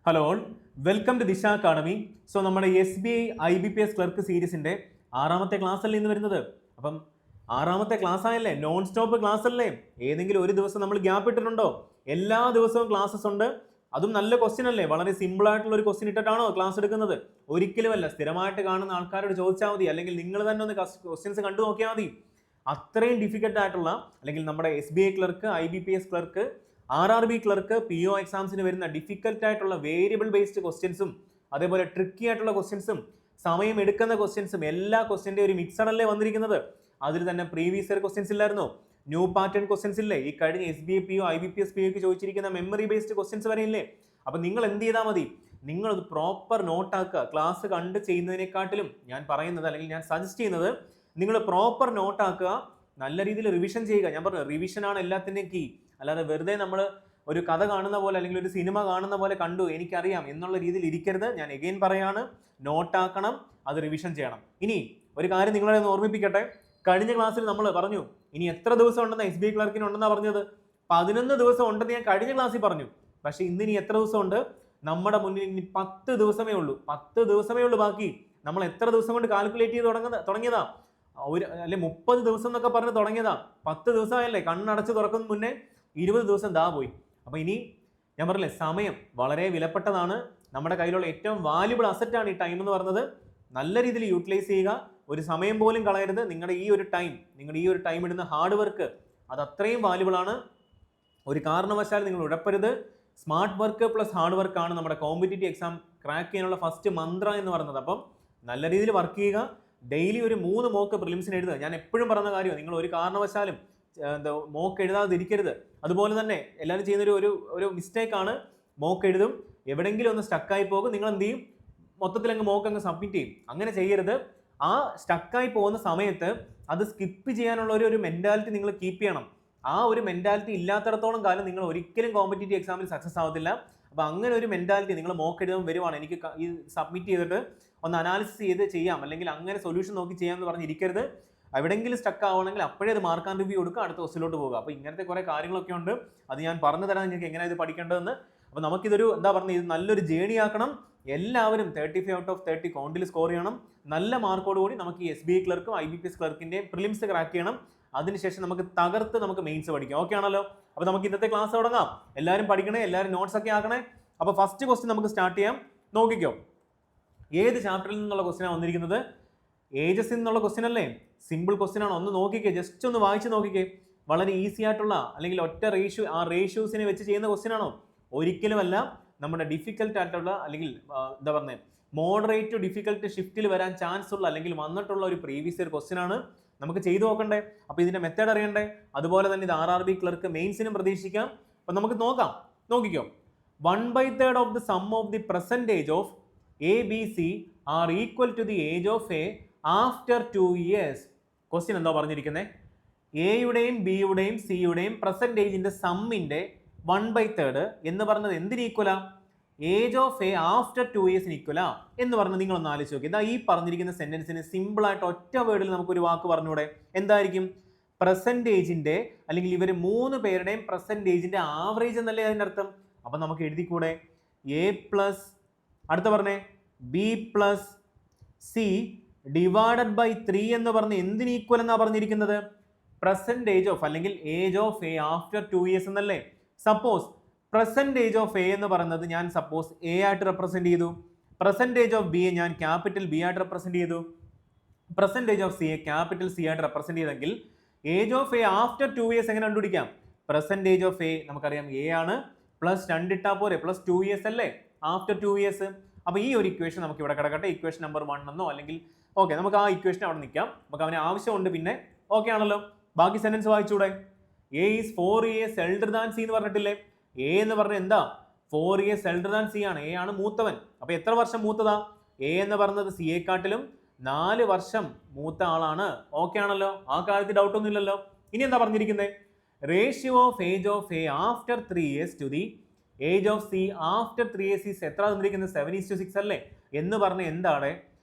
Hello all, welcome to ദിശ academy. So നമ്മുടെ SBI IBPS clerk സീരീസിന്റെ 6ാമത്തെ ക്ലാസ് അല്ലേ ഇന്ന് വരുന്നത്. അപ്പം 6ാമത്തെ ക്ലാസ് ആയല്ലേ, നോൺ സ്റ്റോപ്പ് ക്ലാസ് അല്ലേ. ഏതെങ്കിലും ഒരു ദിവസം നമ്മൾ ഗ്യാപ്പ് ഇട്ടിട്ടുണ്ടോ? എല്ലാ ദിവസവും ക്ലാസ്സസ് ഉണ്ട്. അതും നല്ല ക്വസ്റ്റ്യൻ അല്ലേ, വളരെ സിമ്പിൾ ആയിട്ടുള്ള ഒരു ക്വസ്റ്റ്യൻ ഇട്ടിട്ടാണോ ക്ലാസ് എടുക്കുന്നത്? ഒരിക്കലുമല്ല. സ്ഥിരമായിട്ട് കാണുന്ന ആൾക്കാരോട് ചോദിച്ചാൽ മതി, അല്ലെങ്കിൽ നിങ്ങൾ തന്നെ ഒന്ന് ക്വസ്റ്റ്യൻസ് കണ്ടു നോക്കിയാൽ മതി. അത്രയും ഡിഫിക്കൽട്ട് ആയിട്ടുള്ള, അല്ലെങ്കിൽ നമ്മുടെ SBI clerk, IBPS clerk, RRB clerk, PO എക്സാംസിന് വരുന്ന ഡിഫിക്കൽട്ട് ആയിട്ടുള്ള വേരിയബിൾ ബേസ്ഡ് ക്വസ്റ്റ്യൻസും അതേപോലെ ട്രിക്കി ആയിട്ടുള്ള ക്വസ്റ്റ്യൻസും സമയം എടുക്കുന്ന ക്വസ്റ്റ്യൻസും എല്ലാ ക്വസ്റ്റ്യൻ്റെ ഒരു മിക്സഡ് അല്ലേ വന്നിരിക്കുന്നത്. അതിൽ തന്നെ പ്രീവിയസ് ഇയർ ക്വസ്റ്റ്യൻസ് ഇല്ലായിരുന്നോ? ന്യൂ പാറ്റേൺ ക്വസ്റ്റ്യൻസ് ഇല്ലേ? ഈ കഴിഞ്ഞ SBI PO IBPS POക്ക് ചോദിച്ചിരിക്കുന്ന മെമ്മറി ബേസ്ഡ് ക്വസ്റ്റ്യൻസ് വരെ ഇല്ലേ? അപ്പം നിങ്ങൾ എന്ത് ചെയ്താൽ മതി? നിങ്ങൾ അത് പ്രോപ്പർ നോട്ട് ആക്കുക. ക്ലാസ് കണ്ട് ചെയ്യുന്നതിനെക്കാട്ടിലും ഞാൻ പറയുന്നത്, അല്ലെങ്കിൽ ഞാൻ സജസ്റ്റ് ചെയ്യുന്നത്, നിങ്ങൾ പ്രോപ്പർ നോട്ട് ആക്കുക, നല്ല രീതിയിൽ റിവിഷൻ ചെയ്യുക. ഞാൻ പറഞ്ഞു, റിവിഷനാണ് എല്ലാത്തിൻ്റെയും കീ. അല്ലാതെ വെറുതെ നമ്മൾ ഒരു കഥ കാണുന്ന പോലെ അല്ലെങ്കിൽ ഒരു സിനിമ കാണുന്ന പോലെ കണ്ടു എനിക്കറിയാം എന്നുള്ള രീതിയിൽ ഇരിക്കരുത്. ഞാൻ എഗെയിൻ പറയാണ്, നോട്ടാക്കണം, അത് റിവിഷൻ ചെയ്യണം. ഇനി ഒരു കാര്യം നിങ്ങളെ ഒന്ന് ഓർമ്മിപ്പിക്കട്ടെ. കഴിഞ്ഞ ക്ലാസ്സിൽ നമ്മൾ പറഞ്ഞു ഇനി എത്ര ദിവസം ഉണ്ടെന്ന് SBI ക്ലർക്കിന് ഉണ്ടെന്നാണ് പറഞ്ഞത്. 11 ദിവസം ഉണ്ടെന്ന് ഞാൻ കഴിഞ്ഞ ക്ലാസ്സിൽ പറഞ്ഞു. പക്ഷെ ഇന്നിനി എത്ര ദിവസം ഉണ്ട്? നമ്മുടെ മുന്നിൽ ഇനി 10 ദിവസമേ ഉള്ളൂ. 10 ദിവസമേ ഉള്ളൂ ബാക്കി. നമ്മൾ എത്ര ദിവസം കൊണ്ട് കാൽക്കുലേറ്റ് ചെയ്ത് തുടങ്ങിയതാ? അല്ലെ 30 ദിവസം എന്നൊക്കെ പറഞ്ഞ് തുടങ്ങിയതാ. 10 ദിവസമായല്ലേ? കണ്ണടച്ച് തുറക്കുന്ന മുന്നേ 20 ദിവസം ദാ പോയി. അപ്പോൾ ഇനി ഞാൻ പറഞ്ഞില്ലേ, സമയം വളരെ വിലപ്പെട്ടതാണ്. നമ്മുടെ കയ്യിലുള്ള ഏറ്റവും വാല്യുബിൾ അസറ്റാണ് ഈ ടൈം എന്ന് പറയുന്നത്. നല്ല രീതിയിൽ യൂട്ടിലൈസ് ചെയ്യുക. ഒരു സമയം പോലും കളയരുത്. നിങ്ങളുടെ ഈ ഒരു ടൈം ഇടുന്ന ഹാർഡ് വർക്ക് അത് അത്രയും വാല്യുബിൾ ആണ്. ഒരു കാരണവശാലും നിങ്ങൾ ഉഴപ്പരുത്. സ്മാർട്ട് വർക്ക് പ്ലസ് ഹാർഡ് വർക്കാണ് നമ്മുടെ കോമ്പറ്റേറ്റീവ് എക്സാം ക്രാക്ക് ചെയ്യാനുള്ള ഫസ്റ്റ് മന്ത്ര എന്ന് പറയുന്നത്. അപ്പം നല്ല രീതിയിൽ വർക്ക് ചെയ്യുക. ഡെയിലി ഒരു 3 മോക്ക് പ്രിലിംസിന് എഴുതുക. ഞാൻ എപ്പോഴും പറയുന്ന കാര്യമാണ്, നിങ്ങൾ ഒരു കാരണവശാലും മോക്ക് എഴുതാതിരിക്കരുത്. അതുപോലെ തന്നെ എല്ലാവരും ചെയ്യുന്ന ഒരു മിസ്റ്റേക്കാണ്, മോക്ക് എഴുതും, എവിടെയെങ്കിലും ഒന്ന് സ്റ്റക്കായി പോകും, നിങ്ങൾ എന്ത് ചെയ്യും? മൊത്തത്തിൽ അങ്ങ് മോക്ക് അങ്ങ് സബ്മിറ്റ് ചെയ്യും. അങ്ങനെ ചെയ്യരുത്. ആ സ്റ്റക്കായി പോകുന്ന സമയത്ത് അത് സ്കിപ്പ് ചെയ്യാനുള്ള ഒരു മെന്റാലിറ്റി നിങ്ങൾ കീപ്പ് ചെയ്യണം. ആ ഒരു മെന്റാലിറ്റി ഇല്ലാത്തിടത്തോളം കാലം നിങ്ങൾ ഒരിക്കലും കോമ്പറ്റേറ്റീവ് എക്സാമിൽ സക്സസ് ആവത്തില്ല. അപ്പോൾ അങ്ങനെ ഒരു മെന്റാലിറ്റി നിങ്ങൾ മോക്ക് എഴുതാൻ വരുവാണ്, എനിക്ക് ഈ സബ്മിറ്റ് ചെയ്തിട്ട് ഒന്ന് അനാലിസിസ് ചെയ്ത് ചെയ്യാം, അല്ലെങ്കിൽ അങ്ങനെ സൊല്യൂഷൻ നോക്കി ചെയ്യാമെന്ന് പറഞ്ഞിരിക്കരുത്. എവിടെയെങ്കിലും സ്റ്റക്ക് ആവണമെങ്കിൽ അപ്പോഴേ അത് മാർക്ക് ആൻഡ് റിവ്യൂ കൊടുക്കുക, അടുത്ത ക്വസ്റ്റിലോട്ട് പോകുക. അപ്പോൾ ഇങ്ങനത്തെ കുറേ കാര്യങ്ങളൊക്കെ ഉണ്ട്. അത് ഞാൻ പറഞ്ഞു തരാം നിങ്ങൾക്ക് എങ്ങനെയാണ് ഇത് പഠിക്കേണ്ടതെന്ന്. അപ്പോൾ നമുക്കിതൊരു ഇത് നല്ലൊരു ജേണി ആക്കണം. എല്ലാവരും 35 out of 30 കൗണ്ടിൽ സ്കോർ ചെയ്യണം. നല്ല മാർക്കോട് കൂടി നമുക്ക് ഈ SBI ക്ലർക്കും IBPS ക്ലർക്കിൻ്റെയും പ്രിലിംസ് ക്രാക്ക് ചെയ്യണം. അതിനുശേഷം നമുക്ക് തകർത്ത് നമുക്ക് മെയിൻസ് പഠിക്കാം. ഓക്കെ ആണല്ലോ? അപ്പോൾ നമുക്ക് ഇന്നത്തെ ക്ലാസ് തുടങ്ങാം. എല്ലാവരും പഠിക്കണേ, എല്ലാവരും നോട്ട്സ് ഒക്കെ ആക്കണേ. അപ്പോൾ ഫസ്റ്റ് ക്വസ്റ്റ്യൻ നമുക്ക് സ്റ്റാർട്ട് ചെയ്യാം. നോക്കിക്കോ, ഏത് ചാപ്റ്ററിൽ നിന്നുള്ള ക്വസ്റ്റ്യനാണ് വന്നിരിക്കുന്നത്? ഏജസ് എന്നുള്ള ക്വസ്റ്റ്യൻ അല്ലേ? സിമ്പിൾ ക്വസ്റ്റ്യൻ ആണ്. ഒന്ന് നോക്കിക്കേ, ജസ്റ്റ് ഒന്ന് വായിച്ച് നോക്കിക്കേ. വളരെ ഈസി ആയിട്ടുള്ള, അല്ലെങ്കിൽ ഒറ്റ റേഷ്യൂസിനെ വെച്ച് ചെയ്യുന്ന ക്വസ്റ്റ്യൻ ആണോ? ഒരിക്കലുമല്ല. നമ്മുടെ ഡിഫിക്കൽട്ട് ആയിട്ടുള്ള, അല്ലെങ്കിൽ എന്താ പറയുന്നത്, മോഡറേറ്റ് ടു ഡിഫിക്കൽട്ട് ഷിഫ്റ്റിൽ വരാൻ ചാൻസ് ഉള്ള, അല്ലെങ്കിൽ വന്നിട്ടുള്ള ഒരു പ്രീവിയസ് ഇയർ ക്വസ്റ്റ്യൻ ആണ്. നമുക്ക് ചെയ്തു നോക്കണ്ടേ? അപ്പോൾ ഇതിന്റെ മെത്തേഡ് അറിയണ്ടേ? അതുപോലെ തന്നെ ഇത് RRB ക്ലർക്ക് മെയിൻസിനും പ്രതീക്ഷിക്കാം. അപ്പം നമുക്ക് നോക്കാം. നോക്കിക്കോ, 1/3 of the sum of the percentage of ABC are equal to the age of A after 2 years. Question എന്താ പറഞ്ഞിരിക്കുന്നത്? എയുടെയും ബിയുടെയും സിയുടെയും പെർസെൻറ്റേജിന്റെ സമ്മിന്റെ 1/3 എന്ന് പറഞ്ഞത് എന്തിന് ഈക്വലാ? Age of A after 2 years ഈക്വലാ എന്ന് പറഞ്ഞ് നിങ്ങളൊന്ന് ആലോചിച്ച് നോക്കി. ഇതാ ഈ പറഞ്ഞിരിക്കുന്ന സെന്റൻസിന് സിമ്പിൾ ആയിട്ട് ഒറ്റ വേർഡിൽ നമുക്കൊരു വാക്ക് പറഞ്ഞൂടെ? എന്തായിരിക്കും? പെർസെൻറ്റേജിന്റെ, അല്ലെങ്കിൽ ഇവർ 3 പേരുടെയും പെർസെൻറ്റേജിന്റെ ആവറേജ് എന്നല്ലേ അതിൻ്റെ അർത്ഥം. അപ്പം നമുക്ക് എഴുതിക്കൂടെ? A പ്ലസ്, അടുത്ത പറഞ്ഞേ, B plus C divided by 3 എന്ന് പറഞ്ഞ് എന്തിന് ഈക്വൽ എന്നാ പറഞ്ഞിരിക്കുന്നത്? പെർസെൻറ്റേജ് ഓഫ്, അല്ലെങ്കിൽ age of A after 2 years എന്നല്ലേ? സപ്പോസ് പെർസെൻറ്റേജ് ഓഫ് A എന്ന് പറയുന്നത് ഞാൻ സപ്പോസ് A ആയിട്ട് റെപ്രസെന്റ് ചെയ്തു, പെർസെൻറ്റേജ് ഓഫ് B ഞാൻ ക്യാപിറ്റൽ B ആയിട്ട് റെപ്രസെന്റ് ചെയ്തു, percentage of C capital C ആയിട്ട് റെപ്രസെന്റ് ചെയ്തെങ്കിൽ age of A after 2 years എങ്ങനെ കണ്ടുപിടിക്കാം? പെർസെൻറ്റേജ് ഓഫ് A നമുക്കറിയാം A ആണ്, പ്ലസ് 2 ഇട്ടാ പോരെ, പ്ലസ് 2 years അല്ലേ ആഫ്റ്റർ 2 years. അപ്പോൾ ഈ ഒരു ഇക്വേഷൻ നമുക്ക് ഇവിടെ കിടക്കട്ടെ, ഇക്വേഷൻ നമ്പർ 1 എന്നോ, അല്ലെങ്കിൽ ഓക്കെ നമുക്ക് ആ ഇക്വേഷൻ അവിടെ നിൽക്കാം. നമുക്ക് അവന് ആവശ്യമുണ്ട്. പിന്നെ ഓക്കെ ആണല്ലോ? ബാക്കി sentence വായിച്ചൂടെ? A is 4 years elder than C എന്ന് പറഞ്ഞിട്ടില്ലേ? A എന്ന് പറഞ്ഞാൽ എന്താ? 4 years elder than C ആണ്. A ആണ് മൂത്തവൻ. അപ്പോൾ എത്ര വർഷം മൂത്തതാ? A എന്ന് പറഞ്ഞത് C യെക്കാട്ടിലും 4 വർഷം മൂത്ത ആളാണ്. ഓക്കെ ആണല്ലോ? ആ കാര്യത്തിൽ ഡൗട്ട് ഒന്നും ഇല്ലല്ലോ. ഇനി എന്താ പറഞ്ഞിരിക്കുന്നത്? Ratio of age of A after 3 years to the age of C after 3 years is എത്ര തന്നിരിക്കുന്നത്? 7:6 അല്ലേ? എന്ന് പറഞ്ഞ എന്താണ്?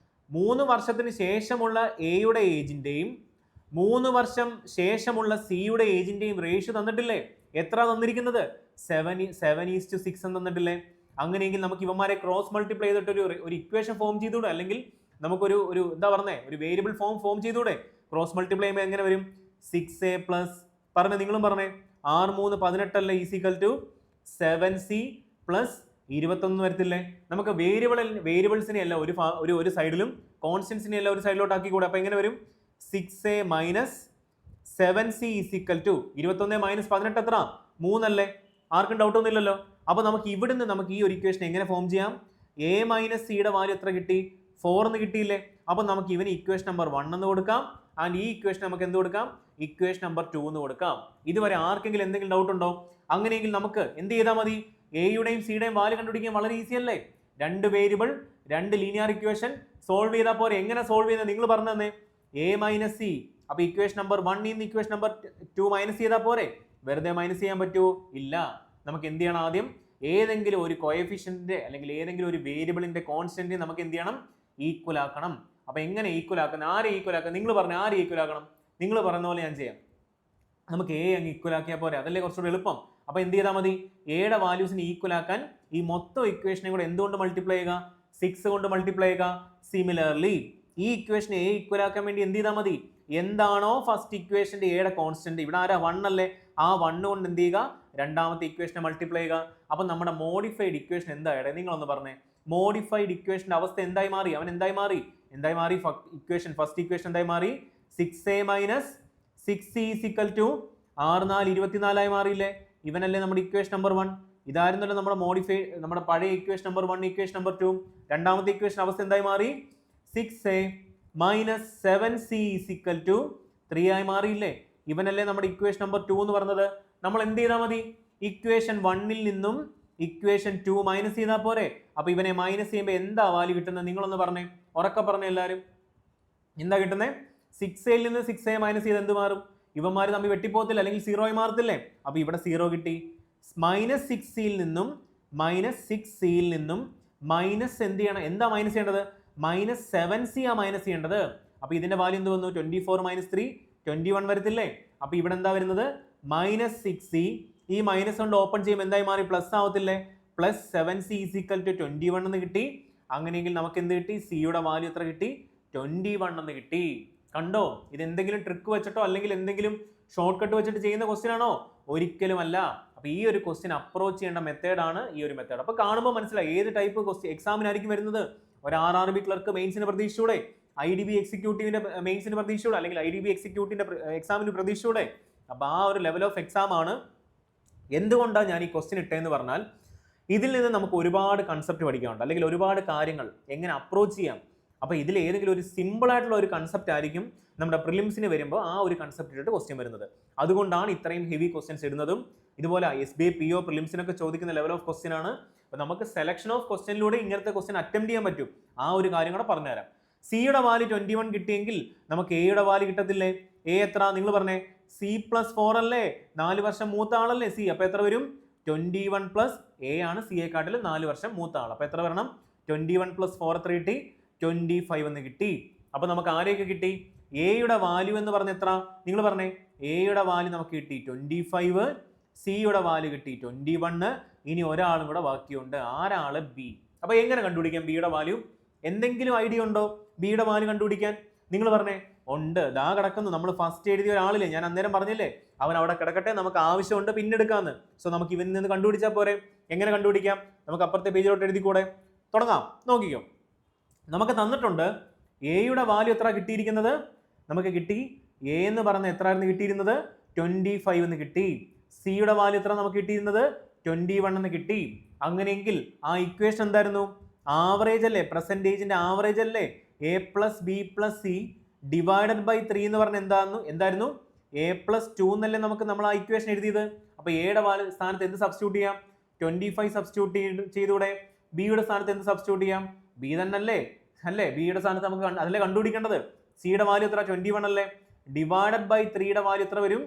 3 വർഷത്തിന് ശേഷമുള്ള എയുടെ ഏജിന്റെയും 3 വർഷം ശേഷമുള്ള സിയുടെ ഏജിന്റെയും റേഷ്യോ തന്നിട്ടില്ലേ? എത്ര തന്നിരിക്കുന്നത്? 7:6 എന്ന് തന്നിട്ടില്ലേ? അങ്ങനെയെങ്കിൽ നമുക്ക് ഇവന്മാരെ ക്രോസ് മൾട്ടിപ്ലൈ ചെയ്തിട്ട് ഒരു ഇക്വേഷൻ ഫോം ചെയ്തുകൂടെ, അല്ലെങ്കിൽ നമുക്കൊരു എന്താ പറഞ്ഞേ ഒരു വേരിയബിൾ ഫോം ചെയ്തുകൂടെ? ക്രോസ് മൾട്ടിപ്ലൈ ചെയ്യുമ്പോൾ എങ്ങനെ വരും? 6a പ്ലസ് പറഞ്ഞേ, നിങ്ങളും പറഞ്ഞേ, 6 3 18 അല്ലേ ഈസിക്കൽ ടു 7c പ്ലസ് 21 വരത്തില്ലേ? നമുക്ക് വേരിയബിൾസിനെ അല്ല ഒരു സൈഡിലും കോൺസ്റ്റൻസിനെ അല്ല ഒരു സൈഡിലോട്ട് ആക്കിക്കൂടെ? അപ്പൊ എങ്ങനെ വരും? 6a minus 7c is equal to 21 minus 18 എത്ര? 3 അല്ലേ? ആർക്കും ഡൗട്ട് ഒന്നും ഇല്ലല്ലോ. അപ്പൊ നമുക്ക് ഇവിടുന്ന് നമുക്ക് ഈ ഒരു ഇക്വേഷൻ എങ്ങനെ ഫോം ചെയ്യാം? a മൈനസ് സിയുടെ വാല്യൂ എത്ര കിട്ടി? 4 എന്ന് കിട്ടിയില്ലേ? അപ്പൊ നമുക്ക് ഇവന് ഇക്വേഷൻ നമ്പർ 1 എന്ന് കൊടുക്കാം, ആൻഡ് ഈ ഇക്വേഷൻ നമുക്ക് എന്ത് കൊടുക്കാം? ഇക്വേഷൻ നമ്പർ 2 എന്ന് കൊടുക്കാം. ഇതുവരെ ആർക്കെങ്കിലും എന്തെങ്കിലും ഡൗട്ട് ഉണ്ടോ? അങ്ങനെയെങ്കിൽ നമുക്ക് എന്ത് ചെയ്താൽ മതി? എയുടെയും സിയുടെയും വാല്യൂ കണ്ടുപിടിക്കാൻ വളരെ ഈസി അല്ലേ? 2 വേരിയബിൾ 2 ലീനിയർ ഇക്വേഷൻ സോൾവ് ചെയ്താൽ പോരെ. എങ്ങനെ സോൾവ് ചെയ്യുന്നത് നിങ്ങൾ പറഞ്ഞു തന്നെ? a മൈനസ് സി, അപ്പൊ ഇക്വേഷൻ നമ്പർ 1 നിന്ന് ഇക്വേഷൻ നമ്പർ 2 മൈനസ് ചെയ്താൽ പോരെ? വെറുതെ മൈനസ് ചെയ്യാൻ പറ്റുമോ? ഇല്ല. നമുക്ക് എന്ത് ചെയ്യണം? ആദ്യം ഏതെങ്കിലും ഒരു കോഎഫിഷ്യന്റിന്റെ അല്ലെങ്കിൽ ഏതെങ്കിലും ഒരു വേരിയബിളിന്റെ കോൺസ്റ്റന്റ് നമുക്ക് എന്ത് ചെയ്യണം? ഈക്വൽ ആക്കണം. അപ്പൊ എങ്ങനെ ഈക്വൽ ആക്കണം? ആരെ ഈക്വൽ ആക്കണം? നിങ്ങൾ പറഞ്ഞു ആരെ ഈക്വൽ ആക്കണം? നിങ്ങൾ പറയുന്ന പോലെ ഞാൻ ചെയ്യാം. നമുക്ക് എ അങ്ങ് ഈക്വൽ ആക്കിയാൽ പോരെ, അതല്ലേ കുറച്ചുകൂടി എളുപ്പം. അപ്പൊ എന്ത് ചെയ്താൽ മതി? എയുടെ വാല്യൂസിന് ഈക്വൽ ആക്കാൻ ഈ മൊത്തം ഇക്വേഷനെ കൂടെ എന്തുകൊണ്ട് മൾട്ടിപ്ലൈ ചെയ്യുക? 6 കൊണ്ട് മൾട്ടിപ്ലൈ ചെയ്യുക. സിമിലർലി ഈ ഇക്വേഷനെ എ ഈക്വൽ ആക്കാൻ വേണ്ടി എന്ത് ചെയ്താൽ മതി? എന്താണോ ഫസ്റ്റ് ഇക്വേഷന്റെ എയുടെ കോൺസ്റ്റന്റ്, ഇവിടെ ആരാ? 1 അല്ലേ? ആ 1 കൊണ്ട് എന്ത് ചെയ്യുക? രണ്ടാമത്തെ ഇക്വേഷനെ മൾട്ടിപ്ലൈ ചെയ്യുക. അപ്പൊ നമ്മുടെ മോഡിഫൈഡ് ഇക്വേഷൻ എന്തായുടെ? നിങ്ങളൊന്ന് പറഞ്ഞേ. മോഡിഫൈഡ് ഇക്വേഷന്റെ അവസ്ഥ എന്തായി മാറി? അവൻ എന്തായി മാറി? ഫസ്റ്റ് ഇക്വേഷൻ എന്തായി മാറി? 6a minus 6c is equal to 6 4 24 ആയി മാറിയില്ലേ? ഇവനല്ലേ നമ്മുടെ ഇക്വേഷൻ നമ്പർ 1. ഇതായിരുന്നല്ലോ നമ്മുടെ പഴയ ഇക്വേഷൻ നമ്പർ 1, ഇക്വേഷൻ നമ്പർ 2. രണ്ടാമത്തെ ഇക്വേഷൻ അവസ്ഥ എന്തായി മാറി? 6a minus 7c is equal to 3 ആയി മാറിയില്ലേ? ഇവനല്ലേ നമ്മുടെ ഇക്വേഷൻ നമ്പർ 2 എന്ന് പറഞ്ഞത്. നമ്മൾ എന്ത് ചെയ്താൽ മതി? ഇക്വേഷൻ 1ൽ നിന്നും ഇക്വേഷൻ 2 മൈനസ് ചെയ്താൽ പോരെ? അപ്പൊ ഇവനെ മൈനസ് ചെയ്യുമ്പോൾ എന്താ വാല്യൂ കിട്ടുന്നത്? നിങ്ങളൊന്ന് പറഞ്ഞേ, ഉറക്കെ പറഞ്ഞേ എല്ലാവരും. എന്താ കിട്ടുന്നത്? 6a നിന്ന് 6a മൈനസ് ചെയ്ത് എന്ത് മാറും? ഇവന്മാർ തമ്മിൽ വെട്ടിപ്പോകത്തില്ല, അല്ലെങ്കിൽ 0 ആയി മാറത്തില്ലേ? അപ്പൊ ഇവിടെ 0 കിട്ടി. മൈനസ് 6cയിൽ നിന്നും മൈനസ് എന്ത് ചെയ്യണം? എന്താ മൈനസ് ചെയ്യേണ്ടത്? മൈനസ് 7c ആ മൈനസ് ചെയ്യേണ്ടത്. അപ്പൊ ഇതിന്റെ വാല്യൂ എന്ത് വന്നു? 24 മൈനസ് 3 21 വരത്തില്ലേ? അപ്പൊ ഇവിടെ എന്താ വരുന്നത്? Minus 6c. ഈ മൈനസ് കൊണ്ട് ഓപ്പൺ ചെയ്യുമ്പോൾ എന്തായി മാറി? പ്ലസ് ആവത്തില്ലേ? പ്ലസ് 7c ഈസിക്കൽ ടു 21 എന്ന് കിട്ടി. അങ്ങനെയെങ്കിൽ നമുക്ക് എന്ത് കിട്ടി? സിയുടെ വാല്യൂ എത്ര കിട്ടി? 21 എന്ന് കിട്ടി. കണ്ടോ? ഇത് എന്തെങ്കിലും ട്രിക്ക് വെച്ചിട്ടോ അല്ലെങ്കിൽ എന്തെങ്കിലും ഷോർട്ട് കട്ട് വെച്ചിട്ട് ചെയ്യുന്ന ക്വസ്റ്റ്യൻ ആണോ? ഒരിക്കലും അല്ല. അപ്പൊ ഈ ഒരു ക്വസ്റ്റ്യൻ അപ്രോച്ച് ചെയ്യേണ്ട മെത്തേഡാണ് ഈ ഒരു മെത്തേഡ്. അപ്പൊ കാണുമ്പോൾ മനസ്സിലായി ഏത് ടൈപ്പ് ക്വസ്റ്റ്യൻ എക്സാമിനായിരിക്കും വരുന്നത്. ഒരു RRB ക്ലർക്ക് മെയിൻസിന് പ്രതീക്ഷിച്ചൂടെ? IDB എക്സിക്യൂട്ടീവിന്റെ മെയിൻസിന് പ്രതീക്ഷിച്ചൂടെ? അല്ലെങ്കിൽ IDB എക്സിക്യൂട്ടീവിന്റെ എക്സാമിന് പ്രതീക്ഷിച്ചൂടെ? അപ്പൊ ആ ഒരു ലെവൽ ഓഫ് എക്സാം ആണ്. എന്തുകൊണ്ടാണ് ഞാൻ ഈ ക്വസ്റ്റ്യൻ ഇട്ടതെന്ന് പറഞ്ഞാൽ, ഇതിൽ നിന്ന് നമുക്ക് ഒരുപാട് കൺസെപ്റ്റ് പഠിക്കാനുണ്ട്, അല്ലെങ്കിൽ ഒരുപാട് കാര്യങ്ങൾ എങ്ങനെ അപ്രോച്ച് ചെയ്യാം. അപ്പൊ ഇതിൽ ഏതെങ്കിലും ഒരു സിമ്പിൾ ആയിട്ടുള്ള ഒരു കൺസെപ്റ്റ് ആയിരിക്കും നമ്മുടെ പ്രിലിംസിന് വരുമ്പോൾ ആ ഒരു കൺസെപ്റ്റ് ഇട്ടിട്ട് ക്വസ്റ്റ്യൻ വരുന്നത്. അതുകൊണ്ടാണ് ഇത്രയും ഹെവി ക്വസ്റ്റ്യൻസ് ഇടുന്നതും. ഇതുപോലെ SBI PO പ്രിലിംസിനൊക്കെ ചോദിക്കുന്ന ലെവൽ ഓഫ് ക്വസ്റ്റ്യൻ ആണ്. അപ്പൊ നമുക്ക് സെലക്ഷൻ ഓഫ് ക്വസ്റ്റ്യനിലൂടെ ഇങ്ങനത്തെ ക്വസ്റ്റ്യൻ അറ്റംപ്റ്റ് ചെയ്യാൻ പറ്റും. ആ ഒരു കാര്യം കൂടെ പറഞ്ഞുതരാം. സിയുടെ വാല്യൂ 21 കിട്ടിയെങ്കിൽ നമുക്ക് എയുടെ വാല്യൂ കിട്ടത്തില്ലേ? എ എത്ര? നിങ്ങൾ പറഞ്ഞേ. C+4 അല്ലേ? 4 വർഷം മൂത്ത ആളല്ലേ സി? അപ്പൊ എത്ര വരും? 21 പ്ലസ് എ ആണ് സിയെക്കാട്ടിൽ 4 വർഷം മൂത്ത ആൾ. അപ്പൊ എത്ര വരണം? 21 പ്ലസ് 4 എത്ര കിട്ടി? 25 എന്ന് കിട്ടി. അപ്പൊ നമുക്ക് ആരെയൊക്കെ കിട്ടി? എയുടെ വാല്യൂ എന്ന് പറഞ്ഞ എത്ര? നിങ്ങൾ പറഞ്ഞേ. എയുടെ വാല്യൂ നമുക്ക് കിട്ടി 25, സിയുടെ വാല്യൂ കിട്ടി 21. ഇനി ഒരാളും കൂടെ ബാക്കിയുണ്ട്. ആരാള്? ബി. അപ്പൊ എങ്ങനെ കണ്ടുപിടിക്കാം ബിയുടെ വാല്യൂ? എന്തെങ്കിലും ഐഡിയ ഉണ്ടോ ബിയുടെ വാല്യൂ കണ്ടുപിടിക്കാൻ? നിങ്ങൾ പറഞ്ഞേ. ഉണ്ട്, ദാ കിടക്കുന്നു. നമ്മൾ ഫസ്റ്റ് എഴുതിയ ഒരാളില്ലേ, ഞാൻ അന്നേരം പറഞ്ഞില്ലേ, അവൻ അവിടെ കിടക്കട്ടെ, നമുക്ക് ആവശ്യമുണ്ട് പിന്നെടുക്കാന്ന്. സോ നമുക്ക് ഇവനിൽ നിന്ന് കണ്ടുപിടിച്ചാൽ പോരെ. എങ്ങനെ കണ്ടുപിടിക്കാം? നമുക്ക് അപ്പുറത്തെ പേജിലോട്ട് എഴുതിക്കൂടെ? തുടങ്ങാം. നോക്കിക്കോ. നമുക്ക് തന്നിട്ടുണ്ട് എയുടെ വാല്യൂ എത്ര കിട്ടിയിരിക്കുന്നത്? നമുക്ക് കിട്ടി എ എന്ന് പറഞ്ഞ എത്ര ആയിരുന്നു കിട്ടിയിരുന്നത്? 25 എന്ന് കിട്ടി. സിയുടെ വാല്യൂ എത്ര നമുക്ക് കിട്ടിയിരുന്നത്? 21 എന്ന് കിട്ടി. അങ്ങനെയെങ്കിൽ ആ ഇക്വേഷൻ എന്തായിരുന്നു? ആവറേജ് അല്ലേ? പെർസെൻറ്റേജിന്റെ ആവറേജ് അല്ലേ? a plus B plus C divided by 3 എന്ന് പറഞ്ഞ എന്തായിരുന്നു? a പ്ലസ് 2 എന്നല്ലേ നമ്മൾ ആ ഇക്വേഷൻ എഴുതിയത്. അപ്പൊ എയുടെ വാല്യൂ സ്ഥാനത്ത് എന്ത് സബ്സ്റ്റിറ്റ്യൂട്ട് ചെയ്യാം? 25 സബ്സ്റ്റിറ്റ്യൂട്ട് ചെയ്തൂടെ? ബിയുടെ സ്ഥാനത്ത് എന്ത് സബ്സ്റ്റിറ്റ്യൂട്ട് ചെയ്യാം? ബി തന്നെ അല്ലേ? ബിയുടെ സ്ഥാനത്ത് നമുക്ക് അതല്ലേ കണ്ടുപിടിക്കേണ്ടത്. സിയുടെ വാല്യൂ എത്ര? 21 അല്ലേ? ഡിവൈഡഡ് ബൈ 3യുടെ വാല്യൂ എത്ര വരും?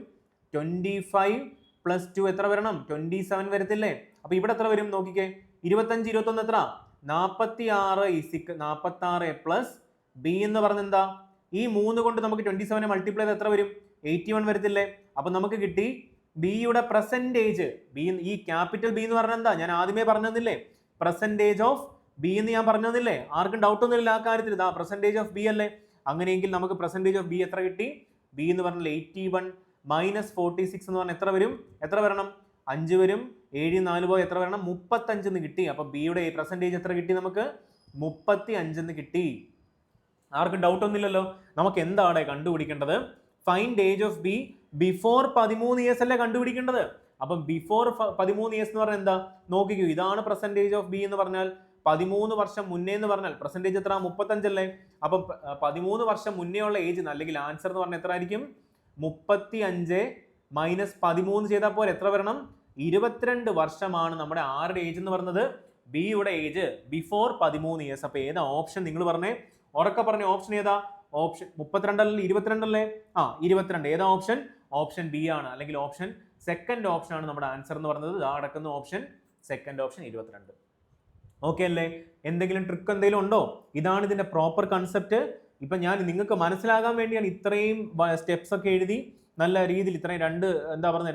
25 പ്ലസ് 2 എത്ര വരണം? 27 വരത്തില്ലേ? അപ്പൊ ഇവിടെ എത്ര വരും നോക്കിക്കേ. 25 21 എത്ര? 46 പ്ലസ് ബി എന്ന് പറഞ്ഞ എന്താ? ഈ 3 കൊണ്ട് നമുക്ക് 27 മൾട്ടിപ്ലൈ ചെയ്ത് എത്ര വരും? 81 വരത്തില്ലേ? അപ്പൊ നമുക്ക് കിട്ടി ബിയുടെ പെർസെൻറ്റേജ്. ബി, ഈ ക്യാപിറ്റൽ ബി എന്ന് പറഞ്ഞ എന്താ? ഞാൻ ആദ്യമേ പറഞ്ഞില്ലേ, പെർസെൻറ്റേജ് ഓഫ് ബി എന്ന് ഞാൻ പറഞ്ഞു തന്നില്ലേ? ആർക്കും ഡൗട്ട് ഒന്നുമില്ല ആ കാര്യത്തിൽ. ഇതാ പെർസെൻറ്റേജ് ഓഫ് ബി അല്ലേ? അങ്ങനെയെങ്കിൽ നമുക്ക് പെർസെൻറ്റേജ് ഓഫ് ബി എത്ര കിട്ടി? ബി എന്ന് പറഞ്ഞാൽ 81 മൈനസ് 46 എന്ന് പറഞ്ഞാൽ എത്ര വരും? എത്ര വരണം? 5 വരും. 7 4 പോയി എത്ര വരണം? 35 എന്ന് കിട്ടി. അപ്പൊ ബിയുടെ പെർസെൻറ്റേജ് എത്ര കിട്ടി? നമുക്ക് 35 എന്ന് കിട്ടി. ആർക്കും ഡൗട്ട് ഒന്നുമില്ലല്ലോ. നമുക്ക് എന്താണ് കണ്ടുപിടിക്കേണ്ടത്? Find age of B before 13 years അല്ലേ കണ്ടുപിടിക്കേണ്ടത്. അപ്പം ബിഫോർ 13 ഇയേഴ്സ് എന്ന് പറഞ്ഞാൽ എന്താ? നോക്കിക്കൂ, ഇതാണ് പെർസെൻറ്റേജ് ഓഫ് ബി എന്ന് പറഞ്ഞാൽ 13 വർഷം മുന്നേ എന്ന് പറഞ്ഞാൽ പെർസെൻറ്റേജ് എത്ര? 35 അല്ലേ? അപ്പം 13 വർഷം മുന്നേ ഉള്ള ഏജ് അല്ലെങ്കിൽ ആൻസർ എന്ന് പറഞ്ഞാൽ എത്ര ആയിരിക്കും? 35 മൈനസ് 13 ചെയ്താൽ പോലെ എത്ര വരണം? 22 വർഷമാണ് നമ്മുടെ ആരുടെ ഏജ് എന്ന് പറയുന്നത്? ബിയുടെ ഏജ് ബിഫോർ 13 ഇയേഴ്സ്. അപ്പൊ ഏതാ ഓപ്ഷൻ? നിങ്ങൾ പറഞ്ഞേ, ഉറക്കെ പറഞ്ഞ ഓപ്ഷൻ ഏതാ? ഓപ്ഷൻ 32 അല്ലേ? 22 അല്ലേ? 22. ഏതാ ഓപ്ഷൻ? ഓപ്ഷൻ ബി ആണ്, അല്ലെങ്കിൽ ഓപ്ഷൻ സെക്കൻഡ് ഓപ്ഷൻ ആണ് നമ്മുടെ ആൻസർ എന്ന് പറയുന്നത്. ഇതാ അടക്കുന്ന ഓപ്ഷൻ സെക്കൻഡ് ഓപ്ഷൻ 22. ഓക്കെ അല്ലേ? എന്തെങ്കിലും ട്രിക്ക് എന്തെങ്കിലും ഉണ്ടോ? ഇതാണ് ഇതിന്റെ പ്രോപ്പർ കൺസെപ്റ്റ്. ഇപ്പൊ ഞാൻ നിങ്ങൾക്ക് മനസ്സിലാകാൻ വേണ്ടിയാണ് ഇത്രയും സ്റ്റെപ്സ് ഒക്കെ എഴുതി നല്ല രീതിയിൽ ഇത്രയും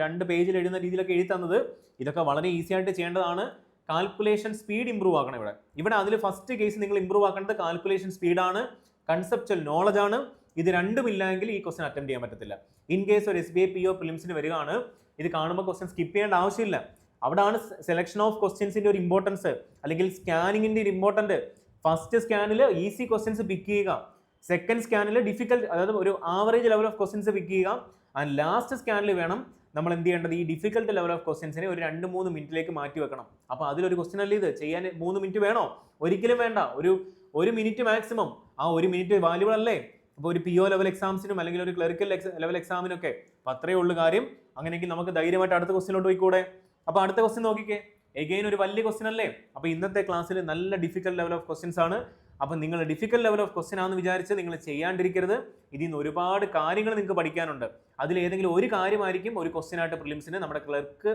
രണ്ട് പേജിൽ എഴുതുന്ന രീതിയിലൊക്കെ എഴുതി തന്നത്. ഇതൊക്കെ വളരെ ഈസി ആയിട്ട് ചെയ്യേണ്ടതാണ്. കാൽക്കുലേഷൻ സ്പീഡ് ഇംപ്രൂവ് ആക്കണം ഇവിടെ അതിൽ ഫസ്റ്റ് കേസ് നിങ്ങൾ ഇംപ്രൂവ് ആക്കേണ്ടത് കാൽക്കുലേഷൻ സ്പീഡാണ്, കൺസെപ്ച്വൽ നോളജ് ആണ്. ഇത് രണ്ടും ഇല്ലെങ്കിൽ ഈ ക്വസ്റ്റൻ അറ്റൻഡ് ചെയ്യാൻ പറ്റത്തില്ല. ഇൻ കേസ് ഒരു SBI PO പ്രിലിംസിന് വരികയാണ്, ഇത് കാണുമ്പോൾ ക്വസ്റ്റൻ സ്കിപ്പ് ചെയ്യേണ്ട ആവശ്യമില്ല. അവിടാണ് സെലക്ഷൻ ഓഫ് ക്വസ്റ്റ്യൻസിന്റെ ഒരു ഇമ്പോർട്ടൻസ്, അല്ലെങ്കിൽ സ്കാനിങ്ങിന്റെ ഒരു ഇമ്പോർട്ടന്റ്. ഫസ്റ്റ് സ്കാനിൽ ഈസി ക്വസ്റ്റ്യൻസ് പിക്ക് ചെയ്യുക, സെക്കൻഡ് സ്കാനിൽ ഡിഫിക്കൽട്ട്, അതായത് ഒരു ആവറേജ് ലെവൽ ഓഫ് ക്വസ്റ്റ്യൻസ് പിക്ക് ചെയ്യുക. ആൻഡ് ലാസ്റ്റ് സ്കാനിൽ വേണം നമ്മൾ എന്ത് ചെയ്യേണ്ടത്? ഈ ഡിഫിക്കൽട്ട് ലെവൽ ഓഫ് ക്വസ്റ്റ്യൻസിനെ ഒരു 2-3 മിനിറ്റിലേക്ക് മാറ്റി വെക്കണം. അപ്പോൾ അതിലൊരു ക്വസ്റ്റ്യൻ അല്ലേ ഇത് ചെയ്യാൻ 3 മിനിറ്റ് വേണോ? ഒരിക്കലും വേണ്ട. ഒരു മിനിറ്റ് മാക്സിമം. ആ 1 മിനിറ്റ് വാല്യുബിൾ അല്ലേ? അപ്പോൾ ഒരു PO ലെവൽ എക്സാംസിനും അല്ലെങ്കിൽ ഒരു ക്ലറിക്കൽ ലെവൽ എക്സാമിനൊക്കെ. അപ്പം അത്രയേ ഉള്ളൂ കാര്യം. അങ്ങനെയെങ്കിൽ നമുക്ക് ധൈര്യമായിട്ട് അടുത്ത ക്വസ്റ്റ്യനിലോട്ട് പോയിക്കൂടെ? അപ്പോൾ അടുത്ത ക്വസ്റ്റ്യൻ നോക്കിക്കേ. എഗെയിൻ ഒരു വലിയ ക്വസ്റ്റ്യൻ അല്ലേ? അപ്പോൾ ഇന്നത്തെ ക്ലാസ്സിൽ നല്ല ഡിഫിക്കൽട്ട് ലെവൽ ഓഫ് ക്വസ്റ്റ്യൻസ് ആണ്. അപ്പം നിങ്ങൾ ഡിഫിക്കൽട്ട് ലെവൽ ഓഫ് ക്വസ്റ്റ്യൻ ആണെന്ന് വിചാരിച്ച് നിങ്ങൾ ചെയ്യാണ്ടിരിക്കരുത്. ഇതിൽ നിന്ന് ഒരുപാട് കാര്യങ്ങൾ നിങ്ങൾക്ക് പഠിക്കാനുണ്ട്. അതിൽ ഏതെങ്കിലും ഒരു കാര്യമായിരിക്കും ഒരു ക്വസ്റ്റ്യൻ ആയിട്ട് പ്രിലിംസിന് നമ്മുടെ ക്ലർക്ക്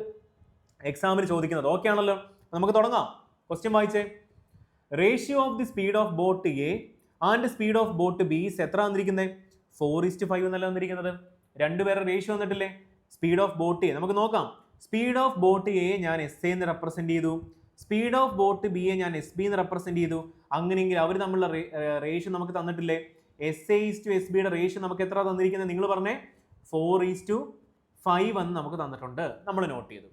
എക്സാമിന് ചോദിക്കുന്നത്. ഓക്കെ ആണല്ലോ? നമുക്ക് തുടങ്ങാം. ക്വസ്റ്റ്യൻ വായിച്ചേ. Ratio of the speed of boat A and speed of boat B എത്ര വന്നിരിക്കുന്നത്? 4:5 എന്നല്ല വന്നിരിക്കുന്നത്. രണ്ടുപേരുടെ റേഷ്യോ വന്നിട്ടില്ലേ? സ്പീഡ് ഓഫ് ബോട്ട് എ നമുക്ക് നോക്കാം. സ്പീഡ് ഓഫ് ബോട്ട് എ ഞാൻ SA എന്ന് റെപ്രസെന്റ് ചെയ്തു, speed of boat B A ഞാൻ SB എന്ന് റെപ്രസെന്റ് ചെയ്തു. അങ്ങനെയെങ്കിൽ അവർ തമ്മിലുള്ള റേഷ്യോ നമുക്ക് തന്നിട്ടില്ലേ? SA:SB റേഷ്യോ നമുക്ക് എത്ര തന്നിരിക്കുന്നത്? നിങ്ങൾ പറഞ്ഞേ. 4:5 എന്ന് നമുക്ക് തന്നിട്ടുണ്ട്, നമ്മൾ നോട്ട് ചെയ്തു.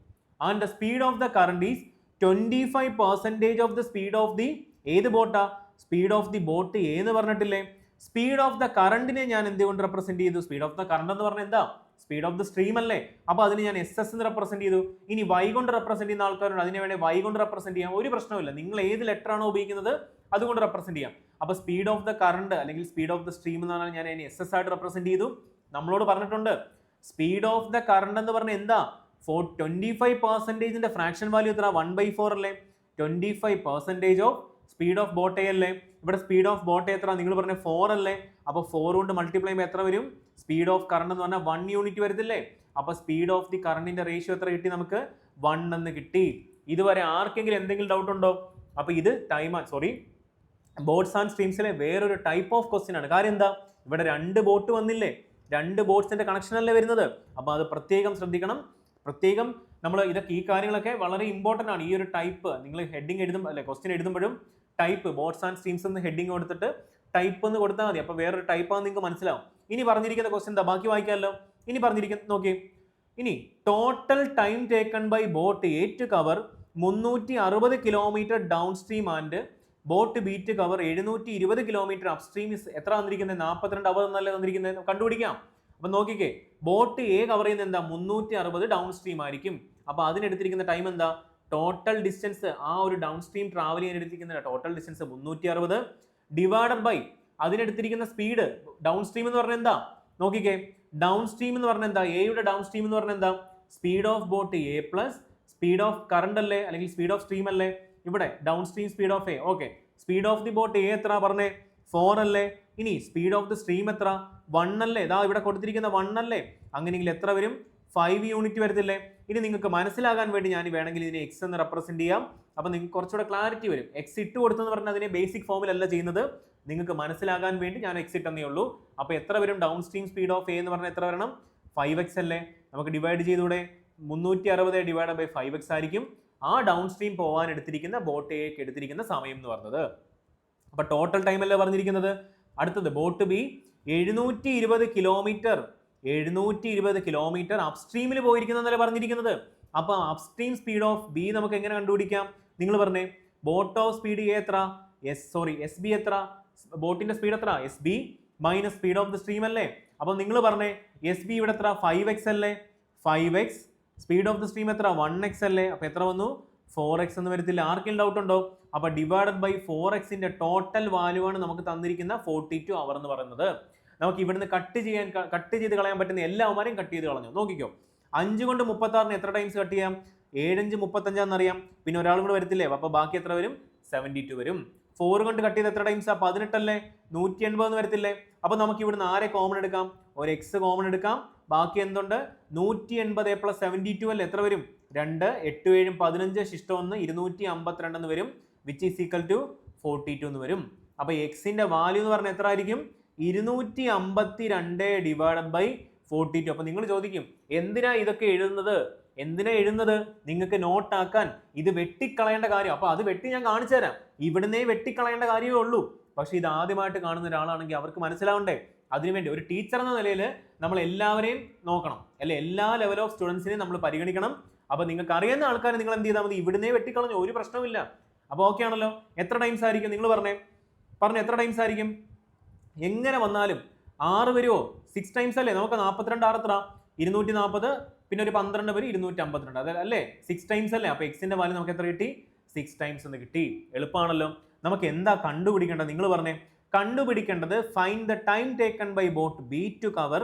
And the speed of the current is 25% of the speed of the ഏത് ബോട്ടാ? Speed of the boat A എന്ന് പറഞ്ഞിട്ടില്ലേ? സ്പീഡ് ഓഫ് ദ കറണ്ടിനെ ഞാൻ എന്തുകൊണ്ട് റെപ്രസെന്റ് ചെയ്തു? സ്പീഡ് ഓഫ് ദ കറണ്ട് എന്ന് പറഞ്ഞാൽ എന്താ? സ്പീഡ് ഓഫ് ദ സ്ട്രീം അല്ലേ? അപ്പൊ അതിന് ഞാൻ SS എന്ന് റെപ്രസെന്റ് ചെയ്തു. ഇനി Y കൊണ്ട് റെപ്രസെന്റ് ചെയ്യുന്ന ആൾക്കാരുണ്ട്, അതിനെ വേണേ Y കൊണ്ട് റെപ്രസെന്റ് ചെയ്യാം, ഒരു പ്രശ്നമില്ല. നിങ്ങൾ ഏത് ലെറ്റർ ആണോ ഉപയോഗിക്കുന്നത് അതുകൊണ്ട് റെപ്രസെന്റ് ചെയ്യാം. അപ്പൊ സ്പീഡ് ഓഫ് ദ കറണ്ട് അല്ലെങ്കിൽ സ്പീഡ് ഓഫ് ദ സ്ട്രീം എന്ന് പറഞ്ഞാൽ ഞാൻ അതിനെ SS ആയിട്ട് റെപ്രസെന്റ് ചെയ്തു. നമ്മളോട് പറഞ്ഞിട്ടുണ്ട് സ്പീഡ് ഓഫ് ദ കറണ്ട് എന്ന് പറഞ്ഞാൽ എന്താ? 25%ന്റെ ഫ്രാക്ഷൻ വാല്യൂ എത്ര? 1/4 അല്ലേ? 25% of speed of boat A അല്ലേ? ഇവിടെ സ്പീഡ് ഓഫ് ബോട്ട് എത്ര? നിങ്ങൾ പറഞ്ഞ 4 അല്ലേ? അപ്പൊ 4 കൊണ്ട് മൾട്ടിപ്ലൈ ചെയ്യുമ്പോൾ എത്ര വരും? സ്പീഡ് ഓഫ് കറണ്ട് എന്ന് പറഞ്ഞാൽ 1 യൂണിറ്റ് വരത്തില്ലേ? അപ്പൊ സ്പീഡ് ഓഫ് ദി കറണ്ടിന്റെ റേഷ്യോ എത്ര കിട്ടി? നമുക്ക് 1 എന്ന് കിട്ടി. ഇതുവരെ ആർക്കെങ്കിലും എന്തെങ്കിലും ഡൗട്ട് ഉണ്ടോ? അപ്പൊ ഇത് ബോട്ട്സ് ആൻഡ് സ്ട്രീംസിലെ വേറൊരു ടൈപ്പ് ഓഫ് ക്വസ്റ്റ്യൻ ആണ്. കാര്യം എന്താ? ഇവിടെ 2 ബോട്ട് വന്നില്ലേ? 2 ബോട്ട്സിന്റെ കണക്ഷൻ അല്ലേ വരുന്നത്? അപ്പൊ അത് പ്രത്യേകം ശ്രദ്ധിക്കണം. പ്രത്യേകം നമ്മൾ ഇതൊക്കെ ഈ കാര്യങ്ങളൊക്കെ വളരെ ഇമ്പോർട്ടൻ്റ് ആണ്. ഈ ഒരു ടൈപ്പ് നിങ്ങൾ ഹെഡിങ് എഴുതുമ്പോൾ അല്ലെ ക്വസ്റ്റ്യൻ എഴുതുമ്പോഴും ടൈപ്പ് ബോട്ട്സ് ആൻഡ് സ്ട്രീംസ് എന്ന് ഹെഡിങ് കൊടുത്തിട്ട് ടൈപ്പ് എന്ന് കൊടുത്താൽ മതി. അപ്പോൾ വേറൊരു ടൈപ്പാണെന്ന് നിങ്ങൾക്ക് മനസ്സിലാവും. ഇനി പറഞ്ഞിരിക്കുന്ന ക്വസ്റ്റ്യൻ എന്താ? ബാക്കി വായിക്കാമല്ലോ. ഇനി പറഞ്ഞിരിക്കുന്നത് നോക്കി. ഇനി total time taken by boat A to cover 360 kilometre downstream and boat B to cover 720 kilometre upstream എത്ര വന്നിരിക്കുന്നത്? 42 അവർ എന്നല്ലേ തന്നിരിക്കുന്നത്. കണ്ടുപിടിക്കാം. അപ്പൊ നോക്കിക്കേ, ബോട്ട് എ കവർ ചെയ്യുന്നത് എന്താ? 360 ഡൗൺ സ്ട്രീം ആയിരിക്കും. അപ്പൊ അതിനെടുത്തിരിക്കുന്ന ടൈം എന്താ? ടോട്ടൽ ഡിസ്റ്റൻസ്, ആ ഒരു ഡൗൺ സ്ട്രീം ട്രാവൽ ചെയ്യാൻ എടുത്തിരിക്കുന്ന ടോട്ടൽ ഡിസ്റ്റൻസ് 360 ഡിവൈഡഡ് ബൈ അതിനെടുത്തിരിക്കുന്ന സ്പീഡ്. ഡൗൺ സ്ട്രീം എന്ന് പറഞ്ഞാൽ എന്താ? നോക്കിക്കേ, ഡൗൺ സ്ട്രീം എന്ന് പറഞ്ഞാൽ എന്താ? എയുടെ ഡൗൺ സ്ട്രീം എന്ന് പറഞ്ഞാൽ എന്താ? Speed of boat A plus speed of current അല്ലേ, അല്ലെങ്കിൽ സ്പീഡ് ഓഫ് സ്ട്രീം അല്ലേ? ഇവിടെ down stream speed of A. Okay, speed of the boat A എത്ര പറഞ്ഞേ? 4 അല്ലേ? ഇനി സ്പീഡ് ഓഫ് ദി സ്ട്രീം എത്ര? 1 അല്ലേ? ഇതാ ഇവിടെ കൊടുത്തിരിക്കുന്ന 1 അല്ലേ? അങ്ങനെയെങ്കിൽ എത്ര വരും? 5 യൂണിറ്റ് വരത്തില്ലേ? ഇനി നിങ്ങൾക്ക് മനസ്സിലാകാൻ വേണ്ടി ഞാൻ വേണമെങ്കിൽ ഇതിനെ X എന്ന് റെപ്രസെന്റ് ചെയ്യാം. അപ്പൊ നിങ്ങൾക്ക് കുറച്ചുകൂടെ ക്ലാരിറ്റി വരും. X ഇട്ട് കൊടുത്തെന്ന് പറഞ്ഞാൽ അതിനെ ബേസിക് ഫോമിലല്ല ചെയ്യുന്നത്. നിങ്ങൾക്ക് മനസ്സിലാകാൻ വേണ്ടി ഞാൻ X ഇട്ടെന്നേ ഉള്ളൂ. അപ്പൊ എത്ര വരും? Down stream speed of A എന്ന് പറഞ്ഞാൽ എത്ര വരണം? 5x അല്ലേ? നമുക്ക് ഡിവൈഡ് ചെയ്തൂടെ? 360 ഡിവൈഡ് ബൈ 5x ആയിരിക്കും. ആ ഡൗൺ സ്ട്രീം പോകാൻ എടുത്തിരിക്കുന്ന ബോട്ട് എക്ക് എടുത്തിരിക്കുന്ന സമയം എന്ന് പറഞ്ഞത്. അപ്പൊ ടോട്ടൽ ടൈം അല്ലേ പറഞ്ഞിരിക്കുന്നത്. അടുത്തത് ബോട്ട് ബി 720 കിലോമീറ്റർ അപ്സ്ട്രീമിൽ പോയിരിക്കുന്നതല്ലേ പറഞ്ഞിരിക്കുന്നത്. അപ്പൊ അപ്സ്ട്രീം സ്പീഡ് ഓഫ് ബി നമുക്ക് എങ്ങനെ കണ്ടുപിടിക്കാം? നിങ്ങൾ പറഞ്ഞേ, ബോട്ട് ഓഫ് സ്പീഡ് എ എത്ര? എസ് ബി എത്ര? ബോട്ടിന്റെ സ്പീഡ് എത്ര? S B minus speed of the stream അല്ലേ. അപ്പൊ നിങ്ങൾ പറഞ്ഞേ, എസ് ബി ഇവിടെ എത്ര? 5x അല്ലേ. 5x speed of the stream എത്ര? 1x അല്ലേ. അപ്പൊ എത്ര വന്നു? 4x എന്ന് വരത്തില്ല. ആർക്കെങ്കിലും ഡൗട്ട് ഉണ്ടോ? അപ്പൊ ഡിവൈഡഡ് ബൈ 4xന്റെ ടോട്ടൽ വാല്യൂ ആണ് നമുക്ക് തന്നിരിക്കുന്ന 42 അവർ എന്ന് പറയുന്നത്. നമുക്ക് ഇവിടുന്ന് കട്ട് ചെയ്ത് കളയാൻ പറ്റുന്ന എല്ലാവരെയും കട്ട് ചെയ്ത് കളഞ്ഞു. നോക്കിക്കോ, 5 കൊണ്ട് 36 എത്ര ടൈംസ് കട്ട് ചെയ്യാം? 7 5 35 അറിയാം. പിന്നെ ഒരാളും കൂടെ വരത്തില്ലേ, അപ്പൊ ബാക്കി എത്ര വരും? 72 വരും. 4 കൊണ്ട് കട്ട് ചെയ്ത് എത്ര ടൈംസാ? 18 അല്ലേ. 180 എന്ന് വരത്തില്ലേ. അപ്പൊ നമുക്ക് ഇവിടുന്ന് ആരെ കോമൺ എടുക്കാം? ഒരു എക്സ് കോമൺ എടുക്കാം. ബാക്കി എന്തുണ്ട്? 180 പ്ലസ് 72 അല്ലേ. എത്ര വരും? 2 8 7 15 ശിഷ്ടം 1 252 എന്ന് വരും. വിച്ച് ഈസ് ഈക്വൽ ടു 42 എന്ന് വരും. അപ്പൊ എക്സിന്റെ വാല്യൂ എന്ന് പറഞ്ഞാൽ എത്ര ആയിരിക്കും? 252 ഡിവൈഡഡ് ബൈ 42. അപ്പൊ നിങ്ങൾ ചോദിക്കും, എന്തിനാ ഇതൊക്കെ എഴുതുന്നത്? നിങ്ങൾക്ക് നോട്ടാക്കാൻ. ഇത് വെട്ടിക്കളയേണ്ട കാര്യം. അപ്പൊ അത് വെട്ടി ഞാൻ കാണിച്ചു തരാം. ഇവിടുന്നേ വെട്ടിക്കളയേണ്ട കാര്യമേ ഉള്ളൂ. പക്ഷെ ഇത് ആദ്യമായിട്ട് കാണുന്ന ഒരാളാണെങ്കിൽ അവർക്ക് മനസ്സിലാവണ്ടേ. അതിനുവേണ്ടി ഒരു ടീച്ചർ എന്ന നിലയിൽ നമ്മൾ എല്ലാവരെയും നോക്കണം, അല്ലെ? എല്ലാ ലെവൽ ഓഫ് സ്റ്റുഡൻസിനെയും നമ്മൾ പരിഗണിക്കണം. അപ്പൊ നിങ്ങൾക്ക് അറിയുന്ന ആൾക്കാർ നിങ്ങൾ എന്ത് ചെയ്താൽ മതി? ഇവിടുന്നേ വെട്ടിക്കളഞ്ഞു, ഒരു പ്രശ്നമില്ല. അപ്പൊ ഓക്കെ ആണല്ലോ. എത്ര ടൈംസ് ആയിരിക്കും? നിങ്ങൾ പറഞ്ഞേ എത്ര ടൈംസ് ആയിരിക്കും? എങ്ങനെ വന്നാലും 6 വരുമോ? 6 ടൈംസ് അല്ലേ. നമുക്ക് 42 6 എത്ര? 240. പിന്നെ ഒരു 12 വരും, 252. അതല്ലേ 6 ടൈംസ് അല്ലേ. അപ്പൊ എക്സിന്റെ വാല്യൂ നമുക്ക് എത്ര കിട്ടി? 6 ടൈംസ് എന്ന് കിട്ടി. എളുപ്പമാണല്ലോ. നമുക്ക് എന്താ കണ്ടുപിടിക്കേണ്ടത്? നിങ്ങൾ പറഞ്ഞേ. കണ്ടുപിടിക്കേണ്ടത് find the time taken by boat B to cover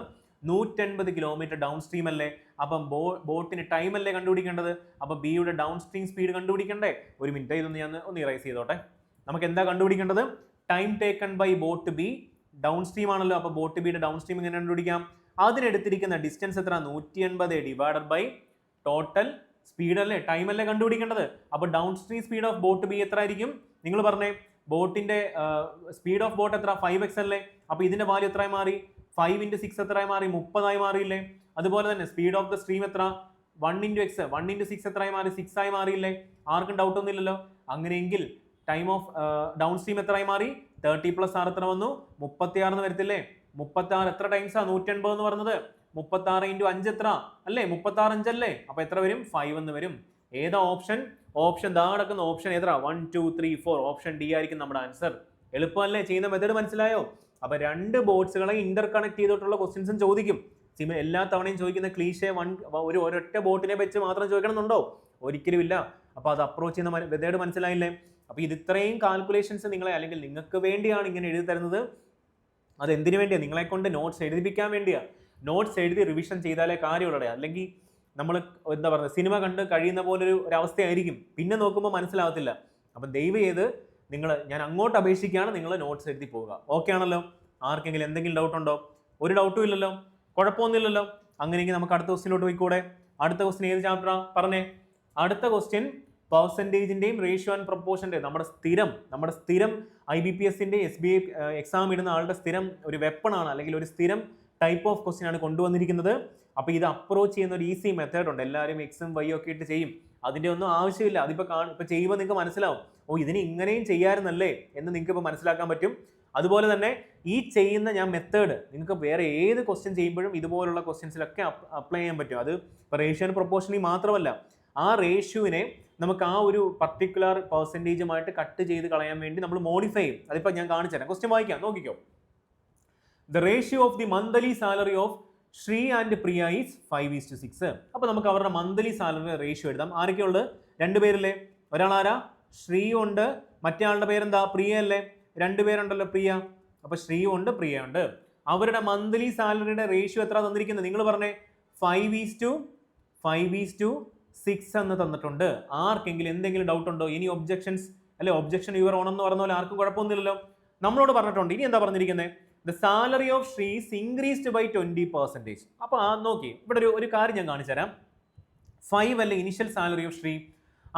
180 kilometre downstream അല്ലേ. അപ്പം ബോട്ടിന് ടൈം അല്ലേ കണ്ടുപിടിക്കേണ്ടത്. അപ്പൊ ബിയുടെ ഡൗൺ സ്ട്രീം സ്പീഡ് കണ്ടുപിടിക്കണ്ടേ? ഒരു മിനിറ്റ്, ഇതൊന്ന് ഞാൻ ഒന്ന് ഇറൈസ് ചെയ്തോട്ടെ. നമുക്ക് എന്താ കണ്ടുപിടിക്കേണ്ടത്? Time taken by boat B downstream ആണല്ലോ. അപ്പൊ ബോട്ട് ബിയുടെ ഡൗൺ സ്ട്രീം എങ്ങനെ കണ്ടുപിടിക്കാം? അതിനെടുത്തിരിക്കുന്ന ഡിസ്റ്റൻസ് എത്ര? 180 ഡിവൈഡഡ് ബൈ ടോട്ടൽ സ്പീഡ് അല്ലേ, ടൈം അല്ലേ കണ്ടുപിടിക്കേണ്ടത്. അപ്പൊ down stream speed of boat B എത്ര ആയിരിക്കും? നിങ്ങൾ പറഞ്ഞേ. ബോട്ടിന്റെ സ്പീഡ് ഓഫ് ബോട്ട് എത്ര? 5x അല്ലേ. അപ്പൊ ഇതിന്റെ വാല്യൂ എത്രയായി മാറി? 5 × 6 എത്രയായി മാറി? 30 മാറിയില്ലേ. അതുപോലെ തന്നെ സ്പീഡ് ഓഫ് ദ സ്ട്രീം എത്ര? 1 × x 1 × 6 എത്രയായി മാറി? 6 ആയി മാറിയില്ലേ. ആർക്കും ഡൗട്ട് ഒന്നും ഇല്ലല്ലോ. അങ്ങനെയെങ്കിൽ ടൈം ഓഫ് ഡൗൺ സ്ട്രീം എത്രയായി മാറി? 30 + 6 എത്ര വന്നു? 36 എന്ന് വരത്തില്ലേ. 36 എത്ര ടൈംസാ 180 എന്ന് പറഞ്ഞത്? 36 × 5 എത്ര അല്ലേ? 36 5 അല്ലേ. അപ്പൊ എത്ര വരും? 5 എന്ന് വരും. ഏതാ ഓപ്ഷൻ? ഓപ്ഷൻ ദാ കിടക്കുന്ന ഓപ്ഷൻ ഏതാ? 1 2 3 4. ഓപ്ഷൻ ഡി ആയിരിക്കും നമ്മുടെ ആൻസർ. എളുപ്പമല്ലേ? ചെയ്യുന്ന മെത്തേഡ് മനസ്സിലായോ? അപ്പൊ 2 ബോട്ട്സുകളെ ഇന്റർ കണക്ട് ചെയ്തിട്ടുള്ള ക്വസ്റ്റ്യൻസും ചോദിക്കും. എല്ലാ തവണയും ചോദിക്കുന്ന ക്ലീഷേ ഒരൊറ്റ ബോട്ടിനെ വെച്ച് മാത്രം ചോദിക്കണമെന്നുണ്ടോ? ഒരിക്കലും ഇല്ല. അപ്പൊ അത് അപ്രോച്ച് ചെയ്യുന്ന മെത്തേഡ് മനസ്സിലായില്ലേ? അപ്പൊ ഇത് ഇത്രയും കാൽക്കുലേഷൻസ് നിങ്ങളെ, അല്ലെങ്കിൽ നിങ്ങൾക്ക് വേണ്ടിയാണ് ഇങ്ങനെ എഴുതി തരുന്നത്. അത് എന്തിനു വേണ്ടിയാണ്? നിങ്ങളെ കൊണ്ട് നോട്ട്സ് എഴുതിപ്പിക്കാൻ വേണ്ടിയാണ്. നോട്ട്സ് എഴുതി റിവിഷൻ ചെയ്താലേ കാര്യമുള്ളൂ. അല്ലെങ്കിൽ നമ്മൾ എന്താ പറയുക, സിനിമ കണ്ട് കഴിയുന്ന പോലൊരു അവസ്ഥയായിരിക്കും. പിന്നെ നോക്കുമ്പോൾ മനസ്സിലാവത്തില്ല. അപ്പം ദയവ് ചെയ്ത് ഞാൻ അങ്ങോട്ട് അപേക്ഷിക്കുകയാണ്, നിങ്ങൾ നോട്ട്സ് എഴുതി പോവുക. ഓക്കെ ആണല്ലോ? ആർക്കെങ്കിലും എന്തെങ്കിലും ഡൗട്ട് ഉണ്ടോ? ഒരു ഡൗട്ടും ഇല്ലല്ലോ, കുഴപ്പമൊന്നുമില്ലല്ലോ. അങ്ങനെയെങ്കിൽ നമുക്ക് അടുത്ത ക്വസ്റ്റ്യനിലോട്ട് പോയിക്കൂടെ? അടുത്ത ക്വസ്റ്റ്യൻ ഏത് ചാപ്റ്ററാ പറഞ്ഞേ? അടുത്ത ക്വസ്റ്റ്യൻ പെർസെൻറ്റേജിന്റെയും റേഷ്യോ ആൻഡ് പ്രൊപ്പോർഷൻ്റെ നമ്മുടെ സ്ഥിരം IBPSന്റെ SBI എക്സാം ഇടുന്ന ആളുടെ സ്ഥിരം ഒരു വെപ്പൺ ആണ്, അല്ലെങ്കിൽ ഒരു സ്ഥിരം ടൈപ്പ് ഓഫ് ക്വസ്റ്റ്യൻ ആണ് കൊണ്ടുവന്നിരിക്കുന്നത്. അപ്പൊ ഇത് അപ്രോച്ച് ചെയ്യുന്ന ഒരു ഈസി മെത്തേഡ് ഉണ്ട്. എല്ലാവരും എക്സും വൈയും ഒക്കെ ഇട്ട് ചെയ്യും. അതിന്റെ ഒന്നും ആവശ്യമില്ല. അതിപ്പോ ചെയ്യുമ്പോൾ നിങ്ങൾക്ക് മനസ്സിലാവും, ഓ ഇതിന് ഇങ്ങനെയും ചെയ്യാറുന്നല്ലേ എന്ന് നിങ്ങൾക്ക് ഇപ്പോൾ മനസ്സിലാക്കാൻ പറ്റും. അതുപോലെ തന്നെ ഈ ചെയ്യുന്ന ഞാൻ മെത്തേഡ് നിങ്ങൾക്ക് വേറെ ഏത് ക്വസ്റ്റ്യൻ ചെയ്യുമ്പോഴും ഇതുപോലുള്ള ക്വസ്റ്റ്യൻസിലൊക്കെ അപ്ലൈ ചെയ്യാൻ പറ്റും. അത് റേഷ്യോ ആൻഡ് പ്രൊപ്പോർഷനിൽ മാത്രമല്ല, ആ റേഷ്യോവിനെ നമുക്ക് ആ ഒരു പർട്ടിക്കുലർ പെർസെൻറ്റേജുമായിട്ട് കട്ട് ചെയ്ത് കളയാൻ വേണ്ടി നമ്മൾ മോഡിഫൈ ചെയ്യും. അതിപ്പോൾ ഞാൻ കാണിച്ചു തരാം. ക്വസ്റ്റ്യൻ വായിക്കാം, നോക്കിക്കോ. The ratio of the monthly salary of Shri and Priya is 5:6. അപ്പോൾ നമുക്ക് അവരുടെ മന്ത്ലി സാലറി റേഷ്യോ എഴുതാം. ആരൊക്കെയുള്ളത്? 2 പേരല്ലേ? ഒരാളാരാ? ശ്രീ ഉണ്ട്. മറ്റേ ആളുടെ പേരെന്താ? പ്രിയ അല്ലേ? 2 പേരുണ്ടല്ലോ, പ്രിയ. അപ്പൊ ശ്രീ ഉണ്ട്, പ്രിയ ഉണ്ട്. അവരുടെ മന്ത്ലി സാലറിയുടെ റേഷ്യോ എത്ര തന്നിരിക്കുന്നത്? നിങ്ങൾ പറഞ്ഞേ. 5:6 എന്ന് തന്നിട്ടുണ്ട്. ആർക്കെങ്കിലും എന്തെങ്കിലും ഡൗട്ട് ഉണ്ടോ? ഇനി ഒബ്ജെക്ഷൻസ് അല്ലെ, ഒബ്ജെക്ഷൻ യുവർ ഓൺ എന്ന് പറഞ്ഞ പോലെ ആർക്കും കുഴപ്പമൊന്നുമില്ലല്ലോ. നമ്മളോട് പറഞ്ഞിട്ടുണ്ട്. ഇനി എന്താ പറഞ്ഞിരിക്കുന്നത്? The salary of Sree increased by 20%. അപ്പൊ നോക്കി, ഇവിടെ ഒരു കാര്യം ഞാൻ കാണിച്ചു തരാം. 5 അല്ലെ ഇനിഷ്യൽ സാലറി ഓഫ് ശ്രീ.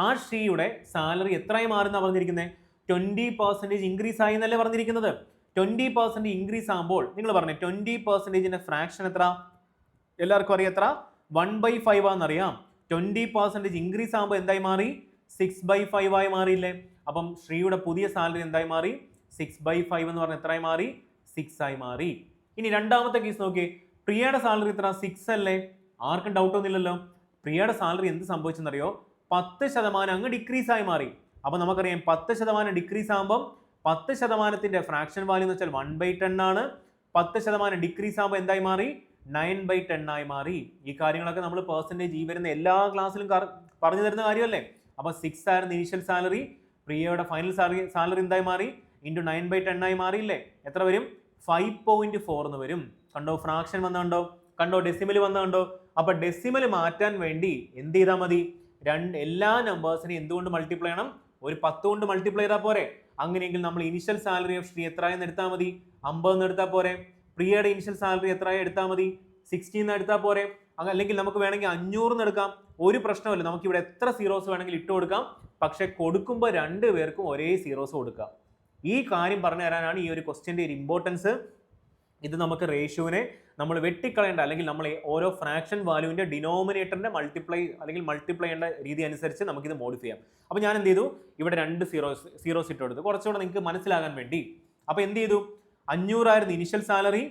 ആ ശ്രീയുടെ സാലറി എത്രയായി മാറുന്ന പറഞ്ഞിരിക്കുന്നത്? 20% ഇൻക്രീസ് ആയി എന്നല്ലേ പറഞ്ഞിരിക്കുന്നത്. 20% ഇൻക്രീസ് ആകുമ്പോൾ നിങ്ങൾ പറഞ്ഞേ 20%ന്റെ ഫ്രാക്ഷൻ എത്ര? എല്ലാവർക്കും അറിയാം എത്ര? 1/5 ആണെന്നറിയാം. 20% ഇൻക്രീസ് ആകുമ്പോൾ എന്തായി മാറി? 6/5 ആയി മാറിയില്ലേ? അപ്പം ശ്രീയുടെ പുതിയ സാലറി എന്തായി മാറി? 6/5 എന്ന് പറഞ്ഞാൽ എത്രയായി മാറി? 6 ആയി മാറി. ഇനി രണ്ടാമത്തെ കേസ് നോക്കിയേ, പ്രിയയുടെ സാലറി എത്ര? 6 അല്ലേ? ആർക്കും ഡൗട്ട് ഒന്നുമില്ലല്ലോ. പ്രിയയുടെ സാലറി എന്ത് സംഭവിച്ചെന്നറിയോ? 10% അങ്ങ് ഡിക്രീസ് ആയി മാറി. അപ്പൊ നമുക്കറിയാം 10% ഡിക്രീസ് ആകുമ്പോൾ 10%ത്തിന്റെ ഫ്രാക്ഷൻ വാല്യൂ എന്ന് വെച്ചാൽ 1/10 ആണ്. 10% ഡിക്രീസ് ആകുമ്പോൾ എന്തായി മാറി? 9/10 ആയി മാറി. ഈ കാര്യങ്ങളൊക്കെ നമ്മൾ പെർസെൻറ്റേജ് ഈ വരുന്ന എല്ലാ ക്ലാസ്സിലും പറഞ്ഞു തരുന്ന കാര്യമല്ലേ? അപ്പൊ 6 ആയിരുന്നു ഇനീഷ്യൽ സാലറി, പ്രിയയുടെ ഫൈനൽ സാലറി എന്തായി മാറി? ഇൻറ്റു 9/10 ആയി മാറിയില്ലേ? എത്ര വരും? 5.4 എന്ന് വരും. കണ്ടോ ഫ്രാക്ഷൻ വന്നുണ്ടോ? കണ്ടോ ഡെസിമൽ വന്നുണ്ടോ? അപ്പൊ ഡെസിമൽ മാറ്റാൻ വേണ്ടി എന്ത് ചെയ്താൽ മതി? എല്ലാ നമ്പേഴ്സിനെ എന്തുകൊണ്ട് മൾട്ടിപ്ലൈ ചെയ്യണം? ഒരു 10 കൊണ്ട് മൾട്ടിപ്ലൈ ചെയ്താൽ പോരെ? അങ്ങനെയെങ്കിൽ നമ്മൾ ഇനിഷ്യൽ സാലറി ഓഫ് ശ്രീ എത്രയെന്ന് എടുത്താൽ മതി? 50 എന്ന് എടുത്താൽ പോരെ? പ്രിയയുടെ ഇനിഷ്യൽ സാലറി എത്രയായി എടുത്താൽ മതി? 60 എന്ന് എടുത്താൽ പോരെ? അല്ലെങ്കിൽ നമുക്ക് വേണമെങ്കിൽ 500 എന്ന് എടുക്കാം. ഒരു പ്രശ്നമല്ല, നമുക്ക് ഇവിടെ എത്ര സീറോസ് വേണമെങ്കിൽ ഇട്ട് കൊടുക്കാം. പക്ഷെ കൊടുക്കുമ്പോൾ രണ്ട് പേർക്കും ഒരേ സീറോസ് കൊടുക്കാം. ഈ കാര്യം പറഞ്ഞു തരാനാണ് ഈ ഒരു ക്വസ്റ്റ്യൻ്റെ ഒരു ഇമ്പോർട്ടൻസ്. ഇത് നമുക്ക് റേഷ്യോനെ നമ്മൾ വെട്ടിക്കളയേണ്ട, അല്ലെങ്കിൽ നമ്മൾ ഓരോ ഫ്രാക്ഷൻ വാല്യൂവിന്റെ ഡിനോമിനേറ്ററിന്റെ മൾട്ടിപ്ലൈ ചെയ്യേണ്ട രീതി അനുസരിച്ച് നമുക്കിത് മോഡിഫൈ ചെയ്യാം. അപ്പോൾ ഞാൻ എന്ത് ചെയ്തു? ഇവിടെ രണ്ട് സീറോസ് ഇട്ട് കൊടുത്തു, കുറച്ചുകൂടെ നിങ്ങൾക്ക് മനസ്സിലാകാൻ വേണ്ടി. അപ്പോൾ എന്ത് ചെയ്തു? 500 ആയിരുന്നു ഇനിഷ്യൽ സാലറി.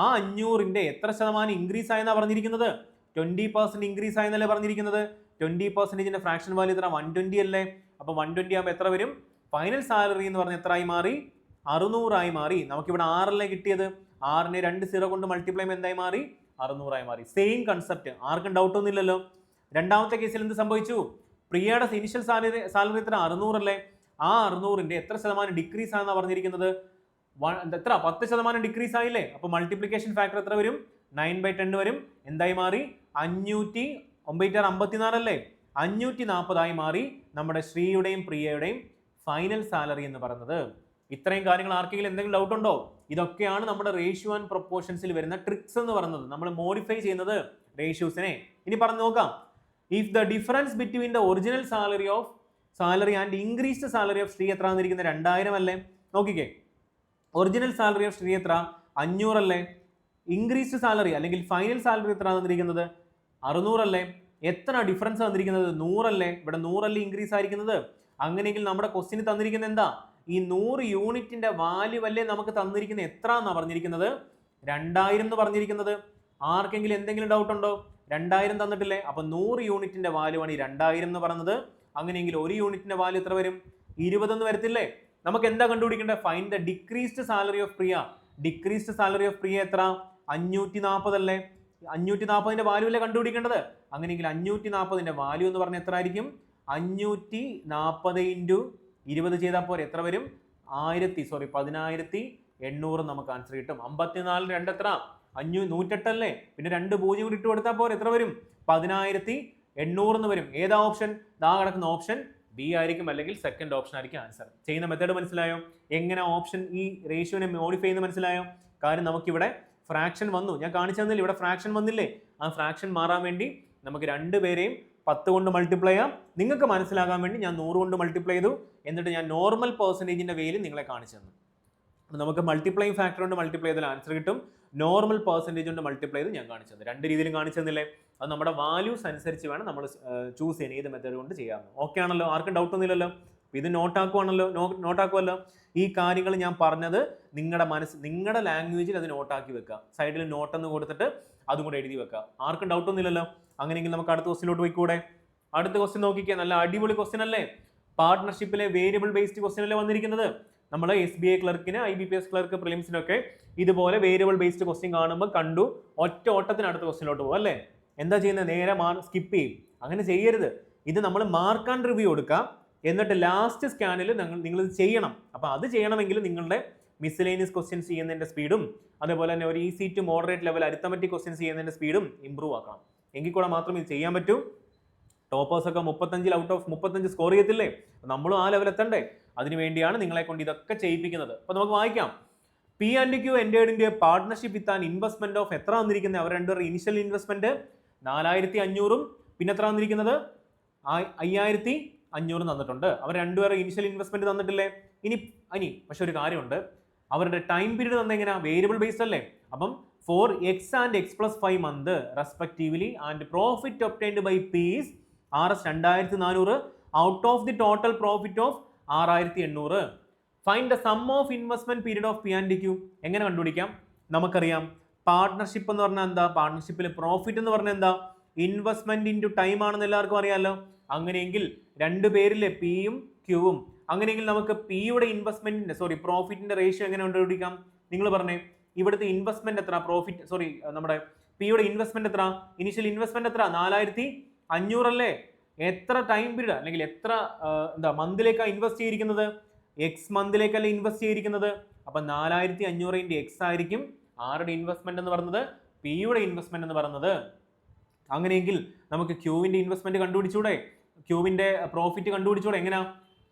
ആ 500ന്റെ എത്ര ശതമാനം ഇൻക്രീസ് ആയെന്നാണ് പറഞ്ഞിരിക്കുന്നത്? 20% ഇൻക്രീസ് ആയെന്നല്ലേ പറഞ്ഞിരിക്കുന്നത്? 20%ന്റെ ഫ്രാക്ഷൻ വാല്യൂ എത്ര? 120 അല്ലേ? അപ്പോൾ 120 ആകുമ്പോൾ എത്ര വരും? ഫൈനൽ സാലറി എന്ന് പറഞ്ഞാൽ എത്ര ആയി മാറി? 600 ആയി മാറി. നമുക്കിവിടെ 6 അല്ലേ കിട്ടിയത്? 6നെ 2 0 കൊണ്ട് മൾട്ടിപ്ലൈ ചെയ്യുമ്പോൾ എന്തായി മാറി? 600 ആയി മാറി. സെയിം കൺസെപ്റ്റ്, ആർക്കും ഡൗട്ട് ഒന്നും ഇല്ലല്ലോ. രണ്ടാമത്തെ കേസിൽ എന്ത് സംഭവിച്ചു? പ്രിയയുടെ ഇനിഷ്യൽ സാലറി എത്ര? 600 അല്ലേ? ആ 600ന്റെ എത്ര ശതമാനം ഡിക്രീസ് ആണെന്നാണ് പറഞ്ഞിരിക്കുന്നത്? എത്ര? 10% ഡിക്രീസ് ആയില്ലേ? അപ്പോൾ മൾട്ടിപ്ലിക്കേഷൻ ഫാക്ടർ എത്ര വരും? 9/10 വരും. എന്തായി മാറി? 500 അല്ലേ? 540 ആയി മാറി നമ്മുടെ ശ്രീയുടെയും പ്രിയയുടെയും ഫൈനൽ സാലറി എന്ന് പറയുന്നത്. ഇത്രയും കാര്യങ്ങൾ ആർക്കെങ്കിലും എന്തെങ്കിലും ഡൗട്ട് ഉണ്ടോ? ഇതൊക്കെയാണ് നമ്മുടെ റേഷ്യോ ആൻഡ് പ്രൊപ്പോർഷൻസിൽ വരുന്ന ട്രിക്സ് എന്ന് പറയുന്നത്. നമ്മൾ മോഡിഫൈ ചെയ്യുന്നത് റേഷ്യോസിനെ. ഇനി പറഞ്ഞു നോക്കാം. If the difference between the original salary and increased salary of Shri എത്ര വന്നിരിക്കുന്നത്? 2000 അല്ലേ? നോക്കിക്കേ, ഒറിജിനൽ സാലറി ഓഫ് ശ്രീ എത്ര? 500 അല്ലേ? ഇൻക്രീസ്ഡ് സാലറി അല്ലെങ്കിൽ ഫൈനൽ സാലറി എത്ര വന്നിരിക്കുന്നത്? 600 അല്ലേ? എത്ര ഡിഫറൻസ് വന്നിരിക്കുന്നത്? 100 അല്ലേ? ഇവിടെ 100 അല്ലേ ഇൻക്രീസ് ആയിരിക്കുന്നത്? അങ്ങനെയെങ്കിൽ നമ്മുടെ ക്വസ്റ്റിന് തന്നിരിക്കുന്നത് എന്താ? ഈ 100 യൂണിറ്റിന്റെ വാല്യൂ അല്ലേ നമുക്ക് തന്നിരിക്കുന്നത്? എത്ര എന്നാണ് പറഞ്ഞിരിക്കുന്നത്? 2000 എന്ന് പറഞ്ഞിരിക്കുന്നത്. ആർക്കെങ്കിലും എന്തെങ്കിലും ഡൗട്ട് ഉണ്ടോ? 2000 തന്നിട്ടില്ലേ? അപ്പൊ 100 യൂണിറ്റിന്റെ വാല്യൂ ആണ് ഈ 2000 എന്ന് പറയുന്നത്. അങ്ങനെയെങ്കിൽ ഒരു യൂണിറ്റിന്റെ വാല്യൂ എത്ര വരും? 20 എന്ന് വരത്തില്ലേ? നമുക്ക് എന്താ കണ്ടുപിടിക്കേണ്ടത്? Find the decreased salary of Priya. Decreased salary of Priya എത്ര? 540 അല്ലേ? 540ന്റെ വാല്യൂ അല്ലേ കണ്ടുപിടിക്കേണ്ടത്? അങ്ങനെയെങ്കിൽ 540ന്റെ വാല്യൂ എന്ന് പറഞ്ഞാൽ എത്ര ആയിരിക്കും? 540 ഇൻറ്റു 20 ചെയ്താൽ പോരെ? എത്ര വരും? 10800 നമുക്ക് ആൻസർ കിട്ടും. 54 2 എത്ര? 108 അല്ലേ? പിന്നെ 2 0 കൂടി ഇട്ട് കൊടുത്താൽ പോരെ? എത്ര വരും? 10800 എന്ന് വരും. ഏതാ ഓപ്ഷൻ? ദാ കിടക്കുന്ന ഓപ്ഷൻ ബി ആയിരിക്കും, അല്ലെങ്കിൽ സെക്കൻഡ് ഓപ്ഷൻ ആയിരിക്കും ആൻസർ. ചെയ്യുന്ന മെത്തേഡ് മനസ്സിലായോ? എങ്ങനെ ഓപ്ഷൻ ഈ റേഷ്യോനെ മോഡിഫൈ ചെയ്യുന്നത് മനസ്സിലായോ? കാര്യം നമുക്കിവിടെ ഫ്രാക്ഷൻ വന്നു, ഞാൻ കാണിച്ചു തന്നില്ല, ഇവിടെ ഫ്രാക്ഷൻ വന്നില്ലേ? ആ ഫ്രാക്ഷൻ മാറാൻ വേണ്ടി നമുക്ക് രണ്ടുപേരെയും 10 കൊണ്ട് മൾട്ടിപ്ലൈ ചെയ്യാം. നിങ്ങൾക്ക് മനസ്സിലാകാൻ വേണ്ടി ഞാൻ 100 കൊണ്ട് മൾട്ടിപ്ലൈ ചെയ്തു. എന്നിട്ട് ഞാൻ നോർമൽ പെർസെൻറ്റേജിന്റെ വേയിൽ നിങ്ങളെ കാണിച്ചു തന്നു. നമുക്ക് മൾട്ടിപ്ലൈ ഫാക്ടർ കൊണ്ട് മൾട്ടിപ്ലൈ ചെയ്താൽ ആൻസർ കിട്ടും. നോർമൽ പെർസെൻറ്റേജ് കൊണ്ട് മൾട്ടിപ്ലൈ ചെയ്ത് ഞാൻ കാണിച്ചു തന്നു. രണ്ട് രീതിയിലും കാണിച്ചു തന്നില്ലേ? അത് നമ്മുടെ വാല്യൂസ് അനുസരിച്ച് വേണം നമ്മൾ ചൂസ് ചെയ്യാൻ ഏത് മെത്തേഡ് കൊണ്ട് ചെയ്യാമെന്ന്. ഓക്കെ ആണല്ലോ? ആർക്കും ഡൗട്ട് ഒന്നുമില്ലല്ലോ? ഇത് നോട്ടാക്കുമല്ലോ. ഈ കാര്യങ്ങൾ ഞാൻ പറഞ്ഞത് നിങ്ങളുടെ ലാംഗ്വേജിൽ അത് നോട്ടാക്കി വെക്കുക. സൈഡിൽ നോട്ടെന്ന് കൊടുത്തിട്ട് അതും കൂടെ എഴുതി വെക്കുക. ആർക്കും ഡൗട്ട് ഒന്നുമില്ലല്ലോ? അങ്ങനെയെങ്കിൽ നമുക്ക് അടുത്ത ക്വസ്റ്റിലോട്ട് പോയിക്കൂടെ? അടുത്ത ക്വസ്റ്റ്യൻ നോക്കിക്കുക. നല്ല അടിപൊളി ക്വസ്റ്റ്യൻ അല്ലേ? പാർട്ട്ണർഷിപ്പിലെ വേരിയബിൾ ബേസ്ഡ് ക്വസ്റ്റ്യൻ അല്ലേ വന്നിരിക്കുന്നത്? നമ്മൾ SBI ക്ലർക്കിന്, IBPS ക്ലർക്ക്, പ്രിലിംസിനൊക്കെ ഇതുപോലെ വേരിയബിൾ ബേസ്ഡ് ക്വസ്റ്റ്യൻ കാണുമ്പോൾ കണ്ടു ഒറ്റ ഓട്ടത്തിന് അടുത്ത ക്വസ്റ്റ്യനിലോട്ട് പോകും അല്ലേ? എന്താ ചെയ്യുന്നത്? നേരെ സ്കിപ്പ് ചെയ്യും. അങ്ങനെ ചെയ്യരുത്. ഇത് നമ്മൾ മാർക്ക് ആൻഡ് റിവ്യൂ കൊടുക്കാം. എന്നിട്ട് ലാസ്റ്റ് സ്കാനിൽ നിങ്ങൾ ഇത് ചെയ്യണം. അപ്പോൾ അത് ചെയ്യണമെങ്കിൽ നിങ്ങളുടെ മിസ്സലേനിയസ് ക്വസ്റ്റ്യൻസ് ചെയ്യുന്നതിന്റെ സ്പീഡും അതുപോലെ തന്നെ ഒരു easy to moderate level arithmetic questions ചെയ്യുന്നതിന്റെ സ്പീഡും ഇംപ്രൂവ് ആക്കണം. എങ്കിൽ കൂടെ മാത്രമേ ഇത് ചെയ്യാൻ പറ്റൂ. ടോപ്പേഴ്സ് ഒക്കെ 35 ഔട്ട് ഓഫ് 35 സ്കോർ ചെയ്യത്തില്ലേ? നമ്മളും ആ ലെവൽ എത്തണ്ടേ? അതിനുവേണ്ടിയാണ് നിങ്ങളെ കൊണ്ട് ഇതൊക്കെ ചെയ്യിപ്പിക്കുന്നത്. അപ്പോൾ നമുക്ക് വായിക്കാം. P&Q entered into a partnership with an investment of എത്ര വന്നിരിക്കുന്നത്? അവർ രണ്ടുപേരുടെ ഇനിഷ്യൽ ഇൻവെസ്റ്റ്മെന്റ് 4500 പിന്നെ എത്ര വന്നിരിക്കുന്നത്? 5500 തന്നിട്ടുണ്ട്. അവർ രണ്ടുപേരുടെ ഇനിഷ്യൽ ഇൻവെസ്റ്റ്മെന്റ് തന്നിട്ടില്ലേ? ഇനി പക്ഷെ ഒരു കാര്യമുണ്ട്, അവരുടെ ടൈം പീരീഡ് തന്നെങ്ങനെയാ? വേരിയബിൾ ബേസ്ഡ് അല്ലേ? അപ്പം for X and X plus 5 month respectively and profit obtained by P is RS 2400 out of the total profit of 6800. Find the sum of investment period of P&Q. എങ്ങനെ കണ്ടുപിടിക്കാം? നമുക്കറിയാം partnership എന്ന് പറഞ്ഞാൽ എന്താ? പാർട്ട്ണർഷിപ്പിൽ profit എന്ന് പറഞ്ഞാൽ എന്താ? ഇൻവെസ്റ്റ്മെന്റ് ഇൻറ്റു ടൈം ആണെന്ന് എല്ലാവർക്കും അറിയാമല്ലോ. അങ്ങനെയെങ്കിൽ രണ്ട് പേരിലെ പിയും ക്യൂവും, അങ്ങനെയെങ്കിൽ നമുക്ക് പിയുടെ പ്രോഫിറ്റിന്റെ റേഷ്യോ എങ്ങനെ കണ്ടുപിടിക്കാം? നിങ്ങൾ പറഞ്ഞേ, ഇവിടുത്തെ ഇൻവെസ്റ്റ്മെന്റ് എത്ര, പ്രോഫിറ്റ് നമ്മുടെ പിയുടെ ഇൻവെസ്റ്റ്മെന്റ് എത്ര, ഇനിഷ്യൽ ഇൻവെസ്റ്റ്മെന്റ് എത്ര? 4500 അല്ലേ? എത്ര ടൈം പീരീഡ് അല്ലെങ്കിൽ എത്ര മന്തിലേക്കാണ് ഇൻവെസ്റ്റ് ചെയ്തിരിക്കുന്നത്? എക്സ് മന്തിലേക്കല്ലേ ഇൻവെസ്റ്റ് ചെയ്തിരിക്കുന്നത്. അപ്പൊ 4500 × X ആയിരിക്കും ആരുടെ ഇൻവെസ്റ്റ്മെന്റ് എന്ന് പറയുന്നത്? പിയുടെ ഇൻവെസ്റ്റ്മെന്റ് എന്ന് പറയുന്നത്. അങ്ങനെയെങ്കിൽ നമുക്ക് ക്യൂവിന്റെ ഇൻവെസ്റ്റ്മെന്റ് കണ്ടുപിടിച്ചൂടെ? ക്യൂവിന്റെ പ്രോഫിറ്റ് കണ്ടുപിടിച്ചൂടെ? എങ്ങനെയാ?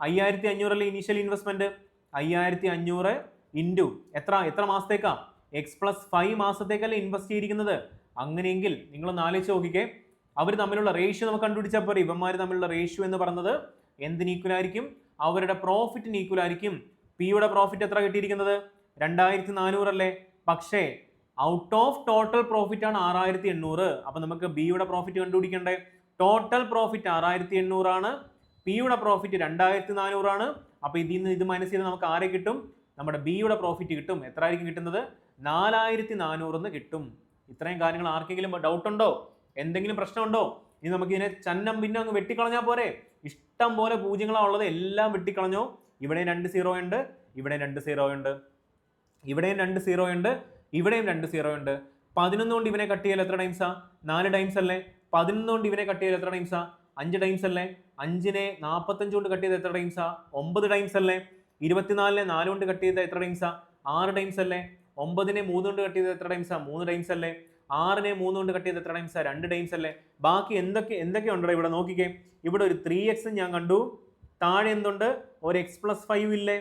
5500 അല്ലേ ഇനീഷ്യൽ ഇൻവെസ്റ്റ്മെന്റ്. 5500 ഇൻറ്റു എത്ര മാസത്തേക്കാ? X+5 മാസത്തേക്കല്ലേ ഇൻവെസ്റ്റ് ചെയ്തിരിക്കുന്നത്. അങ്ങനെയെങ്കിൽ നിങ്ങളൊന്ന് ആലോചിച്ച് നോക്കിക്കേ, അവർ തമ്മിലുള്ള റേഷ്യോ നമുക്ക് കണ്ടുപിടിച്ചാൽ പോരെ. ഇവന്മാർ തമ്മിലുള്ള റേഷ്യോ എന്ന് പറയുന്നത് എന്തിന് ഈക്വൽ ആയിരിക്കും? അവരുടെ പ്രോഫിറ്റിന് ഈക്വൽ ആയിരിക്കും. പിയുടെ പ്രോഫിറ്റ് എത്ര കിട്ടിയിരിക്കുന്നത്? 2400 അല്ലേ? പക്ഷേ ഔട്ട് ഓഫ് ടോട്ടൽ പ്രോഫിറ്റ് ആണ് 6800. അപ്പൊ നമുക്ക് ബിയുടെ പ്രോഫിറ്റ് കണ്ടുപിടിക്കണ്ടേ? ടോട്ടൽ പ്രോഫിറ്റ് 6800 ആണ്, പിയുടെ പ്രോഫിറ്റ് 2400 ആണ്. അപ്പൊ ഇതിൽ നിന്ന് ഇത് മൈനസ് ചെയ്ത് നമുക്ക് ആരെ കിട്ടും? നമ്മുടെ ബിയുടെ പ്രോഫിറ്റ് കിട്ടും. എത്ര ആയിരിക്കും കിട്ടുന്നത്? 4400 എന്ന് കിട്ടും. ഇത്രയും കാര്യങ്ങൾ ആർക്കെങ്കിലും ഡൗട്ട് ഉണ്ടോ? എന്തെങ്കിലും പ്രശ്നമുണ്ടോ? ഇനി നമുക്ക് ഇതിനെ ചന്നം പിന്നെ അങ്ങ് വെട്ടിക്കളഞ്ഞാൽ പോരെ. ഇഷ്ടം പോലെ പൂജ്യങ്ങളാണ് ഉള്ളത്, എല്ലാം വെട്ടിക്കളഞ്ഞോ. ഇവിടെ 2 0 ഉണ്ട്, ഇവിടെ 2 0 ഉണ്ട്, ഇവിടെയും 2 0 ഉണ്ട്, ഇവിടെയും 2 0 ഉണ്ട്. 11 കൊണ്ട് ഇവനെ കട്ട് ചെയ്താൽ എത്ര ടൈംസാ? 4 ടൈംസ് അല്ലേ? 11 കൊണ്ട് ഇവനെ കട്ട് ചെയ്താൽ എത്ര ടൈംസാ? 5 ടൈംസ് അല്ലേ? 5നെ 45 കൊണ്ട് കട്ട് ചെയ്താൽ എത്ര ടൈംസാ? 9 ടൈംസ് അല്ലേ? 24നെ 4 കൊണ്ട് കട്ട് ചെയ്താൽ എത്ര ടൈംസാ? 6 ടൈംസ് അല്ലേ? 9നെ 3 കൊണ്ട് കട്ട് ചെയ്താൽ എത്ര ടൈംസാ? 3 ടൈംസ് അല്ലേ? 6നെ 3 കൊണ്ട് കട്ട് ചെയ്താൽ എത്ര ടൈംസാ? 2 ടൈംസ് അല്ലേ? ബാക്കി എന്തൊക്കെ ഉണ്ടോ ഇവിടെ നോക്കിക്കേ. ഇവിടെ ഒരു 3x ഞാൻ കണ്ടു, താഴെ എന്തുണ്ട്? ഒരു X+5 ഇല്ലേ?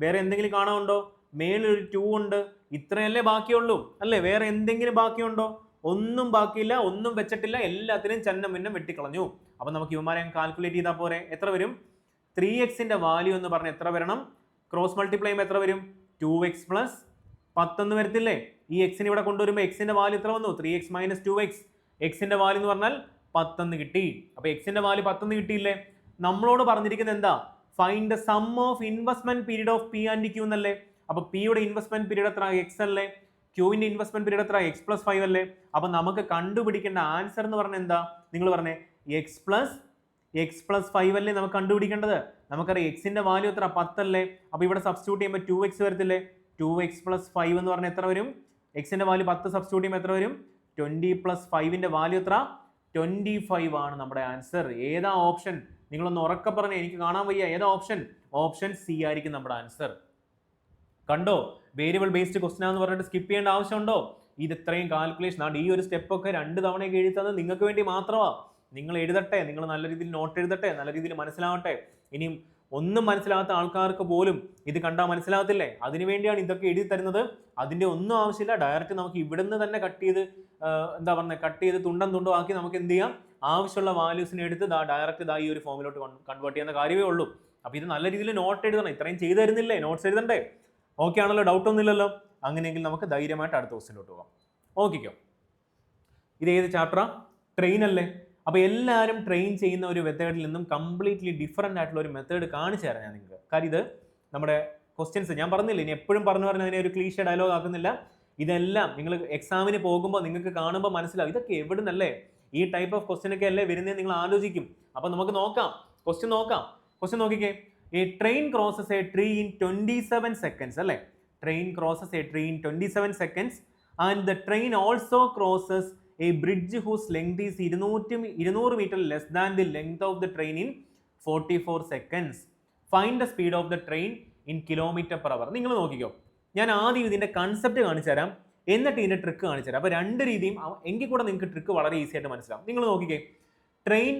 വേറെ എന്തെങ്കിലും കാണാനുണ്ടോ? മേളിൽ ഒരു 2 ഉണ്ട്. ഇത്രയല്ലേ ബാക്കിയുള്ളൂ അല്ലേ? വേറെ എന്തെങ്കിലും ബാക്കിയുണ്ടോ? ഒന്നും ബാക്കിയില്ല, ഒന്നും വെച്ചിട്ടില്ല, എല്ലാത്തിനും ചന്നം പിന്നെ വെട്ടിക്കളഞ്ഞു. അപ്പൊ നമുക്ക് ഇവന്മാരെ കാൽക്കുലേറ്റ് ചെയ്താൽ പോരെ. എത്ര വരും? 3xന്റെ വാല്യൂ എന്ന് പറഞ്ഞാൽ എത്ര വരണം? ക്രോസ് മൾട്ടിപ്ലൈ ചെയ്യുമ്പോൾ എത്ര വരും? 2x + 10 വരത്തില്ലേ? ഈ എക്സിന് ഇവിടെ കൊണ്ടുവരുമ്പോൾ എക്സിന്റെ വാല്യൂ എത്ര വന്നു? 3x - 2x. എക്സിന്റെ വാല്യൂ എന്ന് പറഞ്ഞാൽ 10 കിട്ടി. അപ്പൊ എക്സിന്റെ വാല്യൂ 10 കിട്ടിയില്ലേ? നമ്മളോട് പറഞ്ഞിരിക്കുന്നത് എന്താ? Find the sum of investment period of P&Q എന്നല്ലേ? അപ്പൊ പിയുടെ ഇൻവെസ്റ്റ്മെന്റ് പീരീഡ് എത്ര? X അല്ലേ? ക്യൂവിന്റെ ഇൻവെസ്റ്റ്മെന്റ് പീരീഡ് എത്ര? X+5 അല്ലേ? അപ്പൊ നമുക്ക് കണ്ടുപിടിക്കേണ്ട ആൻസർ എന്ന് പറഞ്ഞാൽ എന്താ? നിങ്ങൾ പറഞ്ഞേ, X+5 അല്ലേ നമുക്ക് കണ്ടുപിടിക്കേണ്ടത്. നമുക്കറിയാം എക്സിന്റെ വാല്യൂ എത്ര? 10 അല്ലേ? അപ്പൊ ഇവിടെ സബ്സ്റ്റിറ്റ്യൂട്ട് ചെയ്യുമ്പോൾ 2x വരത്തില്ലേ? 2x + 5 എന്ന് പറഞ്ഞാൽ എത്ര വരും? എക്സിന്റെ വാല്യൂ 10 സബ്സ്റ്റിറ്റ്യൂട്ട് ചെയ്യുമ്പോൾ എത്ര വരും? 20 + 5ന്റെ വാല്യൂ എത്ര? 25 ആണ് നമ്മുടെ ആൻസർ. ഏതാ ഓപ്ഷൻ? നിങ്ങളൊന്ന് ഉറക്കെ പറഞ്ഞേ, എനിക്ക് കാണാൻ വയ്യ. ഏതാ ഓപ്ഷൻ? ഓപ്ഷൻ സി ആയിരിക്കും നമ്മുടെ ആൻസർ. കണ്ടോ? വേരിയബിൾ ബേസ്ഡ് ക്വസ്റ്റൻ എന്ന് പറഞ്ഞിട്ട് സ്കിപ്പ് ചെയ്യേണ്ട ആവശ്യമുണ്ടോ? ഇത് ഇത്രയും കാൽക്കുലേഷൻ ആണ്. ഈ ഒരു സ്റ്റെപ്പൊക്കെ 2 തവണയൊക്കെ എഴുതി തന്നത് നിങ്ങൾക്ക് വേണ്ടി മാത്രമാണ്. നിങ്ങൾ എഴുതട്ടെ, നിങ്ങൾ നല്ല രീതിയിൽ നോട്ട് എഴുതട്ടെ, നല്ല രീതിയിൽ മനസ്സിലാവട്ടെ. ഇനിയും ഒന്നും മനസ്സിലാകാത്ത ആൾക്കാർക്ക് പോലും ഇത് കണ്ടാൽ മനസ്സിലാകത്തില്ലേ? അതിനുവേണ്ടിയാണ് ഇതൊക്കെ എഴുതി തരുന്നത്. അതിന്റെ ഒന്നും ആവശ്യമില്ല. ഡയറക്റ്റ് നമുക്ക് ഇവിടുന്ന് തന്നെ കട്ട് ചെയ്ത് തുണ്ടം ആക്കി നമുക്ക് എന്ത് ചെയ്യാം? ആവശ്യമുള്ള വാല്യൂസിനെ എടുത്ത് ഡയറക്റ്റ് ഈ ഒരു ഫോമിലോട്ട് കൺവേർട്ട് ചെയ്യുന്ന കാര്യമേ ഉള്ളൂ. അപ്പൊ ഇത് നല്ല രീതിയിൽ നോട്ട് എഴുതണം. ഇത്രയും ചെയ്തു തരുന്നില്ലേ? നോട്ട്സ് എഴുതണ്ടേ? ഓക്കെ ആണല്ലോ? ഡൗട്ട് ഒന്നും ഇല്ലല്ലോ? അങ്ങനെയെങ്കിൽ നമുക്ക് ധൈര്യമായിട്ട് അടുത്ത ക്വസ്റ്റിലോട്ട് പോകാം. ഓക്കെയോ? ഇത് ഏത് ചാപ്റ്ററാ? ട്രെയിൻ അല്ലേ? അപ്പൊ എല്ലാവരും ട്രെയിൻ ചെയ്യുന്ന ഒരു മെത്തേഡിൽ നിന്നും കംപ്ലീറ്റ്ലി ഡിഫറെന്റ് ആയിട്ടുള്ള ഒരു മെത്തേഡ് കാണിച്ചു തരാം ഞാൻ നിങ്ങൾക്ക്. കാര്യം ഇത് നമ്മുടെ ക്വസ്റ്റ്യൻസ് ഞാൻ പറഞ്ഞില്ല, ഇനി എപ്പോഴും പറഞ്ഞു അതിനെ ഒരു ക്ലീഷേ ഡയലോഗ് ആക്കുന്നില്ല. ഇതെല്ലാം നിങ്ങൾ എക്സാമിന് പോകുമ്പോൾ നിങ്ങൾക്ക് കാണുമ്പോൾ മനസ്സിലാവും ഇതൊക്കെ എവിടെ നിന്നല്ലേ ഈ ടൈപ്പ് ഓഫ് ക്വസ്റ്റ്യൻ ഒക്കെ അല്ലേ വരുന്നത് നിങ്ങൾ ആലോചിക്കും. അപ്പൊ നമുക്ക് നോക്കാം, ക്വസ്റ്റ്യൻ നോക്കിക്കേ. A train crosses a tree in 27 seconds അല്ലേ? Train crosses a tree in 27 seconds and the train also crosses a bridge whose length is 200 meter less than the length of the train in 44 seconds. Find the speed of the train in km/h. നിങ്ങൾ നോക്കിക്കോ, ഞാൻ ആദ്യം ഇതിന്റെ concept കാണിച്ചു തരാം, എന്നിട്ട് ഇതിന്റെ trick കാണിച്ചു തരാം. അപ്പൊ രണ്ട് രീതിയും എങ്കിൽ കൂടെ നിങ്ങൾക്ക് ട്രിക്ക് വളരെ ഈസി ആയിട്ട് മനസ്സിലാവും. നിങ്ങൾ നോക്കിക്കേ, ട്രെയിൻ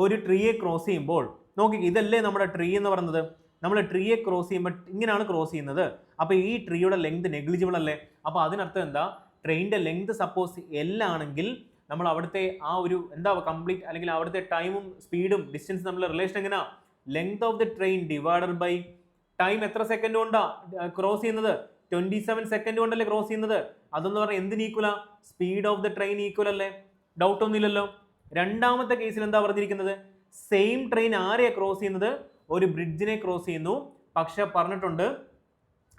ഒരു ട്രീയെ ക്രോസ് ചെയ്യുമ്പോൾ നോക്കിക്കേ, ഇതല്ലേ നമ്മുടെ ട്രീ എന്ന് പറയുന്നത്. നമ്മൾ ട്രീയെ ക്രോസ് ചെയ്യുമ്പോൾ ഇങ്ങനെയാണ് ക്രോസ് ചെയ്യുന്നത്. അപ്പൊ ഈ ട്രീയുടെ ലെങ്ത് നെഗ്ലിജിബിൾ അല്ലേ? അപ്പൊ അതിനർത്ഥം എന്താ? ട്രെയിനിന്റെ ലെങ്ത് സപ്പോസ് L ആണെങ്കിൽ നമ്മൾ അവിടുത്തെ ആ ഒരു കംപ്ലീറ്റ് അല്ലെങ്കിൽ അവിടുത്തെ ടൈമും സ്പീഡും ഡിസ്റ്റൻസ് തമ്മിലുള്ള റിലേഷൻ എങ്ങനെയാ? Length of the train divided by time. എത്ര സെക്കൻഡ് കൊണ്ടാ ക്രോസ് ചെയ്യുന്നത്? 27 സെക്കൻഡ് കൊണ്ടല്ലേ ക്രോസ് ചെയ്യുന്നത്. അതെന്ന് പറഞ്ഞാൽ എന്തിന് ഈക്വലാ? Speed of the train equal അല്ലേ? ഡൗട്ട് ഒന്നും ഇല്ലല്ലോ. രണ്ടാമത്തെ കേസിൽ എന്താ പറഞ്ഞിരിക്കുന്നത്? സെയിം ട്രെയിൻ ആരെയാണ് ക്രോസ് ചെയ്യുന്നത്? ഒരു ബ്രിഡ്ജിനെ ക്രോസ് ചെയ്യുന്നു. പക്ഷെ പറഞ്ഞിട്ടുണ്ട്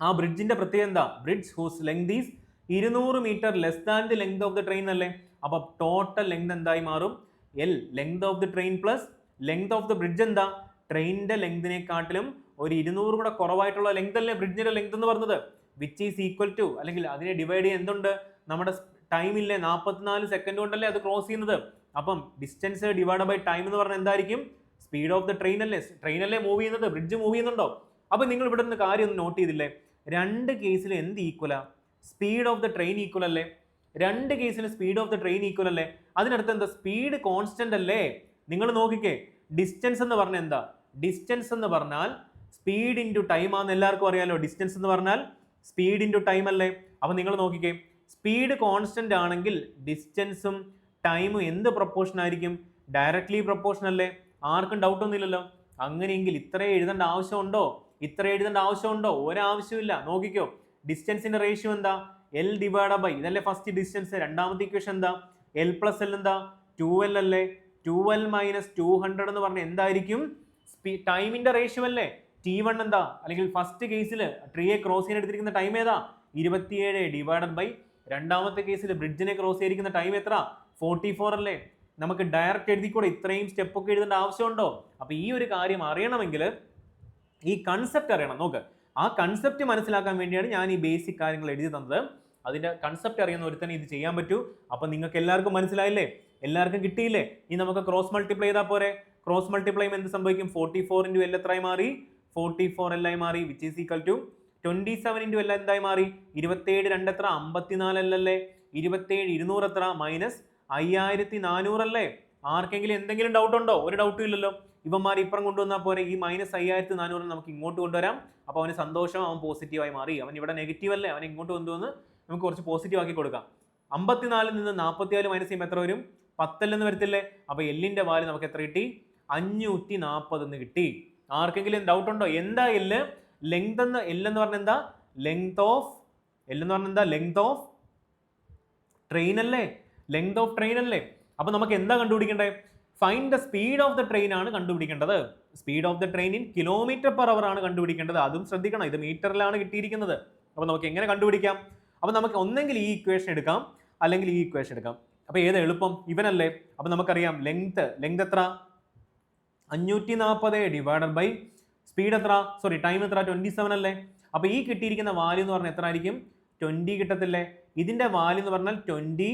ആ ബ്രിഡ്ജിന്റെ പ്രത്യേകത എന്താ? Bridge whose length is 200 metre less than the length of the train അല്ലേ? അപ്പൊ ടോട്ടൽ ലെങ്ത് എന്തായി മാറും? L, length of the train plus length of the bridge എന്താ? ട്രെയിനിന്റെ ലെങ്തിനെക്കാട്ടിലും ഒരു 200 കൂടെ കുറവായിട്ടുള്ള ലെങ്ത് അല്ലേ ബ്രിഡ്ജിന്റെ ലെങ്ത് എന്ന് പറഞ്ഞത്? വിച്ച് ഈസ് ഈക്വൽ ടു, അല്ലെങ്കിൽ അതിനെ ഡിവൈഡ് ചെയ്യാൻ എന്തുണ്ട്? നമ്മുടെ ടൈം ഇല്ലേ, 44 സെക്കൻഡ് കൊണ്ടല്ലേ അത് ക്രോസ് ചെയ്യുന്നത്. അപ്പം ഡിസ്റ്റൻസ് ഡിവൈഡ് ബൈ ടൈം എന്ന് പറഞ്ഞാൽ എന്തായിരിക്കും? സ്പീഡ് ഓഫ് ദി ട്രെയിൻ അല്ലേ? ട്രെയിൻ അല്ലേ മൂവ് ചെയ്യുന്നത്, ബ്രിഡ്ജ് മൂവ് ചെയ്യുന്നുണ്ടോ? അപ്പൊ നിങ്ങൾ ഇവിടെ നിന്ന് കാര്യം ഒന്ന് നോട്ട് ചെയ്തില്ലേ? രണ്ട് കേസിലും എന്ത് ഈക്വലാ? Speed of the train equal അല്ലേ? രണ്ട് കേസിലും speed of the train equal അല്ലേ? അതിനടുത്ത് എന്താ? സ്പീഡ് കോൺസ്റ്റന്റ് അല്ലേ? നിങ്ങൾ നോക്കിക്കേ, ഡിസ്റ്റൻസ് എന്ന് പറഞ്ഞാൽ എന്താ? ഡിസ്റ്റൻസ് എന്ന് പറഞ്ഞാൽ സ്പീഡ് ഇൻറ്റു ടൈം ആണെന്ന് എല്ലാവർക്കും അറിയാലോ. ഡിസ്റ്റൻസ് എന്ന് പറഞ്ഞാൽ സ്പീഡ് ഇൻറ്റു ടൈം അല്ലേ? അപ്പൊ നിങ്ങൾ നോക്കിക്കേ, സ്പീഡ് കോൺസ്റ്റന്റ് ആണെങ്കിൽ ഡിസ്റ്റൻസും ടൈമും എന്ത് പ്രൊപ്പോർഷൻ ആയിരിക്കും? ഡയറക്ട്ലി പ്രൊപ്പോർഷൻ അല്ലേ? ആർക്കും ഡൗട്ട് ഒന്നുമില്ലല്ലോ. അങ്ങനെയെങ്കിൽ ഇത്ര എഴുതേണ്ട ആവശ്യമുണ്ടോ? ഇത്ര എഴുതേണ്ട ആവശ്യമുണ്ടോ? ഒരാവശ്യമില്ല. നോക്കിക്കോ, ഡിസ്റ്റൻസിന്റെ റേഷ്യോ എന്താ? എൽ ഡിവൈഡ് ബൈ, ഇതല്ലേ ഫസ്റ്റ് ഡിസ്റ്റൻസ്. രണ്ടാമത്തെ ഇക്വേഷൻ എന്താ? എൽ പ്ലസ് എൽ എന്താ? 2L അല്ലേ? 2L മൈനസ് 200 എന്ന് പറഞ്ഞാൽ എന്തായിരിക്കും? ടൈമിന്റെ റേഷ്യോ അല്ലേ? T1 എന്താ? അല്ലെങ്കിൽ ഫസ്റ്റ് കേസിൽ ട്രീയെ ക്രോസ് ചെയ്യാൻ എടുത്തിരിക്കുന്ന ടൈം ഏതാ? 27 ഡിവൈഡഡ് ബൈ രണ്ടാമത്തെ കേസിൽ ബ്രിഡ്ജിനെ ക്രോസ് ചെയ്തിരിക്കുന്ന ടൈം എത്ര? 44 അല്ലേ? നമുക്ക് ഡയറക്റ്റ് എഴുതിക്കൂടെ? ഇത്രയും സ്റ്റെപ്പ് ഒക്കെ എഴുതേണ്ട ആവശ്യമുണ്ടോ? അപ്പൊ ഈ ഒരു കാര്യം അറിയണമെങ്കിൽ ഈ കൺസെപ്റ്റ് അറിയണം. നോക്ക്, ആ കൺസെപ്റ്റ് മനസ്സിലാക്കാൻ വേണ്ടിയാണ് ഞാൻ ഈ ബേസിക് കാര്യങ്ങൾ എഴുതി തന്നത്. അതിന്റെ കൺസെപ്റ്റ് അറിയുന്ന ഒരുത്തന്നെ ഇത് ചെയ്യാൻ പറ്റൂ. അപ്പൊ നിങ്ങൾക്ക് എല്ലാവർക്കും മനസ്സിലായില്ലേ? എല്ലാവർക്കും കിട്ടിയില്ലേ? ഇനി നമുക്ക് ക്രോസ് മൾട്ടിപ്ലൈ ചെയ്താൽ പോരെ? ക്രോസ് മൾട്ടിപ്ലൈ എന്ത് സംഭവിക്കും? 44 ഇൻറ്റു എൽ എത്രയായി മാറി? 44 L ആയി മാറി. Which is equal to 27 into L എന്തായി മാറി? 27 2 എത്ര? 54 L അല്ലേ? 27 200 എത്ര? മൈനസ് 5400 അല്ലേ? ആർക്കെങ്കിലും എന്തെങ്കിലും ഡൗട്ട് ഉണ്ടോ? ഒരു ഡൗട്ടും ഇല്ലല്ലോ. ഇവന്മാർ ഇപ്പുറം കൊണ്ടുവന്നാൽ പോരെ. ഈ മൈനസ് 5400 നമുക്ക് ഇങ്ങോട്ട് കൊണ്ടുവരാം. അപ്പോൾ അവന് സന്തോഷം, അവൻ പോസിറ്റീവായി മാറി. അവൻ ഇവിടെ നെഗറ്റീവ് അല്ലേ? അവൻ ഇങ്ങോട്ട് കൊണ്ടുവന്ന് നമുക്ക് കുറച്ച് പോസിറ്റീവ് ആക്കി കൊടുക്കാം. 54 നിന്ന് 44 മൈനസ് ചെയ്യുമ്പോൾ എത്ര വരും? 10 എന്ന് വരത്തില്ലേ? അപ്പോൾ എല്ലിന്റെ വാല്യൂ നമുക്ക് എത്ര കിട്ടി? 540 എന്ന് കിട്ടി. ആർക്കെങ്കിലും ഡൗട്ട് ഉണ്ടോ? എന്താ എല്ല്? ലെങ്ത് എന്ന്, എൽ എന്ന് പറഞ്ഞാൽ എന്താ? ലെങ്ത് ഓഫ്, എൽ എന്ന് പറഞ്ഞാൽ എന്താ? ലെങ്ത് ഓഫ് ട്രെയിൻ അല്ലേ? ലെങ്ത് ഓഫ് ട്രെയിൻ അല്ലേ? അപ്പൊ നമുക്ക് എന്താ കണ്ടുപിടിക്കേണ്ടത്? Find the speed of the train ആണ് കണ്ടുപിടിക്കേണ്ടത്. Speed of the train in kilometre per hour ആണ് കണ്ടുപിടിക്കേണ്ടത്. അതും ശ്രദ്ധിക്കണം, ഇത് മീറ്ററിലാണ് കിട്ടിയിരിക്കുന്നത്. അപ്പൊ നമുക്ക് എങ്ങനെ കണ്ടുപിടിക്കാം? അപ്പൊ നമുക്ക് ഒന്നെങ്കിൽ ഈ ഇക്വേഷൻ എടുക്കാം, അല്ലെങ്കിൽ ഈ ഇക്വേഷൻ എടുക്കാം. അപ്പൊ ഏത് എളുപ്പം? ഇവനല്ലേ? അപ്പൊ നമുക്കറിയാം ലെങ്ത് എത്ര? 540 ഡിവൈഡഡ് ബൈ സ്പീഡ് എത്ര? സോറി, ടൈം എത്ര? 27 അല്ലേ? അപ്പൊ ഈ കിട്ടിയിരിക്കുന്ന വാല്യൂ എന്ന് പറഞ്ഞാൽ എത്ര ആയിരിക്കും? 20 കിട്ടത്തില്ലേ? ഇതിന്റെ വാല്യൂ എന്ന് പറഞ്ഞാൽ 20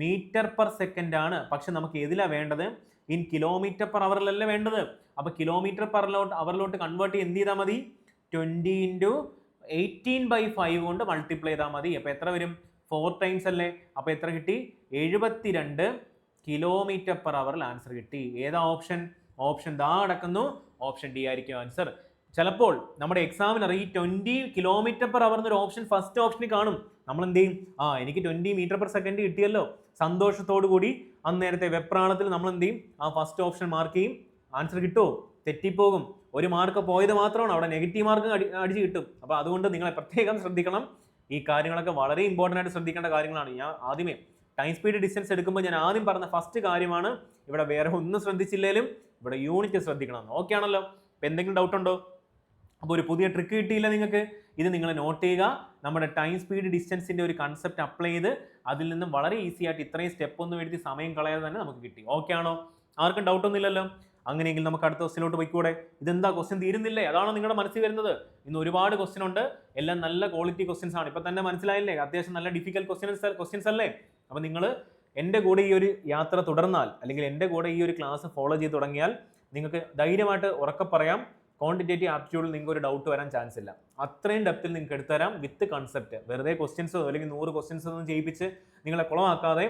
മീറ്റർ പെർ സെക്കൻഡ് ആണ്. പക്ഷെ നമുക്ക് ഏതിലാ വേണ്ടത്? ഇൻ കിലോമീറ്റർ പെർ അവറിലല്ലേ വേണ്ടത്. അപ്പൊ കിലോമീറ്റർ പെർ അവറിലോട്ട് കൺവേർട്ട് ചെയ്ത് എന്ത് ചെയ്താൽ മതി? 20 ഇൻറ്റു 18/5 കൊണ്ട് മൾട്ടിപ്ലൈ ചെയ്താൽ മതി. അപ്പൊ എത്ര വരും? 4 ടൈംസ് അല്ലേ? അപ്പൊ എത്ര കിട്ടി? 72 കിലോമീറ്റർ പെർ അവറിൽ ആൻസർ കിട്ടി. ഏതാ ഓപ്ഷൻ? ഓപ്ഷൻ ദാ അടക്കുന്നു. ഓപ്ഷൻ ഡി ആയിരിക്കും ആൻസർ. ചിലപ്പോൾ നമ്മുടെ എക്സാമിനർ ഈ 20 കിലോമീറ്റർ പെർ അവർ എന്നൊരു ഓപ്ഷൻ ഫസ്റ്റ് ഓപ്ഷനിൽ കാണും. നമ്മൾ എന്ത് ചെയ്യും? എനിക്ക് 20 മീറ്റർ പെർ സെക്കൻഡ് കിട്ടിയല്ലോ, സന്തോഷത്തോടു കൂടി അന്നേരത്തെ വെപ്രാളത്തിൽ നമ്മൾ എന്ത് ചെയ്യും? ആ ഫസ്റ്റ് ഓപ്ഷൻ മാർക്ക് ചെയ്യും. ആൻസർ കിട്ടുമോ? തെറ്റിപ്പോകും. ഒരു മാർക്ക് പോയത് മാത്രമാണ്, അവിടെ നെഗറ്റീവ് മാർക്ക് അടിച്ച് കിട്ടും. അപ്പോൾ അതുകൊണ്ട് നിങ്ങളെ പ്രത്യേകം ശ്രദ്ധിക്കണം. ഈ കാര്യങ്ങളൊക്കെ വളരെ ഇമ്പോർട്ടൻ്റ് ആയിട്ട് ശ്രദ്ധിക്കേണ്ട കാര്യങ്ങളാണ്. ഞാൻ ആദ്യമേ ടൈം സ്പീഡ് ഡിസ്റ്റൻസ് എടുക്കുമ്പോൾ ഞാൻ ആദ്യം പറഞ്ഞ ഫസ്റ്റ് കാര്യമാണ്. ഇവിടെ വേറെ ഒന്നും ശ്രദ്ധിച്ചില്ലെങ്കിലും ഇവിടെ യൂണിറ്റ് ശ്രദ്ധിക്കണം. ഓക്കെ ആണല്ലോ? ഇപ്പം എന്തെങ്കിലും ഡൗട്ട് ഉണ്ടോ? അപ്പോൾ ഒരു പുതിയ ട്രിക്ക് കിട്ടിയില്ല നിങ്ങൾക്ക്? ഇത് നിങ്ങൾ നോട്ട് ചെയ്യുക. നമ്മുടെ ടൈം സ്പീഡ് ഡിസ്റ്റൻസിന്റെ ഒരു കൺസെപ്റ്റ് അപ്ലൈ ചെയ്ത് അതിൽ നിന്നും വളരെ ഈസി ആയിട്ട് ഇത്രയും സ്റ്റെപ്പ് ഒന്നും എഴുതി സമയം കളയാതെ തന്നെ നമുക്ക് കിട്ടി. ഓക്കെ ആണോ? ആർക്കും ഡൗട്ട് ഒന്നും ഇല്ലല്ലോ? അങ്ങനെയെങ്കിൽ നമുക്ക് അടുത്ത ക്വസ്റ്റിലോട്ട് പോയിക്കൂടെ? ഇതെന്താ ക്വസ്റ്റ്യൻ തീരുന്നില്ലേ? അതാണോ നിങ്ങളുടെ മനസ്സിൽ വരുന്നത്? ഇന്ന് ഒരുപാട് ക്വസ്റ്റ്യൻ ഉണ്ട്, എല്ലാം നല്ല ക്വാളിറ്റി ക്വസ്റ്റ്യൻസ് ആണ്. ഇപ്പൊ തന്നെ മനസ്സിലായില്ലേ? അത്യാവശ്യം നല്ല ഡിഫിക്കൽട്ട് ക്വസ്റ്റ്യൻസ് അല്ലേ? അപ്പൊ നിങ്ങൾ എൻ്റെ കൂടെ ഈ ഒരു യാത്ര തുടർന്നാൽ, അല്ലെങ്കിൽ എൻ്റെ കൂടെ ഈ ഒരു ക്ലാസ് ഫോളോ ചെയ്ത് തുടങ്ങിയാൽ നിങ്ങൾക്ക് ധൈര്യമായിട്ട് ഉറക്കെ പറയാം, ക്വാണ്ടിറ്റേറ്റീവ് ആപ്റ്റിറ്റ്യൂഡിൽ നിങ്ങൾക്ക് ഒരു ഡൗട്ട് വരാൻ ചാൻസ് ഇല്ല. അത്രയും ഡെപ്തിൽ നിങ്ങൾക്ക് എടുത്തുതരാം വിത്ത് കൺസെപ്റ്റ്. വെറുതെ ക്വസ്റ്റ്യൻസോ അല്ലെങ്കിൽ 100 ക്വസ്റ്റ്യൻസോ ഒന്നും ചെയ്യിപ്പിച്ച് നിങ്ങളെ കുളമാക്കാതെ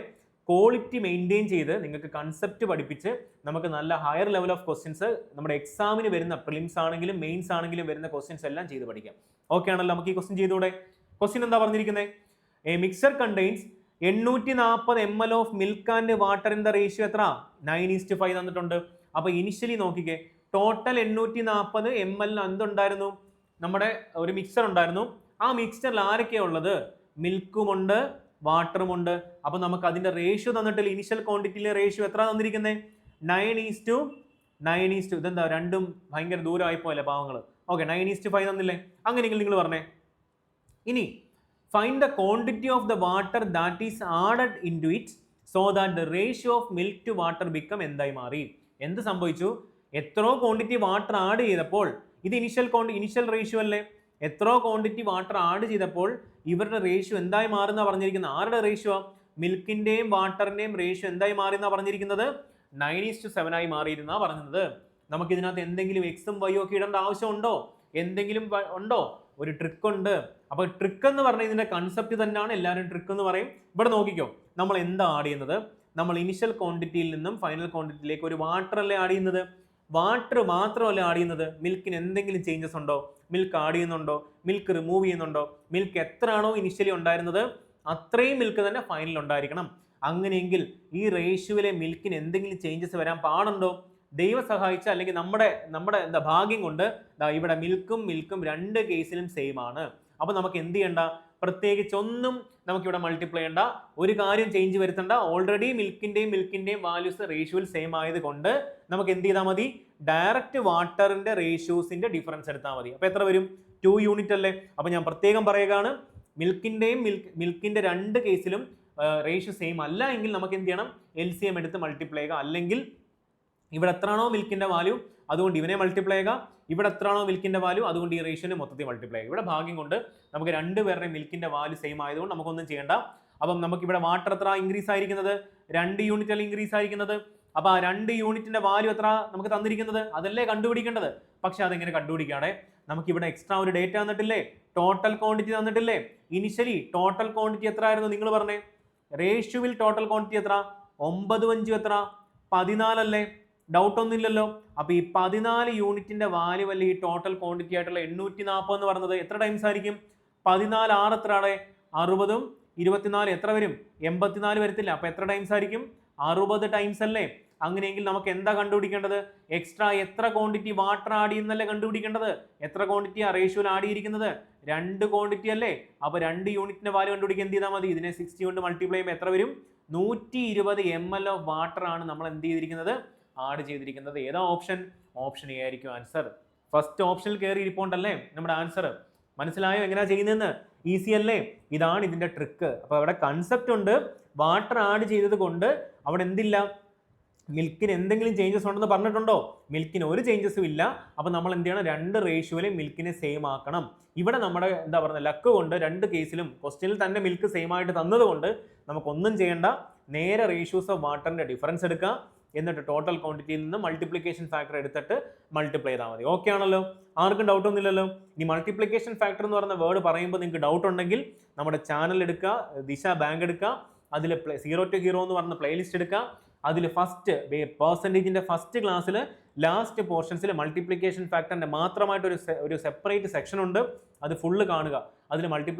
ക്വാളിറ്റി മെയിൻറ്റെയിൻ ചെയ്ത് നിങ്ങൾക്ക് കൺസെപ്റ്റ് പഠിപ്പിച്ച് നമുക്ക് നല്ല ഹയർ ലെവൽ ഓഫ് ക്വസ്റ്റ്യൻസ് നമ്മുടെ എക്സാമിന് വരുന്ന പ്രിലിംസ് ആണെങ്കിലും മെയിൻസ് ആണെങ്കിലും വരുന്ന ക്വസ്റ്റ്യൻസ് എല്ലാം ചെയ്ത് പഠിക്കാം. ഓക്കെ ആണല്ലോ? നമുക്ക് ഈ ക്വസ്റ്റ്യൻ ചെയ്തുകൂടെ? ക്വസ്റ്റ്യൻ എന്താ പറഞ്ഞിരിക്കുന്നത്? A mixer contains 840 ml of milk and water in the ratio എത്ര? 9:5 തന്നിട്ടുണ്ട്. അപ്പൊ ഇനിഷ്യലി നോക്കിക്കേ, ടോട്ടൽ 840 ml എന്തുണ്ടായിരുന്നു? നമ്മുടെ ഒരു മിക്സർ ഉണ്ടായിരുന്നു. ആ മിക്സറിൽ ആരൊക്കെയാ ഉള്ളത്? മിൽക്കും ഉണ്ട്, വാട്ടറും ഉണ്ട്. അപ്പൊ നമുക്ക് അതിന്റെ റേഷ്യോ തന്നിട്ടില്ല. ഇനിഷ്യൽ ക്വാണ്ടിറ്റിയിലെ റേഷ്യോ എത്ര തന്നിരിക്കുന്നത്? 9:5 9:2 ഇതെന്താ രണ്ടും ഭയങ്കര ദൂരമായി പോയല്ലേ പാവങ്ങൾ. ഓക്കെ 9:5 തന്നില്ലേ, അങ്ങനെയെങ്കിൽ നിങ്ങൾ പറഞ്ഞേ. ഇനി find the quantity of the water that is added into it so that the ratio of milk to water become എന്തായി മാറി. എന്ത് സംഭവിച്ചു? എത്രയോ ക്വാണ്ടിറ്റി വാട്ടർ ആഡ് ചെയ്തപ്പോൾ, ഇത് ഇനിഷ്യൽ റേഷ്യോ അല്ലേ, എത്രയോ ക്വാണ്ടിറ്റി വാട്ടർ ആഡ് ചെയ്തപ്പോൾ ഇവരുടെ റേഷ്യോ എന്തായി മാറുന്ന പറഞ്ഞിരിക്കുന്നത്. ആരുടെ റേഷ്യോ? മിൽക്കിന്റെയും വാട്ടറിന്റെയും റേഷ്യോ എന്തായി മാറിയെന്നാ പറഞ്ഞിരിക്കുന്നത്? 9:7 ആയി മാറിയിരുന്നാ പറഞ്ഞത്. നമുക്ക് ഇതിനകത്ത് എന്തെങ്കിലും എക്സും വൈയും ഒക്കെ ഇടേണ്ട ആവശ്യമുണ്ടോ? എന്തെങ്കിലും ഉണ്ടോ? ഒരു ട്രിക്ക് ഉണ്ട്. അപ്പൊ ട്രിക്ക് എന്ന് പറഞ്ഞാൽ ഇതിന്റെ കൺസെപ്റ്റ് തന്നെയാണ്, എല്ലാവരും ട്രിക്ക് എന്ന് പറയും. ഇവിടെ നോക്കിക്കോ, നമ്മൾ എന്താ ആഡ് ചെയ്യുന്നത്? നമ്മൾ ഇനിഷ്യൽ ക്വാണ്ടിറ്റിയിൽ നിന്നും ഫൈനൽ ക്വാണ്ടിറ്റിയിലേക്ക് ഒരു വാട്ടർ അല്ലേ ആഡ് ചെയ്യുന്നത്. വാട്ടർ മാത്രമല്ല ആഡ് ചെയ്യുന്നത്. മിൽക്കിന് എന്തെങ്കിലും ചേഞ്ചസ് ഉണ്ടോ? മിൽക്ക് ആഡ് ചെയ്യുന്നുണ്ടോ? മിൽക്ക് റിമൂവ് ചെയ്യുന്നുണ്ടോ? മിൽക്ക് എത്രയാണോ ഇനിഷ്യലി ഉണ്ടായിരുന്നത് അത്രയും മിൽക്ക് തന്നെ ഫൈനൽ ഉണ്ടായിരിക്കണം. അങ്ങനെയെങ്കിൽ ഈ റേഷ്യോയിലെ മിൽക്കിന് എന്തെങ്കിലും ചേഞ്ചസ് വരാൻ പാടുണ്ടോ? ദൈവം സഹായിച്ച അല്ലെങ്കിൽ നമ്മുടെ എന്താ ഭാഗ്യം കൊണ്ട് ഇവിടെ മിൽക്കും രണ്ട് കേസിലും സെയിം ആണ്. അപ്പൊ നമുക്ക് എന്ത് ചെയ്യണ്ട? പ്രത്യേകിച്ച് ഒന്നും നമുക്കിവിടെ മൾട്ടിപ്ലൈ ചെയ്യണ്ട, ഒരു കാര്യം ചേഞ്ച് വരുത്തണ്ട. ഓൾറെഡി മിൽക്കിന്റെയും വാല്യൂസ് റേഷ്യോയിൽ സെയിം ആയതുകൊണ്ട് നമുക്ക് എന്ത് ചെയ്താൽ മതി? ഡയറക്റ്റ് വാട്ടറിന്റെ റേഷ്യോസിന്റെ ഡിഫറൻസ് എടുത്താൽ മതി. അപ്പൊ എത്ര വരും? 2 യൂണിറ്റ് അല്ലേ. അപ്പൊ ഞാൻ പ്രത്യേകം പറയുകയാണ്, മിൽക്കിന്റെ രണ്ട് കേസിലും റേഷ്യോ സെയിം അല്ല എങ്കിൽ നമുക്ക് എന്ത് ചെയ്യണം? LCM എടുത്ത് മൾട്ടിപ്ലൈ ചെയ്യുക. അല്ലെങ്കിൽ ഇവിടെ എത്രയാണോ മിൽക്കിന്റെ വാല്യൂ അതുകൊണ്ട് ഇവനെ മൾട്ടിപ്ലൈ ചെയ്യുക, ഇവിടെ എത്രയാണോ മിൽക്കിന്റെ വാല്യൂ അതുകൊണ്ട് ഈ റേഷ്യോനെ മൊത്തത്തിൽ മൾട്ടിപ്ലൈ ചെയ്യുക. ഇവിടെ ഭാഗ്യം കൊണ്ട് നമുക്ക് രണ്ടുപേരുടെയും മിൽക്കിന്റെ വാല്യൂ സെയിം ആയതുകൊണ്ട് നമുക്കൊന്നും ചെയ്യേണ്ട. അപ്പം നമുക്ക് ഇവിടെ വാട്ടർ എത്ര ഇൻക്രീസ് ആയിരിക്കുന്നത്? 2 യൂണിറ്റ് അല്ല ഇൻക്രീസ് ആയിരിക്കുന്നത്. അപ്പൊ ആ 2 യൂണിറ്റിന്റെ വാല്യൂ എത്ര നമുക്ക് തന്നിരിക്കുന്നത്? അതല്ലേ കണ്ടുപിടിക്കേണ്ടത്. പക്ഷെ അതെങ്ങനെ കണ്ടുപിടിക്കാതെ നമുക്ക് ഇവിടെ എക്സ്ട്രാ ഒരു ഡേറ്റ തന്നിട്ടില്ലേ, ടോട്ടൽ ക്വാണ്ടിറ്റി തന്നിട്ടില്ലേ. ഇനിഷ്യലി ടോട്ടൽ ക്വാണ്ടിറ്റി എത്ര ആയിരുന്നു നിങ്ങൾ പറഞ്ഞേ? റേഷ്യോയിൽ ടോട്ടൽ ക്വാണ്ടിറ്റി എത്ര? 9 5 എത്ര? 14 അല്ലേ? ഡൗട്ട് ഒന്നും ഇല്ലല്ലോ. അപ്പൊ ഈ 14 യൂണിറ്റിന്റെ വാല്യൂ അല്ലേ ഈ ടോട്ടൽ ക്വാണ്ടിറ്റി ആയിട്ടുള്ള 840 എന്ന് പറഞ്ഞത് എത്ര ടൈംസ് ആയിരിക്കും? 14 6 എത്ര ആണ്? 60ഉം 24 എത്ര വരും? 84 വരത്തില്ല. അപ്പൊ എത്ര ടൈംസ് ആയിരിക്കും? 60 ടൈംസ് അല്ലേ. അങ്ങനെയെങ്കിൽ നമുക്ക് എന്താ കണ്ടുപിടിക്കേണ്ടത്? എക്സ്ട്രാ എത്ര ക്വാണ്ടിറ്റി വാട്ടർ ആഡ് ചെയ്യുന്നല്ലേ കണ്ടുപിടിക്കേണ്ടത്. എത്ര ക്വാണ്ടിറ്റി ആ റേഷ്യോയിൽ ആഡ് ചെയ്തിരിക്കുന്നത്? 2 ക്വാണ്ടിറ്റി അല്ലേ. അപ്പൊ 2 യൂണിറ്റിന്റെ വാല്യൂ കണ്ടുപിടിക്കാൻ എന്ത് ചെയ്താൽ മതി? ഇതിനെ 60 കൊണ്ട് മൾട്ടിപ്ലൈ ചെയ്യുമ്പോൾ എത്ര വരും? 120 ml ഓഫ് വാട്ടർ ആണ് നമ്മൾ എന്ത് ചെയ്തിരിക്കുന്നത്? ആഡ് ചെയ്തിരിക്കുന്നത്. ഏതാ ഓപ്ഷൻ? ഓപ്ഷൻ എ ആയിരിക്കും ആൻസർ. ഫസ്റ്റ് ഓപ്ഷനിൽ കയറി ഇരിപ്പുണ്ടല്ലേ നമ്മുടെ ആൻസർ. മനസ്സിലായോ എങ്ങനെയാ ചെയ്യുന്നതെന്ന്? ഈസി അല്ലേ? ഇതാണ് ഇതിന്റെ ട്രിക്ക്. അപ്പൊ അവിടെ കൺസെപ്റ്റ് ഉണ്ട്. വാട്ടർ ആഡ് ചെയ്തത് കൊണ്ട് അവിടെ എന്തില്ല? മിൽക്കിന് എന്തെങ്കിലും ചേഞ്ചസ് ഉണ്ടെന്ന് പറഞ്ഞിട്ടുണ്ടോ? മിൽക്കിന് ഒരു ചേഞ്ചസും ഇല്ല. അപ്പൊ നമ്മൾ എന്ത് ചെയ്യണം? രണ്ട് റേഷ്യോയിലും മിൽക്കിനെ സെയിം ആക്കണം. ഇവിടെ നമ്മുടെ എന്താ പറയുക ലക്ക് കൊണ്ട് രണ്ട് കേസിലും ക്വസ്റ്റ്യനിൽ തന്നെ മിൽക്ക് സെയിം ആയിട്ട് തന്നതുകൊണ്ട് നമുക്കൊന്നും ചെയ്യേണ്ട. നേരെ റേഷ്യോസ് ഓഫ് വാട്ടറിന്റെ ഡിഫറൻസ് എടുക്കുക, എന്നിട്ട് ടോട്ടൽ ക്വാണ്ടിറ്റിയിൽ നിന്ന് മൾട്ടിപ്ലിക്കേഷൻ ഫാക്ടർ എടുത്തിട്ട് മൾട്ടിപ്ലൈ ചെയ്താൽ മതി. ഓക്കെ ആണല്ലോ? ആർക്കും ഡൗട്ട് ഒന്നും ഇല്ലല്ലോ. ഇനി മൾട്ടിപ്ലിക്കേഷൻ ഫാക്ടർ എന്ന് പറയുന്ന വേർഡ് പറയുമ്പോൾ നിങ്ങൾക്ക് ഡൗട്ട് ഉണ്ടെങ്കിൽ നമ്മുടെ ചാനൽ എടുക്കുക, ദിശ ബാങ്ക് എടുക്കുക, അതിൽ 0 to Hero എന്ന് പറഞ്ഞ പ്ലേലിസ്റ്റ് എടുക്കുക. അതിൽ ഫസ്റ്റ് പെർസെൻറ്റേജിന്റെ ഫസ്റ്റ് ക്ലാസ്സിൽ ലാസ്റ്റ് പോർഷൻസിൽ മൾട്ടിപ്ലിക്കേഷൻ ഫാക്ടറിന്റെ മാത്രമായിട്ട് ഒരു സെപ്പറേറ്റ് സെക്ഷൻ ഉണ്ട്. അത് ഫുള്ള് കാണുക. അതിൽ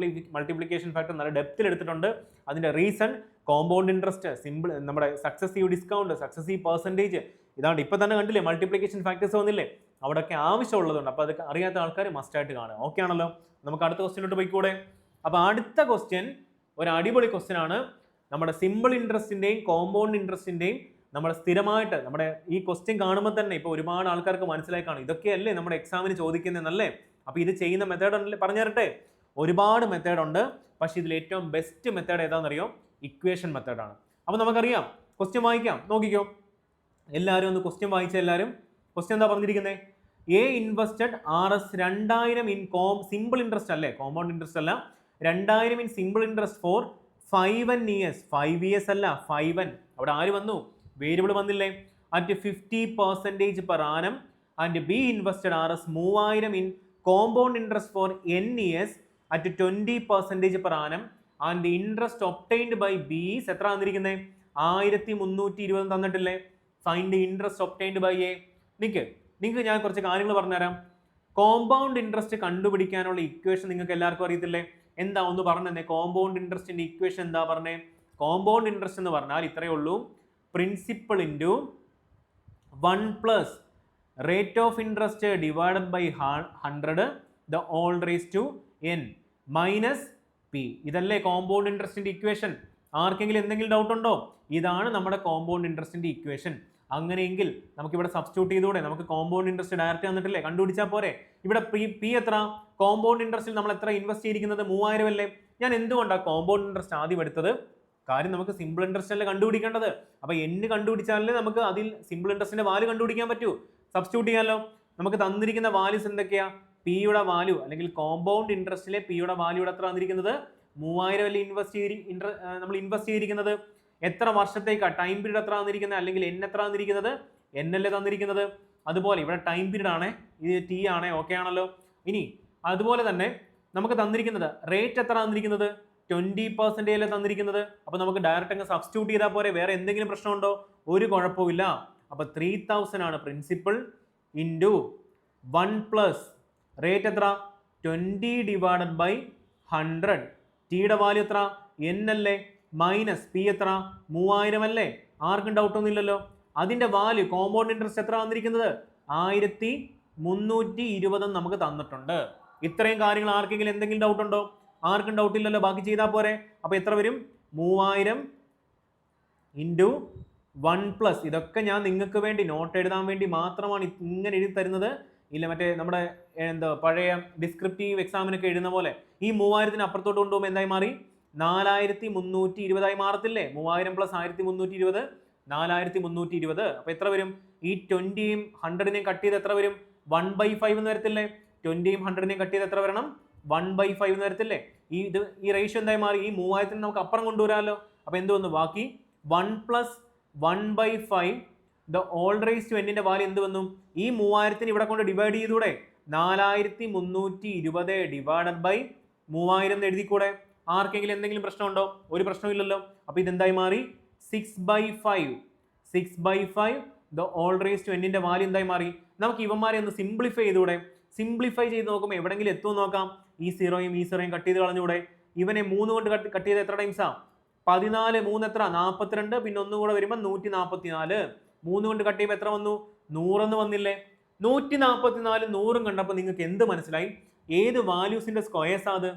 മൾട്ടിപ്ലിക്കേഷൻ ഫാക്ടർ നല്ല ഡെപ്തിൽ എടുത്തിട്ടുണ്ട്. അതിന്റെ റീസൺ, കോമ്പൗണ്ട് ഇൻട്രസ്റ്റ്, സിമ്പിൾ, നമ്മുടെ സക്സസീവ് ഡിസ്കൗണ്ട്, സക്സസീവ് പെർസെൻറ്റേജ്, ഇതാണ് ഇപ്പൊ തന്നെ കണ്ടില്ലേ മൾട്ടിപ്ലിക്കേഷൻ ഫാക്ടേഴ്സ് വന്നില്ലേ, അവിടെയൊക്കെ ആവശ്യമുള്ളതുണ്ട്. അപ്പോൾ അതൊക്കെ അറിയാത്ത ആൾക്കാർ മസ്റ്റായിട്ട് കാണുക. ഓക്കെ ആണല്ലോ? നമുക്ക് അടുത്ത ക്വസ്റ്റ്യനിലോട്ട് പോയിക്കൂടെ? അപ്പോൾ അടുത്ത ക്വസ്റ്റ്യൻ ഒരു അടിപൊളി ക്വസ്റ്റ്യൻ ആണ്. നമ്മുടെ സിമ്പിൾ ഇൻട്രസ്റ്റിന്റെയും കോമ്പൗണ്ട് ഇൻട്രസ്റ്റിന്റെയും നമ്മുടെ സ്ഥിരമായിട്ട് നമ്മുടെ ഈ ക്വസ്റ്റ്യൻ കാണുമ്പോൾ തന്നെ ഇപ്പോൾ ഒരുപാട് ആൾക്കാർക്ക് മനസ്സിലായി കാണും, ഇതൊക്കെയല്ലേ നമ്മുടെ എക്സാമിന് ചോദിക്കുന്നതെന്നല്ലേ. അപ്പോൾ ഇത് ചെയ്യുന്ന മെത്തേഡ് പറഞ്ഞു തരട്ടെ? ഒരുപാട് മെത്തേഡ് ഉണ്ട്. പക്ഷേ ഇതിൽ ഏറ്റവും ബെസ്റ്റ് മെത്തേഡ് ഏതാണെന്നറിയോ? ഇക്വേഷൻ മെത്തേഡാണ്. അപ്പോൾ നമുക്കറിയാം, ക്വസ്റ്റ്യൻ വായിക്കാം, നോക്കിക്കോ എല്ലാവരും ഒന്ന് ക്വസ്റ്റ്യൻ വായിച്ച എല്ലാവരും. ക്വസ്റ്റ്യൻ എന്താ പറഞ്ഞിരിക്കുന്നത്? A invested RS 2000 in simple interest അല്ലേ, കോമ്പൗണ്ട് ഇൻട്രസ്റ്റ് അല്ല, 2000 in simple interest four 5 years. 5 years അല്ല, 5N. അവിടെ ആര് വന്നു? വേരിയബിൾ വന്നില്ലേ? At 50% per annum and B invested RS 3000 in compound interest for N years at 20% per annum and interest obtained by B is എത്ര തന്നിരിക്കുന്നത്? 1320 തന്നിട്ടില്ലേ? Find interest obtained by A. നിങ്ങൾക്ക് ഞാൻ കുറച്ച് കാര്യങ്ങൾ പറഞ്ഞുതരാം. കോമ്പൗണ്ട് ഇൻട്രസ്റ്റ് കണ്ടുപിടിക്കാനുള്ള ഇക്വേഷൻ നിങ്ങൾക്ക് എല്ലാവർക്കും അറിയത്തില്ലേ? എന്താ ഒന്ന് പറഞ്ഞേ. കോമ്പൗണ്ട് ഇൻട്രസ്റ്റിന്റെ ഇക്വേഷൻ എന്താ പറഞ്ഞേ? കോമ്പൗണ്ട് ഇൻട്രസ്റ്റ് എന്ന് പറഞ്ഞാൽ ഇത്രയേ ഉള്ളൂ, principal into 1 plus rate of interest divided by 100 the whole raise to n minus P. ഇതല്ലേ കോമ്പൗണ്ട് ഇൻട്രസ്റ്റിന്റെ ഇക്വേഷൻ? ആർക്കെങ്കിലും എന്തെങ്കിലും ഡൗട്ട് ഉണ്ടോ? ഇതാണ് നമ്മുടെ കോമ്പൗണ്ട് ഇൻട്രസ്റ്റിന്റെ ഇക്വേഷൻ. അങ്ങനെയെങ്കിൽ നമുക്കിവിടെ സബ്സ്റ്റിറ്റ്യൂട്ട് ചെയ്തുകൂടെ? നമുക്ക് കോമ്പൗണ്ട് ഇൻട്രസ്റ്റ് ഡയറക്റ്റ് തന്നിട്ടില്ലേ, കണ്ടുപിടിച്ചാൽ പോരെ? ഇവിടെ പി എത്ര? കോമ്പൗണ്ട് ഇൻട്രസ്റ്റിൽ നമ്മൾ എത്ര ഇൻവെസ്റ്റ് ചെയ്തിരിക്കുന്നത്? 3000 അല്ലേ? ഞാൻ എന്തുകൊണ്ടാണ് കോമ്പൗണ്ട് ഇൻട്രസ്റ്റ് ആദ്യം എടുത്തത്? കാര്യം നമുക്ക് സിമ്പിൾ ഇൻട്രസ്റ്റ് അല്ലേ കണ്ടുപിടിക്കേണ്ടത്. അപ്പൊ എന്ന് കണ്ടുപിടിച്ചാലേ നമുക്ക് അതിൽ സിമ്പിൾ ഇൻട്രസ്റ്റിന്റെ വാല്യൂ കണ്ടുപിടിക്കാൻ പറ്റൂ. സബ്സ്റ്റിറ്റ്യൂട്ട് ചെയ്യാമല്ലോ. നമുക്ക് തന്നിരിക്കുന്ന വാല്യൂസ് എന്തൊക്കെയാ? പിയുടെ വാല്യൂ അല്ലെങ്കിൽ കോമ്പൗണ്ട് ഇൻട്രസ്റ്റിലെ പിയുടെ വാല്യൂ എത്ര തന്നിരിക്കുന്നത്? 3000 അല്ലേ നമ്മൾ ഇൻവെസ്റ്റ് ചെയ്തിരിക്കുന്നത്. എത്ര വർഷത്തേക്കാ? ടൈം പീരീഡ് എത്ര തന്നിരിക്കുന്നത്? അല്ലെങ്കിൽ എൻ എത്ര തന്നിരിക്കുന്നത്? എൻ അല്ലേ തന്നിരിക്കുന്നത്. അതുപോലെ ഇവിടെ ടൈം പീരീഡ് ആണ്, ഇത് ടി ആണ്. ഓക്കെ ആണല്ലോ. ഇനി അതുപോലെ തന്നെ നമുക്ക് തന്നിരിക്കുന്നത് റേറ്റ് എത്ര തന്നിരിക്കുന്നത്? 20% അല്ലേ തന്നിരിക്കുന്നത്. അപ്പൊ നമുക്ക് ഡയറക്റ്റ് അങ്ങ് സബ്സ്റ്റിറ്റ്യൂട്ട് ചെയ്താൽ പോരെ? വേറെ എന്തെങ്കിലും പ്രശ്നമുണ്ടോ? ഒരു കുഴപ്പമില്ല. അപ്പൊ 3000 ആണ് പ്രിൻസിപ്പൽ ഇൻറ്റു 1 പ്ലസ് റേറ്റ് എത്ര? 20/100. ടിയുടെ വാല്യൂ എത്ര? എൻ അല്ലേ? മൈനസ് പി എത്ര? 3000 അല്ലേ? ആർക്കും ഡൗട്ട് ഒന്നും ഇല്ലല്ലോ. അതിന്റെ വാല്യൂ കോമ്പൗണ്ട് ഇൻട്രസ്റ്റ് എത്ര തന്നിരിക്കുന്നത്? 1320 നമുക്ക് തന്നിട്ടുണ്ട്. ഇത്രയും കാര്യങ്ങൾ ആർക്കെങ്കിലും എന്തെങ്കിലും ഡൗട്ട് ഉണ്ടോ? ആർക്കും ഡൗട്ട് ഇല്ലല്ലോ. ബാക്കി ചെയ്താൽ പോരെ? അപ്പൊ എത്ര വരും? 3000 ഇൻറ്റു 1 പ്ലസ്. ഇതൊക്കെ ഞാൻ നിങ്ങൾക്ക് വേണ്ടി നോട്ട് എഴുതാൻ വേണ്ടി മാത്രമാണ് ഇങ്ങനെ എഴുതി തരുന്നത്. ഇല്ല മറ്റേ നമ്മുടെ എന്താ പഴയ ഡിസ്ക്രിപ്റ്റീവ് എക്സാമിനൊക്കെ എഴുതുന്ന പോലെ ഈ 3000 അപ്പുറത്തോട്ട് കൊണ്ടുപോകുമ്പോൾ എന്തായി മാറി? 4320 മാറത്തില്ലേ? 3000 പ്ലസ് 1320 4320. അപ്പൊ എത്ര വരും? ഈ 20യും 100നെയും കട്ട് ചെയ്ത് എത്ര വരും? 1/5 എന്ന് വരത്തില്ലേ? 20യും 100നെയും കട്ട് ചെയ്ത് എത്ര വരണം? 1/5 എന്ന് വരത്തില്ലേ? ഈ റേഷ്യോ എന്തായി മാറി? ഈ 3000 നമുക്ക് അപ്പുറം കൊണ്ടുവരാമല്ലോ. അപ്പൊ എന്ത് വന്നു? ബാക്കി 1 plus 1/5 the whole raise to എന്നിന്റെ വാല്യൂ എന്ത് വന്നു? ഈ 3000 ഇവിടെ കൊണ്ട് ഡിവൈഡ് ചെയ്തൂടെ? 4320 ഡിവൈഡഡ് ബൈ 3000 എന്ന് എഴുതിക്കൂടെ? ആർക്കെങ്കിലും എന്തെങ്കിലും പ്രശ്നമുണ്ടോ? ഒരു പ്രശ്നമില്ലല്ലോ. അപ്പൊ ഇതെന്തായി മാറി? 6/5 ദ ഓൾ റേസ് ടു എന്നിന്റെ വാല്യൂ എന്തായി മാറി? നമുക്ക് ഇവന്മാരെ ഒന്ന് സിംപ്ലിഫൈ ചെയ്തൂടെ? സിംപ്ലിഫൈ ചെയ്ത് നോക്കുമ്പോൾ എവിടെങ്കിലും എത്തുമെന്ന് നോക്കാം. ഈ സീറോയും കട്ട് ചെയ്ത് കളഞ്ഞൂടെ? ഇവനെ 3 കൊണ്ട് കട്ട് ചെയ്ത് എത്ര ടൈംസാ? 14 3 എത്ര? 42. പിന്നെ ഒന്നും കൂടെ വരുമ്പോൾ 144. 3 കൊണ്ട് കട്ട് ചെയ്യുമ്പോൾ എത്ര വന്നു? 100 എന്ന് വന്നില്ലേ? 144 100 കണ്ടപ്പോൾ നിങ്ങൾക്ക് എന്ത് മനസ്സിലായി? ഏത് വാല്യൂസിന്റെ സ്ക്വയർസാ അത്?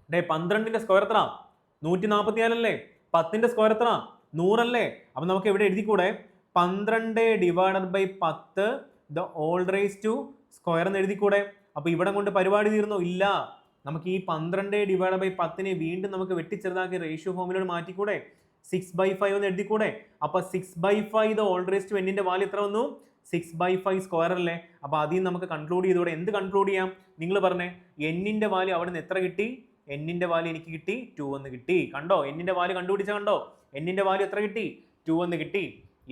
12ന്റെ സ്ക്വയർ എത്ര? 144 അല്ലേ? 10ന്റെ സ്ക്വയർ എത്ര? 100 അല്ലേ? അപ്പൊ നമുക്ക് എവിടെ എഴുതിക്കൂടെ? 12 divided by 10 the whole raise to square എന്ന് എഴുതിക്കൂടെ? അപ്പൊ ഇവിടെ കൊണ്ട് പരിപാടി തീർന്നോ? ഇല്ല. നമുക്ക് ഈ 12 ഡിവൈഡ് ബൈ 10നെ വീണ്ടും നമുക്ക് വെട്ടിച്ചെറുതാക്കി റേഷ്യോ ഫോമിലോട്ട് മാറ്റിക്കൂടെ? 6/5 എന്ന് എഴുതിക്കൂടെ? അപ്പൊ 6/5 ദ ഓൾ റേസ് ടു എന്നിന്റെ വാല്യൂ എത്ര വന്നു? 6/5 സ്ക്വയർ അല്ലേ? അപ്പൊ അതിൽ നമുക്ക് കൺക്ലൂഡ് ചെയ്തൂടെ? എന്ത് കൺക്ലൂഡ് ചെയ്യാം? നിങ്ങൾ പറഞ്ഞേ. എന്നിന്റെ വാല്യൂ അവിടെ നിന്ന് എത്ര കിട്ടി? എന്നിന്റെ വാല്യൂ എനിക്ക് കിട്ടി 2 എന്ന് കിട്ടി. കണ്ടോ? എന്നിന്റെ വാല്യൂ കണ്ടുപിടിച്ച കണ്ടോ? എന്നിന്റെ വാല്യൂ എത്ര കിട്ടി? 2 എന്ന് കിട്ടി.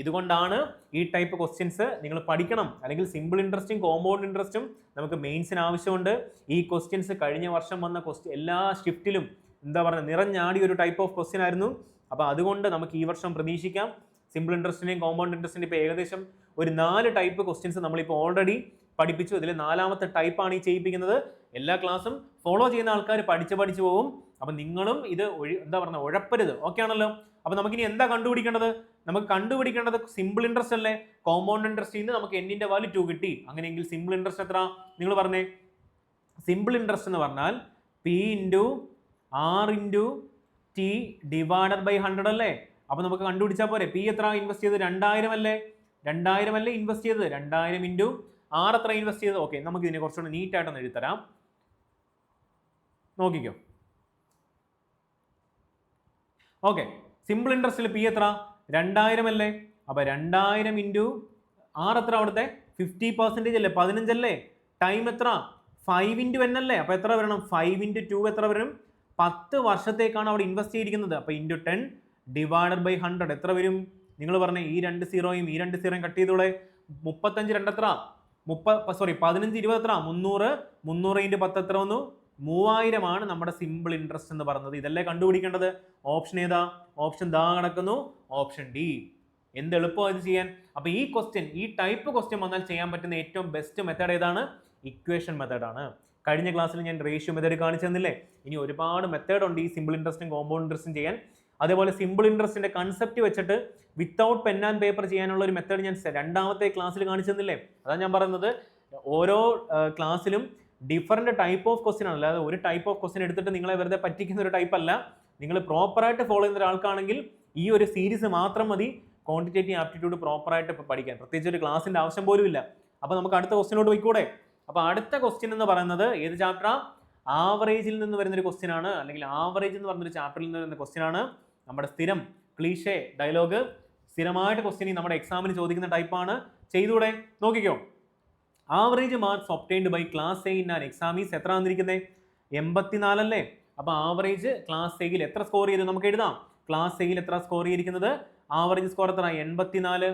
ഇതുകൊണ്ടാണ് ഈ ടൈപ്പ് ക്വസ്റ്റ്യൻസ് നിങ്ങൾ പഠിക്കണം. അല്ലെങ്കിൽ സിമ്പിൾ ഇൻട്രസ്റ്റും കോമ്പൗണ്ട് ഇൻട്രസ്റ്റും നമുക്ക് മെയിൻസിന് ആവശ്യമുണ്ട്. ഈ ക്വസ്റ്റ്യൻസ് കഴിഞ്ഞ വർഷം വന്ന എല്ലാ ഷിഫ്റ്റിലും എന്താ പറയുക നിറഞ്ഞാടിയ ഒരു ടൈപ്പ് ഓഫ് ക്വസ്റ്റ്യൻ ആയിരുന്നു. അപ്പോൾ അതുകൊണ്ട് നമുക്ക് ഈ വർഷം പ്രതീക്ഷിക്കാം സിമ്പിൾ ഇൻട്രസ്റ്റിനെയും കോമ്പൗണ്ട് ഇൻട്രസ്റ്റിൻ്റെ ഇപ്പോൾ ഏകദേശം ഒരു 4 ടൈപ്പ് ക്വസ്റ്റ്യൻസ് നമ്മളിപ്പോൾ ഓൾറെഡി പഠിപ്പിച്ചു. ഇതിൽ 4ാമത്തെ ടൈപ്പാണ് ഈ ചെയ്യിപ്പിക്കുന്നത്. എല്ലാ ക്ലാസ്സും ഫോളോ ചെയ്യുന്ന ആൾക്കാർ പഠിച്ചു പോകും. അപ്പം നിങ്ങളും ഇത് എന്താ പറയുക ഉഴപ്പരുത്. ഓക്കെ ആണല്ലോ? അപ്പം നമുക്കിനി എന്താ കണ്ടുപിടിക്കേണ്ടത്? നമുക്ക് കണ്ടുപിടിക്കേണ്ടത് സിമ്പിൾ ഇൻട്രസ്റ്റ് അല്ലേ? കോമ്പൗണ്ട് ഇൻട്രസ്റ്റിൽ നിന്ന് നമുക്ക് എന്നിന്റെ വാല്യൂ 2 കിട്ടി. അങ്ങനെയെങ്കിൽ സിമ്പിൾ ഇൻട്രസ്റ്റ് എത്ര? നിങ്ങൾ പറഞ്ഞേ. സിമ്പിൾ ഇൻട്രസ്റ്റ് എന്ന് പറഞ്ഞാൽ P into R into T divided by 100 അല്ലേ? അപ്പൊ നമുക്ക് കണ്ടുപിടിച്ചാൽ പോരെ? പി എത്ര ഇൻവെസ്റ്റ് ചെയ്തത്? 2000 അല്ലേ? 2000 അല്ലേ ഇൻവെസ്റ്റ് ചെയ്തത്? 2000 ഇൻറ്റു ആർ എത്ര ഇൻവെസ്റ്റ് ചെയ്തത്? ഓക്കെ, നമുക്ക് ഇതിനെ കുറച്ചുകൂടെ നീറ്റായിട്ടൊന്ന് എഴുതിത്തരാം. നോക്കിക്കോ. ഓക്കെ, സിമ്പിൾ ഇൻട്രസ്റ്റിൽ പി എത്ര? 2000 അല്ലേ? അപ്പൊ 2000 ഇൻറ്റു ആർ എത്ര? അവിടുത്തെ 50% അല്ലേ? 15 അല്ലേ? ടൈം എത്ര? 5 ഇൻറ്റു n അല്ലേ? അപ്പൊ എത്ര വരണം? 5 ഇൻറ്റു 2 എത്ര വരും? 10 വർഷത്തേക്കാണ് അവിടെ ഇൻവെസ്റ്റ് ചെയ്തിരിക്കുന്നത്. അപ്പൊ ഇൻറ്റു 10 ഡിവൈഡഡ് ബൈ 100 എത്ര വരും? നിങ്ങൾ പറഞ്ഞേ. ഈ 2 സീറോയും ഈ 2 സീറോയും കട്ട് ചെയ്തോളെ. 35 2 എത്ര? 15 20 എത്ര? 300. 300 ഇൻറ്റു 10 എത്ര വന്നു? 3000 ആണ് നമ്മുടെ സിമ്പിൾ ഇൻട്രസ്റ്റ് എന്ന് പറയുന്നത്. ഇതല്ലേ കണ്ടുപിടിക്കേണ്ടത്? ഓപ്ഷൻ ഏതാ? ഓപ്ഷൻ ദാ കിടക്കുന്നു, ഓപ്ഷൻ ഡി. എന്ത് എളുപ്പമാണ് ഇത് ചെയ്യാൻ. അപ്പൊ ഈ ക്വസ്റ്റ്യൻ, ഈ ടൈപ്പ് ക്വസ്റ്റ്യൻ വന്നാൽ ചെയ്യാൻ പറ്റുന്ന ഏറ്റവും ബെസ്റ്റ് മെത്തേഡ് ഏതാണ്? ഇക്വേഷൻ മെത്തേഡാണ്. കഴിഞ്ഞ ക്ലാസ്സിൽ ഞാൻ റേഷ്യോ മെത്തേഡ് കാണിച്ചു തന്നില്ലേ? ഇനി ഒരുപാട് മെത്തേഡ് ഉണ്ട് ഈ സിമ്പിൾ ഇൻട്രസ്റ്റും കോമ്പൗണ്ട് ഇൻട്രസ്റ്റും ചെയ്യാൻ. അതേപോലെ സിമ്പിൾ ഇൻട്രസ്റ്റിന്റെ കൺസെപ്റ്റ് വെച്ചിട്ട് വിത്തൗട്ട് പെൻ ആൻഡ് പേപ്പർ ചെയ്യാനുള്ള ഒരു മെത്തേഡ് ഞാൻ 2ാമത്തെ ക്ലാസ്സിൽ കാണിച്ചു തന്നില്ലേ? അതാണ് ഞാൻ പറയുന്നത്. ഓരോ ക്ലാസ്സിലും ഡിഫറെന്റ് ടൈപ്പ് ഓഫ് ക്വസ്റ്റ്യൻ ആണ്. അല്ലാതെ ഒരു ടൈപ്പ് ഓഫ് ക്വസ്റ്റ്യൻ എടുത്തിട്ട് നിങ്ങളെ വെറുതെ പറ്റിക്കുന്ന ഒരു ടൈപ്പ് അല്ല. നിങ്ങൾ പ്രോപ്പറായിട്ട് ഫോളോ ചെയ്യുന്ന ഒരാൾക്കാണെങ്കിൽ ഈ ഒരു സീരീസ് മാത്രം മതി. ക്വാണ്ടിറ്റേറ്റീവ് ആപ്റ്റിറ്റ്യൂഡ് പ്രോപ്പറായിട്ട് ഇപ്പോൾ പഠിക്കാൻ, പ്രത്യേകിച്ച് ഒരു ക്ലാസ്സിന്റെ ആവശ്യം പോലും ഇല്ല. അപ്പോൾ നമുക്ക് അടുത്ത ക്വസ്റ്റിനോട്ട് പോയിക്കൂടെ? അപ്പോൾ അടുത്ത ക്വസ്റ്റ്യൻ എന്ന് പറയുന്നത് ഏത് ചാപ്റ്ററാ? ആവറേജിൽ നിന്ന് വരുന്നൊരു ക്വസ്റ്റ്യൻ ആണ്, അല്ലെങ്കിൽ ആവറേജ് എന്ന് പറഞ്ഞൊരു ചാപ്റ്ററിൽ നിന്ന് വരുന്ന ക്വസ്റ്റ്യൻ ആണ്. നമ്മുടെ സ്ഥിരം ക്ലീഷേ ഡയലോഗ് സ്ഥിരമായിട്ട് ക്വസ്റ്റ്യൻ നമ്മുടെ എക്സാമിന് ചോദിക്കുന്ന ടൈപ്പാണ്. ചെയ്തൂടെ? നോക്കിക്കോ. Average marks obtained by class A in an exam is എത്ര വന്നിരിക്കുന്നത്? 84 അല്ലേ? അപ്പോൾ ആവറേജ് ക്ലാസ് എയിൽ എത്ര സ്കോർ ചെയ്തു നമുക്ക് എഴുതാം. ക്ലാസ് എയിൽ എത്ര സ്കോർ ചെയ്തിരിക്കുന്നത്? ആവറേജ് സ്കോർ എത്ര? 84.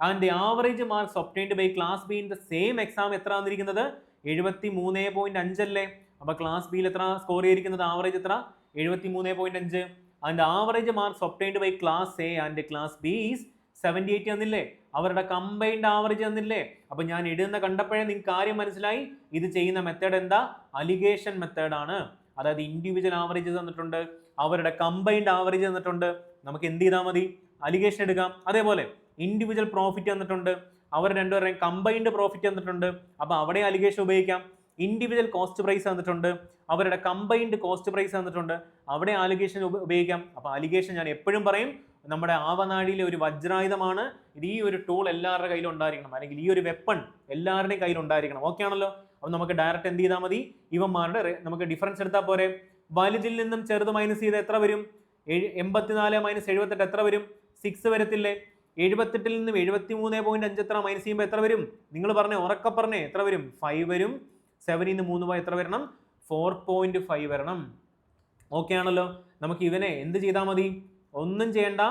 And the average marks obtained by class B in the same exam എത്ര വന്നിരിക്കുന്നത്? 73.5 അല്ലേ? അപ്പോൾ ക്ലാസ് ബിയിൽ എത്ര സ്കോർ ചെയ്തിരിക്കുന്നത്? ആവറേജ് എത്ര? 73.5. And average marks obtained by class A and class B is 78 തന്നില്ലേ? അവരുടെ കമ്പൈൻഡ് ആവറേജ് തന്നില്ലേ? അപ്പൊ ഞാൻ എഴുതുന്ന കണ്ടപ്പോഴേ നിങ്ങൾക്ക് കാര്യം മനസ്സിലായി. ഇത് ചെയ്യുന്ന മെത്തേഡ് എന്താ? അലിഗേഷൻ മെത്തേഡ് ആണ്. അതായത് ഇൻഡിവിജ്വൽ ആവറേജ് തന്നിട്ടുണ്ട്, അവരുടെ കമ്പൈൻഡ് ആവറേജ് തന്നിട്ടുണ്ട്, നമുക്ക് എന്ത് ചെയ്താൽ മതി? അലിഗേഷൻ എടുക്കാം. അതേപോലെ ഇൻഡിവിജ്വൽ പ്രോഫിറ്റ് തന്നിട്ടുണ്ട്, അവർ രണ്ടുപേരുടെയും കമ്പൈൻഡ് പ്രോഫിറ്റ് തന്നിട്ടുണ്ട്, അപ്പൊ അവിടെ അലിഗേഷൻ ഉപയോഗിക്കാം. ഇൻഡിവിജ്വൽ കോസ്റ്റ് പ്രൈസ് തന്നിട്ടുണ്ട്, അവരുടെ കമ്പൈൻഡ് കോസ്റ്റ് പ്രൈസ് തന്നിട്ടുണ്ട്, അവിടെ അലിഗേഷൻ ഉപയോഗിക്കാം. അപ്പൊ അലിഗേഷൻ ഞാൻ എപ്പോഴും പറയും നമ്മുടെ ആവനാഴിയിലെ ഒരു വജ്രായുധമാണ്. ഇത് ഈ ഒരു ടൂൾ എല്ലാവരുടെ കയ്യിലും ഉണ്ടായിരിക്കണം, അല്ലെങ്കിൽ ഈ ഒരു വെപ്പൺ എല്ലാവരുടെയും കയ്യിൽ ഉണ്ടായിരിക്കണം. ഓക്കെ ആണല്ലോ? അപ്പൊ നമുക്ക് ഡയറക്റ്റ് എന്ത് ചെയ്താൽ മതി? ഇവന്മാരുടെ നമുക്ക് ഡിഫറൻസ് എടുത്താൽ പോരെ. വലുതിൽ നിന്നും ചെറുത് മൈനസ് ചെയ്ത് എത്ര വരും? 84 മൈനസ് 78 എത്ര വരും? 6 വരത്തില്ലേ? 78 നിന്നും 73.5 എത്ര മൈനസ് ചെയ്യുമ്പോൾ എത്ര വരും? നിങ്ങൾ പറഞ്ഞേ, ഉറക്കെ പറഞ്ഞേ, എത്ര വരും? 5 വരും. 7 നിന്ന് 3 പോയി എത്ര വരണം? 4.5 വരണം. ഓക്കെ ആണല്ലോ? നമുക്ക് ഇവനെ എന്ത് ചെയ്താൽ മതി? ഒന്നും ചെയ്യണ്ട,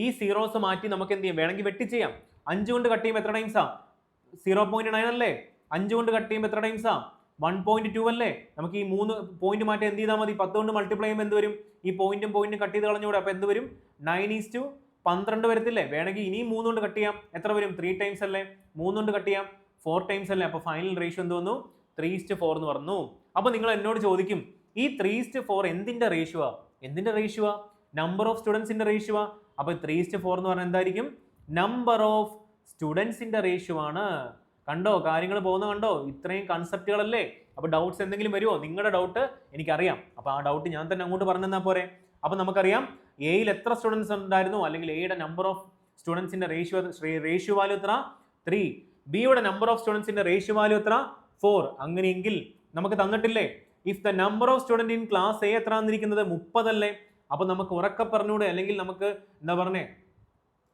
ഈ സീറോസ് മാറ്റി നമുക്ക് എന്ത് ചെയ്യാം? വേണമെങ്കിൽ വെട്ടി ചെയ്യാം. 5 കൊണ്ട് കട്ട് ചെയ്യുമ്പോൾ എത്ര ടൈംസാ? 0.9 അല്ലേ? 5 കൊണ്ട് കട്ട് ചെയ്യുമ്പോൾ എത്ര ടൈംസാ? 1.2 അല്ലേ? നമുക്ക് ഈ 3 പോയിന്റ് മാറ്റി എന്ത് ചെയ്താൽ മതി? 10 കൊണ്ട് മൾട്ടിപ്ലൈ ചെയ്യുമ്പോൾ എന്ത് വരും? ഈ പോയിന്റും കട്ട് ചെയ്ത് കളഞ്ഞൂടെ? അപ്പോൾ എന്ത് വരും? 9:12 വരത്തില്ലേ? വേണമെങ്കിൽ ഇനിയും 3 കൊണ്ട് കട്ട് ചെയ്യാം. എത്ര വരും? 3 ടൈംസ് അല്ലേ? 3 കൊണ്ട് കട്ട് ചെയ്യാം 4 ടൈംസ് അല്ലേ? അപ്പോൾ ഫൈനൽ റേഷ്യോ എന്ത് വന്നു? 3:4 എന്ന് പറഞ്ഞു. അപ്പോൾ നിങ്ങൾ എന്നോട് ചോദിക്കും, ഈ 3:4 എന്തിന്റെ റേഷ്യോ? എന്തിന്റെ റേഷ്യോ? നമ്പർ ഓഫ് സ്റ്റുഡൻസിന്റെ റേഷ്യോ. അപ്പോൾ 3:4 എന്ന് പറഞ്ഞാൽ എന്തായിരിക്കും? നമ്പർ ഓഫ് സ്റ്റുഡൻസിന്റെ റേഷ്യോ ആണ്. കണ്ടോ കാര്യങ്ങൾ പോകുന്ന കണ്ടോ? ഇത്രയും കൺസെപ്റ്റുകളല്ലേ? അപ്പോൾ ഡൗട്ട്സ് എന്തെങ്കിലും വരുമോ? നിങ്ങളുടെ ഡൗട്ട് എനിക്കറിയാം. അപ്പോൾ ആ ഡൗട്ട് ഞാൻ തന്നെ അങ്ങോട്ട് പറഞ്ഞു തന്നാൽ പോരെ. അപ്പോൾ നമുക്കറിയാം എയിൽ എത്ര സ്റ്റുഡൻസ് ഉണ്ടായിരുന്നു, അല്ലെങ്കിൽ എയുടെ നമ്പർ ഓഫ് സ്റ്റുഡൻസിന്റെ റേഷ്യോ വാല്യൂ എത്ര? 3. ബിയുടെ നമ്പർ ഓഫ് സ്റ്റുഡൻസിന്റെ റേഷ്യോ വാല്യൂ എത്ര? 4. അങ്ങനെയെങ്കിൽ നമുക്ക് തന്നിട്ടില്ലേ, if the number of student in class A എത്ര വന്നിരിക്കുന്നത്? 30 അല്ലേ? അപ്പൊ നമുക്ക് ഉറക്കെ പറഞ്ഞൂടെ, അല്ലെങ്കിൽ നമുക്ക് എന്താ പറഞ്ഞേ,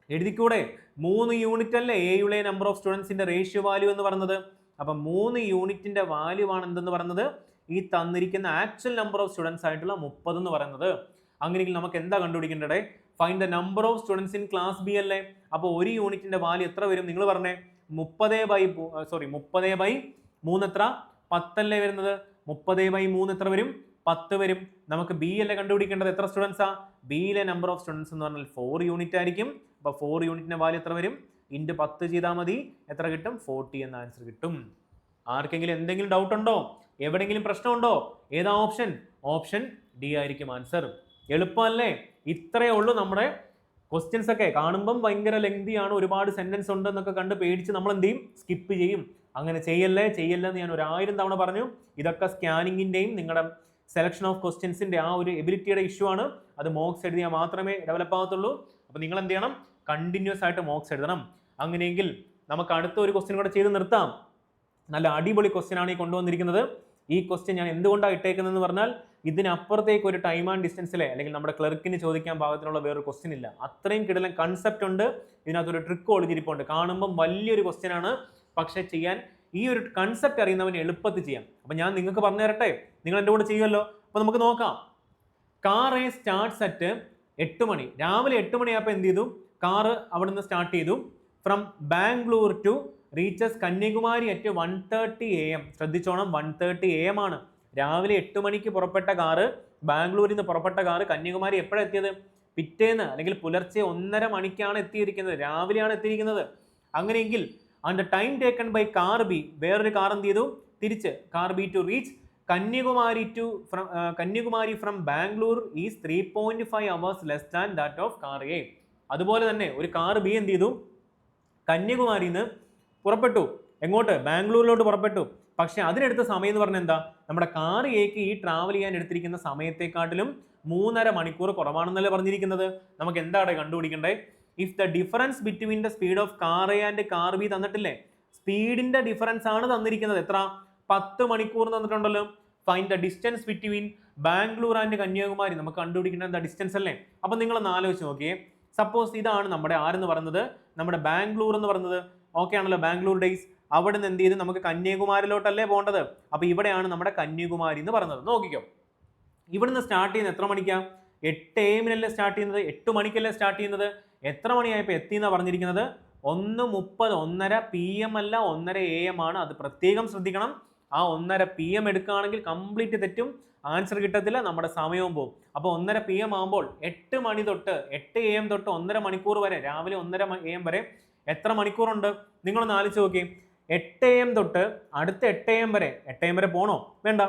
എഴുതിക്കൂടെ? 3 യൂണിറ്റ് അല്ലേ എയുടെ നമ്പർ ഓഫ് സ്റ്റുഡൻസിന്റെ റേഷ്യോ വാല്യൂ എന്ന് പറയുന്നത്. അപ്പൊ 3 യൂണിറ്റിന്റെ വാല്യൂ ആണ് എന്തെന്ന് പറയുന്നത്? ഈ തന്നിരിക്കുന്ന ആക്ച്വൽ നമ്പർ ഓഫ് സ്റ്റുഡൻസ് ആയിട്ടുള്ള 30 എന്ന് പറയുന്നത്. അങ്ങനെയെങ്കിൽ നമുക്ക് എന്താ കണ്ടുപിടിക്കേണ്ടത്? Find the number of students in class B അല്ലേ? അപ്പോൾ ഒരു യൂണിറ്റിന്റെ വാല്യൂ എത്ര വരും? നിങ്ങൾ പറഞ്ഞേ. 30/3 എത്ര? 10 അല്ലേ വരുന്നത്? 30/3 എത്ര വരും? 10 വരും. നമുക്ക് ബി അല്ലേ കണ്ടുപിടിക്കേണ്ടത്? എത്ര സ്റ്റുഡൻസാ? ബിയിലെ നമ്പർ ഓഫ് സ്റ്റുഡൻസ് എന്ന് പറഞ്ഞാൽ 4 യൂണിറ്റ് ആയിരിക്കും. അപ്പോൾ 4 യൂണിറ്റിന്റെ വാല്യൂ എത്ര വരും? ഇൻറ്റു 10 ചെയ്താൽ മതി. എത്ര കിട്ടും? 40 എന്ന ആൻസർ കിട്ടും. ആർക്കെങ്കിലും എന്തെങ്കിലും ഡൗട്ട് ഉണ്ടോ? എവിടെയെങ്കിലും പ്രശ്നമുണ്ടോ? ഏതാ ഓപ്ഷൻ? ഓപ്ഷൻ ഡി ആയിരിക്കും ആൻസർ. എളുപ്പമല്ലേ? ഇത്രയേ ഉള്ളൂ. നമ്മുടെ ക്വസ്റ്റ്യൻസ് ഒക്കെ കാണുമ്പം ഭയങ്കര ലെങ്തി ആണ്, ഒരുപാട് സെന്റൻസ് ഉണ്ട് എന്നൊക്കെ കണ്ട് പേടിച്ച് നമ്മൾ എന്ത് ചെയ്യും? സ്കിപ്പ് ചെയ്യും. അങ്ങനെ ചെയ്യല്ലേ എന്ന് ഞാൻ 1000 തവണ പറഞ്ഞു. ഇതൊക്കെ സ്കാനിങ്ങിന്റെയും നിങ്ങളുടെ സെലക്ഷൻ ഓഫ് ക്വസ്റ്റ്യൻസിന്റെ ആ ഒരു എബിലിറ്റിയുടെ ഇഷ്യൂ ആണ്. അത് മോക്സ് എഴുതിയാൽ മാത്രമേ ഡെവലപ്പ് ആകത്തുള്ളൂ. അപ്പോൾ നിങ്ങൾ എന്ത് ചെയ്യണം? കണ്ടിന്യൂസ് ആയിട്ട് മോക്സ് എഴുതണം. അങ്ങനെയെങ്കിൽ നമുക്ക് അടുത്ത ഒരു ക്വസ്റ്റ്യൻ കൂടെ ചെയ്ത് നിർത്താം. നല്ല അടിപൊളി ക്വസ്റ്റ്യൻ ആണ് ഈ കൊണ്ടുവന്നിരിക്കുന്നത്. ഈ ക്വസ്റ്റ്യൻ ഞാൻ എന്തുകൊണ്ടാണ് ഇട്ടേക്കുന്നതെന്ന് പറഞ്ഞാൽ, ഇതിനപ്പുറത്തേക്ക് ഒരു ടൈം ആൻഡ് ഡിസ്റ്റൻസിലെ അല്ലെങ്കിൽ നമ്മുടെ ക്ലർക്കിന് ചോദിക്കാൻ പാകത്തിനുള്ള വേറൊരു ക്വസ്റ്റ്യൻ ഇല്ല. അത്രയും കിടലൻ കൺസെപ്റ്റ് ഉണ്ട് ഇതിനകത്തൊരു ട്രിക്ക് ഒളിഞ്ഞിരിപ്പുണ്ട്. കാണുമ്പം വലിയൊരു ക്വസ്റ്റ്യൻ ആണ്, പക്ഷെ ചെയ്യാൻ ഈ ഒരു കൺസെപ്റ്റ് അറിയുന്നവന് എളുപ്പത്തിൽ ചെയ്യാം. അപ്പം ഞാൻ നിങ്ങൾക്ക് പറഞ്ഞു തരട്ടെ, നിങ്ങൾ എൻ്റെ കൂടെ ചെയ്യുമല്ലോ. അപ്പോൾ നമുക്ക് നോക്കാം. കാർ എ സ്റ്റാർട്ട്സ് അറ്റ് 8 മണി. രാവിലെ 8 മണിയായപ്പോൾ എന്ത് ചെയ്തു? കാറ് അവിടെ നിന്ന് സ്റ്റാർട്ട് ചെയ്തു. From Bangalore to reaches Kanyakumari at 1:30 AM. ശ്രദ്ധിച്ചോണം, 1:30 AM ആണ്. രാവിലെ 8 മണിക്ക് പുറപ്പെട്ട കാറ്, ബാംഗ്ലൂരിൽ നിന്ന് പുറപ്പെട്ട കാറ് കന്യാകുമാരി എപ്പോഴാണ് എത്തിയത്? പിറ്റേന്ന് അല്ലെങ്കിൽ പുലർച്ചെ 1:30 മണിക്കാണ് എത്തിയിരിക്കുന്നത്. രാവിലെയാണ് എത്തിയിരിക്കുന്നത്. അങ്ങനെയെങ്കിൽ and the time taken by car B, വേറൊരു കാർ എന്ത് ചെയ്തു? തിരിച്ച് car B to reach Kanyakumari from Bangalore is 3.5 hours less than that of car A. അതുപോലെ തന്നെ ഒരു കാർ ബി എന്ത് ചെയ്തു? കന്യാകുമാരിയിൽ നിന്ന് പുറപ്പെട്ടു. എങ്ങോട്ട്? ബാംഗ്ലൂരിലോട്ട് പുറപ്പെട്ടു. പക്ഷെ അതിനെടുത്ത സമയം എന്ന് പറഞ്ഞാൽ എന്താ? നമ്മുടെ കാർ എക്ക് ഈ ട്രാവൽ ചെയ്യാൻ എടുത്തിരിക്കുന്ന സമയത്തെക്കാട്ടിലും 3.5 മണിക്കൂർ കുറവാണെന്നല്ലേ പറഞ്ഞിരിക്കുന്നത്. നമുക്ക് എന്താണ് കണ്ടുപിടിക്കേണ്ടത്? If the difference between the speed of car A and car B തന്നിട്ടില്ലേ, സ്പീഡിന്റെ ഡിഫറൻസ് ആണ് തന്നിരിക്കുന്നത്. എത്ര? 10 മണിക്കൂർ തന്നിട്ടുണ്ടല്ലോ. Find the distance between Bangalore and Kanyakumari. നമുക്ക് കണ്ടുപിടിക്കേണ്ട എന്താ? ഡിസ്റ്റൻസ് അല്ലേ. അപ്പൊ നിങ്ങൾ ഒന്ന് ആലോചിച്ച് നോക്കിയേ. സപ്പോസ് ഇതാണ് നമ്മുടെ ആരെന്ന് പറയുന്നത്, നമ്മുടെ ബാംഗ്ലൂർ എന്ന് പറയുന്നത്. ഓക്കെ ആണല്ലോ, ബാംഗ്ലൂർ ഡേയ്സ്. അവിടെ നിന്ന് എന്ത് ചെയ്ത് നമുക്ക് കന്യാകുമാരിയിലോട്ടല്ലേ പോകേണ്ടത്. അപ്പൊ ഇവിടെയാണ് നമ്മുടെ കന്യാകുമാരി എന്ന് പറയുന്നത്. നോക്കിക്കോ, ഇവിടുന്ന് സ്റ്റാർട്ട് ചെയ്യുന്നത് എത്ര മണിക്കാ? 8 AM സ്റ്റാർട്ട് ചെയ്യുന്നത്, 8 മണിക്കല്ലേ സ്റ്റാർട്ട് ചെയ്യുന്നത്. എത്ര മണിയായപ്പോൾ എത്തി എന്നാ പറഞ്ഞിരിക്കുന്നത്? 1:30, 1:30 PM അല്ല, 1:30 AM ആണ്. അത് പ്രത്യേകം ശ്രദ്ധിക്കണം. ആ 1:30 PM എടുക്കുകയാണെങ്കിൽ കംപ്ലീറ്റ് തെറ്റും, ആൻസർ കിട്ടത്തില്ല, നമ്മുടെ സമയവും പോകും. അപ്പോൾ 1:30 PM ആകുമ്പോൾ 8 മണി തൊട്ട് 8 AM തൊട്ട് 1:30 മണിക്കൂർ വരെ, രാവിലെ 1:30 AM വരെ എത്ര മണിക്കൂറുണ്ട്? നിങ്ങളൊന്ന് ആലോചിച്ച് നോക്കി. 8 AM തൊട്ട് അടുത്ത 8 AM വരെ, 8 AM വരെ പോകണോ? വേണ്ട.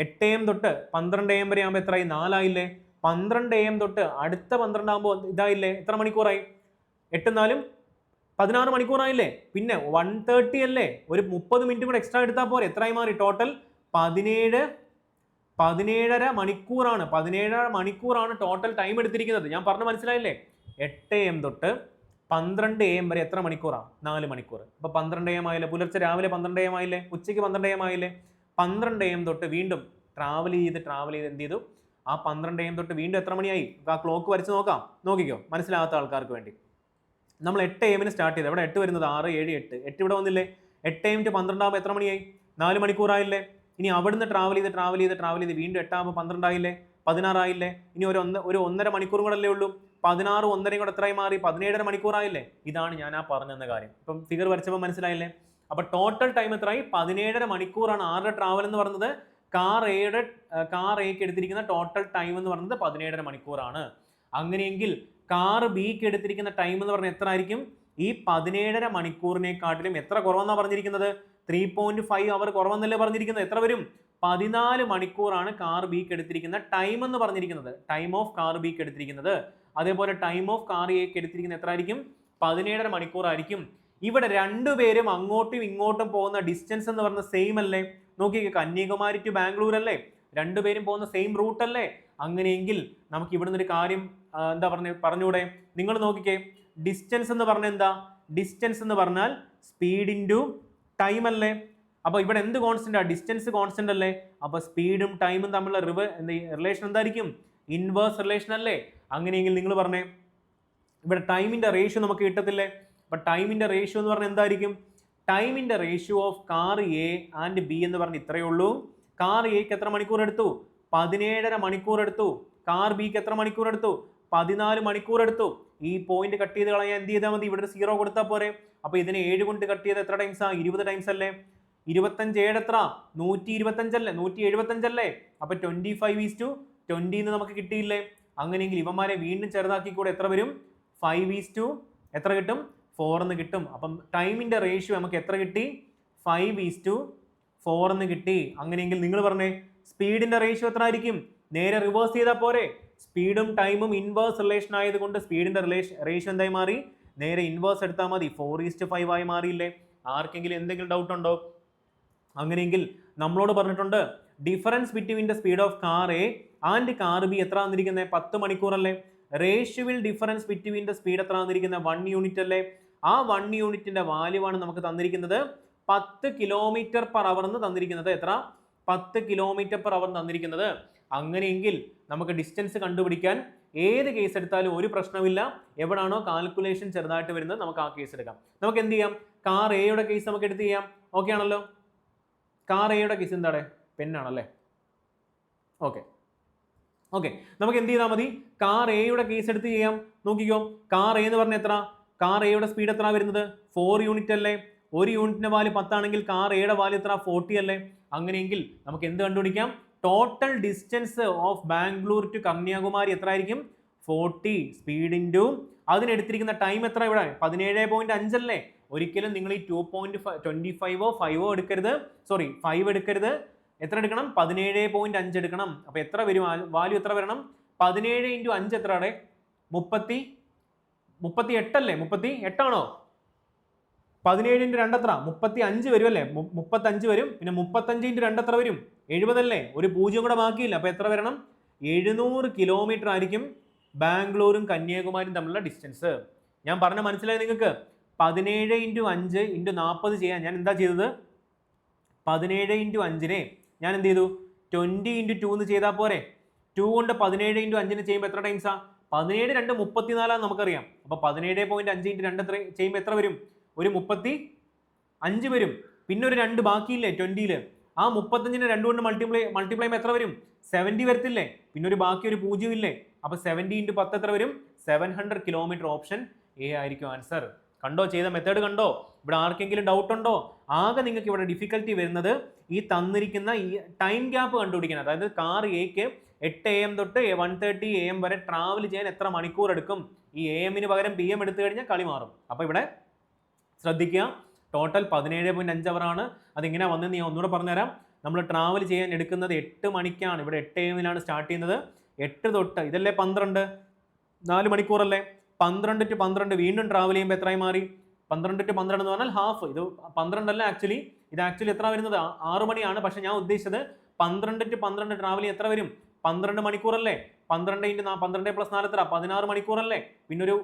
8 AM തൊട്ട് 12 AM വരെ ആകുമ്പോൾ എത്രയായി? 4 ആയില്ലേ. 12 AM തൊട്ട് അടുത്ത 12 ആകുമ്പോൾ ഇതായില്ലേ? എത്ര മണിക്കൂറായി? 8 4 16 മണിക്കൂറായില്ലേ. പിന്നെ 1:30 അല്ലേ, ഒരു 30 മിനിറ്റ് കൂടെ എക്സ്ട്രാ എടുത്താൽ പോരെ. എത്രയായി മാറി? ടോട്ടൽ 17.5 മണിക്കൂറാണ്. 17 മണിക്കൂറാണ് ടോട്ടൽ ടൈം എടുത്തിരിക്കുന്നത്. ഞാൻ പറഞ്ഞു മനസ്സിലായില്ലേ? 8 AM തൊട്ട് 12 AM വരെ എത്ര മണിക്കൂറാണ്? 4 മണിക്കൂർ. അപ്പൊ 12 AM ആയില്ലേ, പുലർച്ചെ രാവിലെ 12 AM ആയില്ലേ, ഉച്ചയ്ക്ക് 12 AM ആയില്ലേ. 12 AM തൊട്ട് വീണ്ടും ട്രാവൽ ചെയ്ത് എന്ത് ചെയ്തു? ആ 12 AM തൊട്ട് വീണ്ടും എത്ര മണിയായി? ആ ക്ലോക്ക് വരച്ച് നോക്കാം. നോക്കിക്കോ, മനസ്സിലാകാത്ത ആൾക്കാർക്ക് വേണ്ടി. നമ്മൾ 8 AM സ്റ്റാർട്ട് ചെയ്ത്, ഇവിടെ 8 വരുന്നത് 6, 7, 8. 8 ഇവിടെ വന്നില്ലേ. 8 AM to 12 ആകുമ്പോൾ എത്ര മണിയായി? 4 മണിക്കൂറായില്ലേ. ഇനി അവിടുന്ന് ട്രാവൽ ചെയ്ത് വീണ്ടും 8 ആകുമ്പോൾ 12 ആയില്ലേ, 16 ആയില്ലേ. ഇനി ഒരു 1.5 മണിക്കൂർ കൂടെ അല്ലേ ഉള്ളൂ. 16 1.5 കൂടെ എത്രയായി മാറി? 17.5 മണിക്കൂറായില്ലേ. ഇതാണ് ഞാൻ ആ പറഞ്ഞെന്ന കാര്യം. ഇപ്പം ഫിഗർ വരച്ചപ്പോൾ മനസ്സിലായില്ലേ. അപ്പൊ ടോട്ടൽ ടൈം എത്രയായി? 17.5 മണിക്കൂറാണ് ആരുടെ ട്രാവൽ എന്ന് പറയുന്നത്. കാർ എക്ക് എടുത്തിരിക്കുന്ന ടോട്ടൽ ടൈം എന്ന് പറയുന്നത് 17.5 മണിക്കൂറാണ്. അങ്ങനെയെങ്കിൽ കാർ ബിക്ക് എടുത്തിരിക്കുന്ന ടൈം എന്ന് പറഞ്ഞാൽ എത്ര ആയിരിക്കും? ഈ 17.5 മണിക്കൂറിനെക്കാട്ടിലും എത്ര കുറവെന്നാണ് പറഞ്ഞിരിക്കുന്നത്? 3.5 അവർ കുറവെന്നല്ലേ പറഞ്ഞിരിക്കുന്നത്. എത്ര വരും? 14 മണിക്കൂറാണ് കാർ ബിക്ക് എടുത്തിരിക്കുന്ന ടൈം എന്ന് പറഞ്ഞിരിക്കുന്നത്. ടൈം ഓഫ് കാർ ബിക്ക് എടുത്തിരിക്കുന്നത്. അതേപോലെ ടൈം ഓഫ് കാർ എക്ക് എടുത്തിരിക്കുന്നത് എത്ര ആയിരിക്കും? 17.5 മണിക്കൂർ ആയിരിക്കും. ഇവിടെ രണ്ടുപേരും അങ്ങോട്ടും ഇങ്ങോട്ടും പോകുന്ന ഡിസ്റ്റൻസ് എന്ന് പറയുന്നത് സെയിം അല്ലേ. നോക്കിക്കേ, കന്യാകുമാരി ടു ബാംഗ്ലൂർ അല്ലേ, രണ്ടുപേരും പോകുന്ന സെയിം റൂട്ട് അല്ലേ. അങ്ങനെയെങ്കിൽ നമുക്ക് ഇവിടുന്ന് ഒരു കാര്യം എന്താ പറഞ്ഞൂടെ? നിങ്ങൾ നോക്കിക്കേ, ഡിസ്റ്റൻസ് എന്ന് പറഞ്ഞാൽ എന്താ? ഡിസ്റ്റൻസ് എന്ന് പറഞ്ഞാൽ സ്പീഡ് ഇൻറ്റു ടൈം അല്ലേ. അപ്പൊ ഇവിടെ എന്ത് കോൺസ്റ്റന്റ് ആ? ഡിസ്റ്റൻസ് കോൺസ്റ്റന്റ് അല്ലേ. അപ്പൊ സ്പീഡും ടൈമും തമ്മിലുള്ള റിലേഷൻ എന്തായിരിക്കും? ഇൻവേഴ്സ് റിലേഷൻ അല്ലേ. അങ്ങനെയെങ്കിൽ നിങ്ങൾ പറഞ്ഞേ, ഇവിടെ ടൈമിന്റെ റേഷ്യോ നമുക്ക് കിട്ടത്തില്ലേ. അപ്പൊ ടൈമിന്റെ റേഷ്യോ എന്ന് പറഞ്ഞാൽ എന്തായിരിക്കും? ടൈമിന്റെ ratio of car A and B എന്ന് പറഞ്ഞ് ഇത്രയേ ഉള്ളൂ. കാർ എക്ക് എത്ര മണിക്കൂർ എടുത്തു? 17.5 മണിക്കൂർ എടുത്തു. കാർ ബിക്ക് എത്ര മണിക്കൂർ എടുത്തു? 14 മണിക്കൂർ എടുത്തു. ഈ പോയിന്റ് കട്ട് ചെയ്ത് കളയാൻ എന്ത് ചെയ്താൽ മതി? ഇവിടെ 0 കൊടുത്താൽ പോരെ. അപ്പൊ ഇതിനെ 7 കൊണ്ട് കട്ട് ചെയ്ത് എത്ര ടൈംസാ? 20 ടൈംസ് അല്ലേ. 25 7 എത്ര? 125 അല്ലേ, 175 അല്ലേ. അപ്പൊ 25:20 എന്ന് നമുക്ക് കിട്ടിയില്ലേ. അങ്ങനെയെങ്കിൽ ഇവന്മാരെ വീണ്ടും ചെറുതാക്കി കൂടെ എത്ര വരും? 5:, എത്ര കിട്ടും? 4 എന്ന് കിട്ടും. അപ്പം ടൈമിന്റെ റേഷ്യോ നമുക്ക് എത്ര കിട്ടി? 5:4 എന്ന് കിട്ടി. അങ്ങനെയെങ്കിൽ നിങ്ങൾ പറഞ്ഞേ, സ്പീഡിന്റെ റേഷ്യോ എത്ര ആയിരിക്കും? നേരെ റിവേഴ്സ് ചെയ്താൽ പോരെ. സ്പീഡും ടൈമും ഇൻവേഴ്സ് റിലേഷൻ ആയതുകൊണ്ട് സ്പീഡിന്റെ റേഷ്യോ എന്തായി മാറി? നേരെ ഇൻവേഴ്സ് എടുത്താൽ മതി. 4:5 ആയി മാറിയില്ലേ. ആർക്കെങ്കിലും എന്തെങ്കിലും ഡൗട്ട് ഉണ്ടോ? അങ്ങനെയെങ്കിൽ നമ്മളോട് പറഞ്ഞിട്ടുണ്ട് difference between the speed of car A and car B എത്ര തന്നിരിക്കുന്നത്? 10 മണിക്കൂർ അല്ലേ. റേഷ്യോയിൽ ഡിഫറൻസ് ബിറ്റ്വീൻ ദ സ്പീഡ് എത്ര തന്നിരിക്കുന്നത്? 1 യൂണിറ്റ് അല്ലേ. ആ 1 യൂണിറ്റിന്റെ വാല്യൂ ആണ് നമുക്ക് തന്നിരിക്കുന്നത് 10 km/h എന്ന് തന്നിരിക്കുന്നത്. എത്ര? 10 km/h തന്നിരിക്കുന്നത്. അങ്ങനെയെങ്കിൽ നമുക്ക് ഡിസ്റ്റൻസ് കണ്ടുപിടിക്കാൻ ഏത് കേസ് എടുത്താലും ഒരു പ്രശ്നമില്ല. എവിടാണോ കാൽക്കുലേഷൻ ചെറുതായിട്ട് വരുന്നത് നമുക്ക് ആ കേസ് എടുക്കാം. നമുക്ക് എന്ത് ചെയ്യാം? കാർ എയുടെ കേസ് നമുക്ക് എടുത്ത് ചെയ്യാം. ഓക്കെ ആണല്ലോ. കാർ എയുടെ കേസ് എന്താണ്? പെണ്ണാണല്ലേ. ഓക്കെ, നമുക്ക് എന്ത് ചെയ്താൽ മതി? കാർ എയുടെ കേസ് എടുത്ത് ചെയ്യാം. നോക്കിക്കോ, കാർ എ എന്ന് പറഞ്ഞാൽ എത്ര? കാർ എയുടെ സ്പീഡ് എത്ര വരുന്നത്? 4 യൂണിറ്റ് അല്ലേ. ഒരു യൂണിറ്റിന്റെ വാല്യൂ 10 ആണെങ്കിൽ കാർ എയുടെ വാല്യൂ എത്ര? 40 അല്ലേ. അങ്ങനെയെങ്കിൽ നമുക്ക് എന്ത് കണ്ടുപിടിക്കാം? Total distance of Bangalore to Kanyakumari എത്ര ആയിരിക്കും? 40 സ്പീഡ് ഇൻറ്റു അതിനെടുത്തിരിക്കുന്ന ടൈം എത്ര? ഇവിടെ 17.5 അല്ലേ. ഒരിക്കലും നിങ്ങൾ ഈ 2.25 5 എടുക്കരുത്. സോറി 5 എടുക്കരുത്. എത്ര എടുക്കണം? 17.5 എടുക്കണം. അപ്പൊ എത്ര വരും? വാല്യൂ എത്ര വരണം? 17 × 5 എത്ര ആണ്? 38 അല്ലേ. 38 ആണോ? 17 × 2 എത്ര? 35 വരും അല്ലേ. 35 വരും. പിന്നെ 35 × 2 എത്ര വരും? 70 അല്ലേ. ഒരു 0 കൂടെ ബാക്കിയില്ല. അപ്പൊ എത്ര വരണം? 700 കിലോമീറ്റർ ആയിരിക്കും ബാംഗ്ലൂരും കന്യാകുമാരിയും തമ്മിലുള്ള ഡിസ്റ്റൻസ്. ഞാൻ പറഞ്ഞ മനസ്സിലായി നിങ്ങൾക്ക്? 17 × 5 × 40 ചെയ്യാൻ ഞാൻ എന്താ ചെയ്തത്? 17 × 5 ഞാൻ എന്ത് ചെയ്തു? 20 × 2 എന്ന് ചെയ്താൽ പോരെ? 2 കൊണ്ട് 17 × 5 ചെയ്യുമ്പോൾ എത്ര ടൈംസാ? 17 2 34 നമുക്കറിയാം. അപ്പോൾ 17.5 × 2 എത്ര ചെയ്യുമ്പോൾ എത്ര വരും? ഒരു 35 വരും. പിന്നെ ഒരു 2 ബാക്കിയില്ലേ 20-ൽ? ആ 35-നെ 2 കൊണ്ട് മൾട്ടിപ്ലൈ ചെയ്യുമ്പോൾ എത്ര വരും? 70 വരത്തില്ലേ? പിന്നെ ഒരു ബാക്കി ഒരു 0 ഇല്ലേ? അപ്പോൾ 70 × 10 എത്ര വരും? 700 കിലോമീറ്റർ. ഓപ്ഷൻ എ ആയിരിക്കും ആൻസർ. കണ്ടോ? ചെയ്ത മെത്തേഡ് കണ്ടോ? ഇവിടെ ആർക്കെങ്കിലും ഡൗട്ട് ഉണ്ടോ? ആകെ നിങ്ങൾക്ക് ഇവിടെ ഡിഫിക്കൽട്ടി വരുന്നത് ഈ തന്നിരിക്കുന്ന ഈ ടൈം ഗ്യാപ്പ് കണ്ടുപിടിക്കണം. അതായത് കാർ എക്ക് 8 AM തൊട്ട് 1:30 AM വരെ ട്രാവൽ ചെയ്യാൻ എത്ര മണിക്കൂർ എടുക്കും? ഈ AM-ന് പകരം PM എടുത്തു കഴിഞ്ഞാൽ കളി മാറും. അപ്പോൾ ഇവിടെ ശ്രദ്ധിക്കുക, ടോട്ടൽ 17.5 അവർ ആണ്. അതിങ്ങനെ വന്നെന്ന് ഞാൻ ഒന്നുകൂടെ പറഞ്ഞുതരാം. നമ്മൾ ട്രാവൽ ചെയ്യാൻ എടുക്കുന്നത് 8 മണിക്കാണ്. ഇവിടെ 8 AM-ലാണ് സ്റ്റാർട്ട് ചെയ്യുന്നത്. 8 തൊട്ട് ഇതല്ലേ 12, 4 മണിക്കൂറല്ലേ? 12 to 12 വീണ്ടും ട്രാവൽ ചെയ്യുമ്പോൾ എത്രയായി മാറി? 12 to 12 എന്ന് പറഞ്ഞാൽ ഹാഫ്. ഇത് 12 അല്ല ആക്ച്വലി. ഇത് ആക്ച്വലി എത്ര വരുന്നത്? 6 മണിയാണ്. പക്ഷെ ഞാൻ ഉദ്ദേശിച്ചത് 12 to 12 ട്രാവൽ എത്ര വരും? 12 മണിക്കൂറല്ലേ? 12 × 12 + 4 എത്ര? 16 മണിക്കൂറല്ലേ? പിന്നെ ഒരു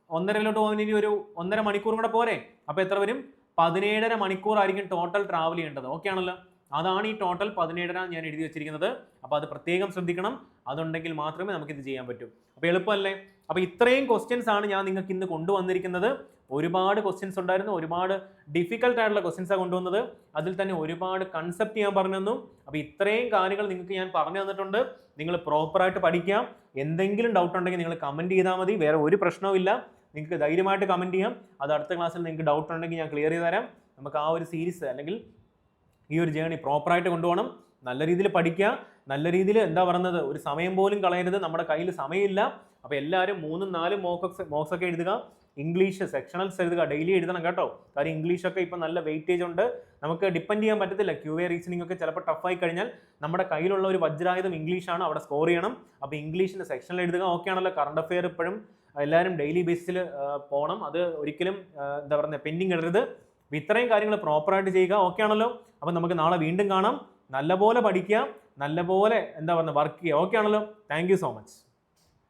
1.5 പോകുന്നതിന് ഒരു 1.5 മണിക്കൂർ കൂടെ പോരെ? അപ്പോൾ എത്ര വരും? 17.5 മണിക്കൂറായിരിക്കും ടോട്ടൽ ട്രാവൽ ചെയ്യേണ്ടത്. ഓക്കെ ആണല്ലോ? അതാണ് ഈ ടോട്ടൽ 17.5 ഞാൻ എഴുതി വെച്ചിരിക്കുന്നത്. അപ്പോൾ അത് പ്രത്യേകം ശ്രദ്ധിക്കണം. അതുണ്ടെങ്കിൽ മാത്രമേ നമുക്കിത് ചെയ്യാൻ പറ്റൂ. അപ്പോൾ എളുപ്പമല്ലേ? അപ്പോൾ ഇത്രയും ക്വസ്റ്റ്യൻസ് ആണ് ഞാൻ നിങ്ങൾക്ക് ഇന്ന് കൊണ്ടുവന്നിരിക്കുന്നത്. ഒരുപാട് ക്വസ്റ്റ്യൻസ് ഉണ്ടായിരുന്നു. ഒരുപാട് ഡിഫിക്കൽട്ട് ആയിട്ടുള്ള ക്വസ്റ്റ്യൻസാണ് കൊണ്ടുവന്നത്. അതിൽ തന്നെ ഒരുപാട് കൺസെപ്റ്റ് ഞാൻ പറഞ്ഞു തന്നു. അപ്പോൾ ഇത്രയും കാര്യങ്ങൾ നിങ്ങൾക്ക് ഞാൻ പറഞ്ഞു തന്നിട്ടുണ്ട്. നിങ്ങൾ പ്രോപ്പറായിട്ട് പഠിക്കാം. എന്തെങ്കിലും ഡൗട്ട് ഉണ്ടെങ്കിൽ നിങ്ങൾ കമൻറ്റ് ചെയ്താൽ മതി. വേറെ ഒരു പ്രശ്നവും ഇല്ല. നിങ്ങൾക്ക് ധൈര്യമായിട്ട് കമൻറ്റ് ചെയ്യാം. അത് അടുത്ത ക്ലാസ്സിൽ നിങ്ങൾക്ക് ഡൗട്ട് ഉണ്ടെങ്കിൽ ഞാൻ ക്ലിയർ ചെയ്ത് തരാം. നമുക്ക് ആ ഒരു സീരീസ് അല്ലെങ്കിൽ ഈ ഒരു ജേണി പ്രോപ്പറായിട്ട് കൊണ്ടുപോകണം. നല്ല രീതിയിൽ പഠിക്കുക. നല്ല രീതിയിൽ എന്താ പറയുന്നത്, ഒരു സമയം പോലും കളയരുത്. നമ്മുടെ കയ്യിൽ സമയമില്ല. അപ്പോൾ എല്ലാവരും 3ഉം 4ഉം മോക്സ് ഒക്കെ എഴുതുക. ഇംഗ്ലീഷ് സെക്ഷണൽസ് എഴുതുക. ഡെയിലി എഴുതണം കേട്ടോ. കാര്യം ഇംഗ്ലീഷൊക്കെ ഇപ്പം നല്ല വെയിറ്റേജ് ഉണ്ട്. നമുക്ക് ഡിപ്പെൻഡ് ചെയ്യാൻ പറ്റത്തില്ല. QA റീസണിംഗ് ഒക്കെ ചിലപ്പോൾ ടഫായി കഴിഞ്ഞാൽ നമ്മുടെ കയ്യിലുള്ള ഒരു വജ്രായുധം ഇംഗ്ലീഷാണ്. അവിടെ സ്കോർ ചെയ്യണം. അപ്പോൾ ഇംഗ്ലീഷിൻ്റെ സെക്ഷനിൽ എഴുതുക. ഓക്കെ ആണല്ലോ? കറണ്ട് അഫെയർ ഇപ്പോഴും എല്ലാവരും ഡെയിലി ബേസിൽ പോകണം. അത് ഒരിക്കലും എന്താ പറയുക പെൻഡിങ് ഇടരുത്. അപ്പോൾ ഇത്രയും കാര്യങ്ങൾ പ്രോപ്പറായിട്ട് ചെയ്യുക. ഓക്കെ ആണല്ലോ? അപ്പോൾ നമുക്ക് നാളെ വീണ്ടും കാണാം. നല്ലപോലെ പഠിക്കുക. നല്ലപോലെ എന്താ പറയുക വർക്ക് ചെയ്യുക. ഓക്കെ ആണല്ലോ? Thank you so much.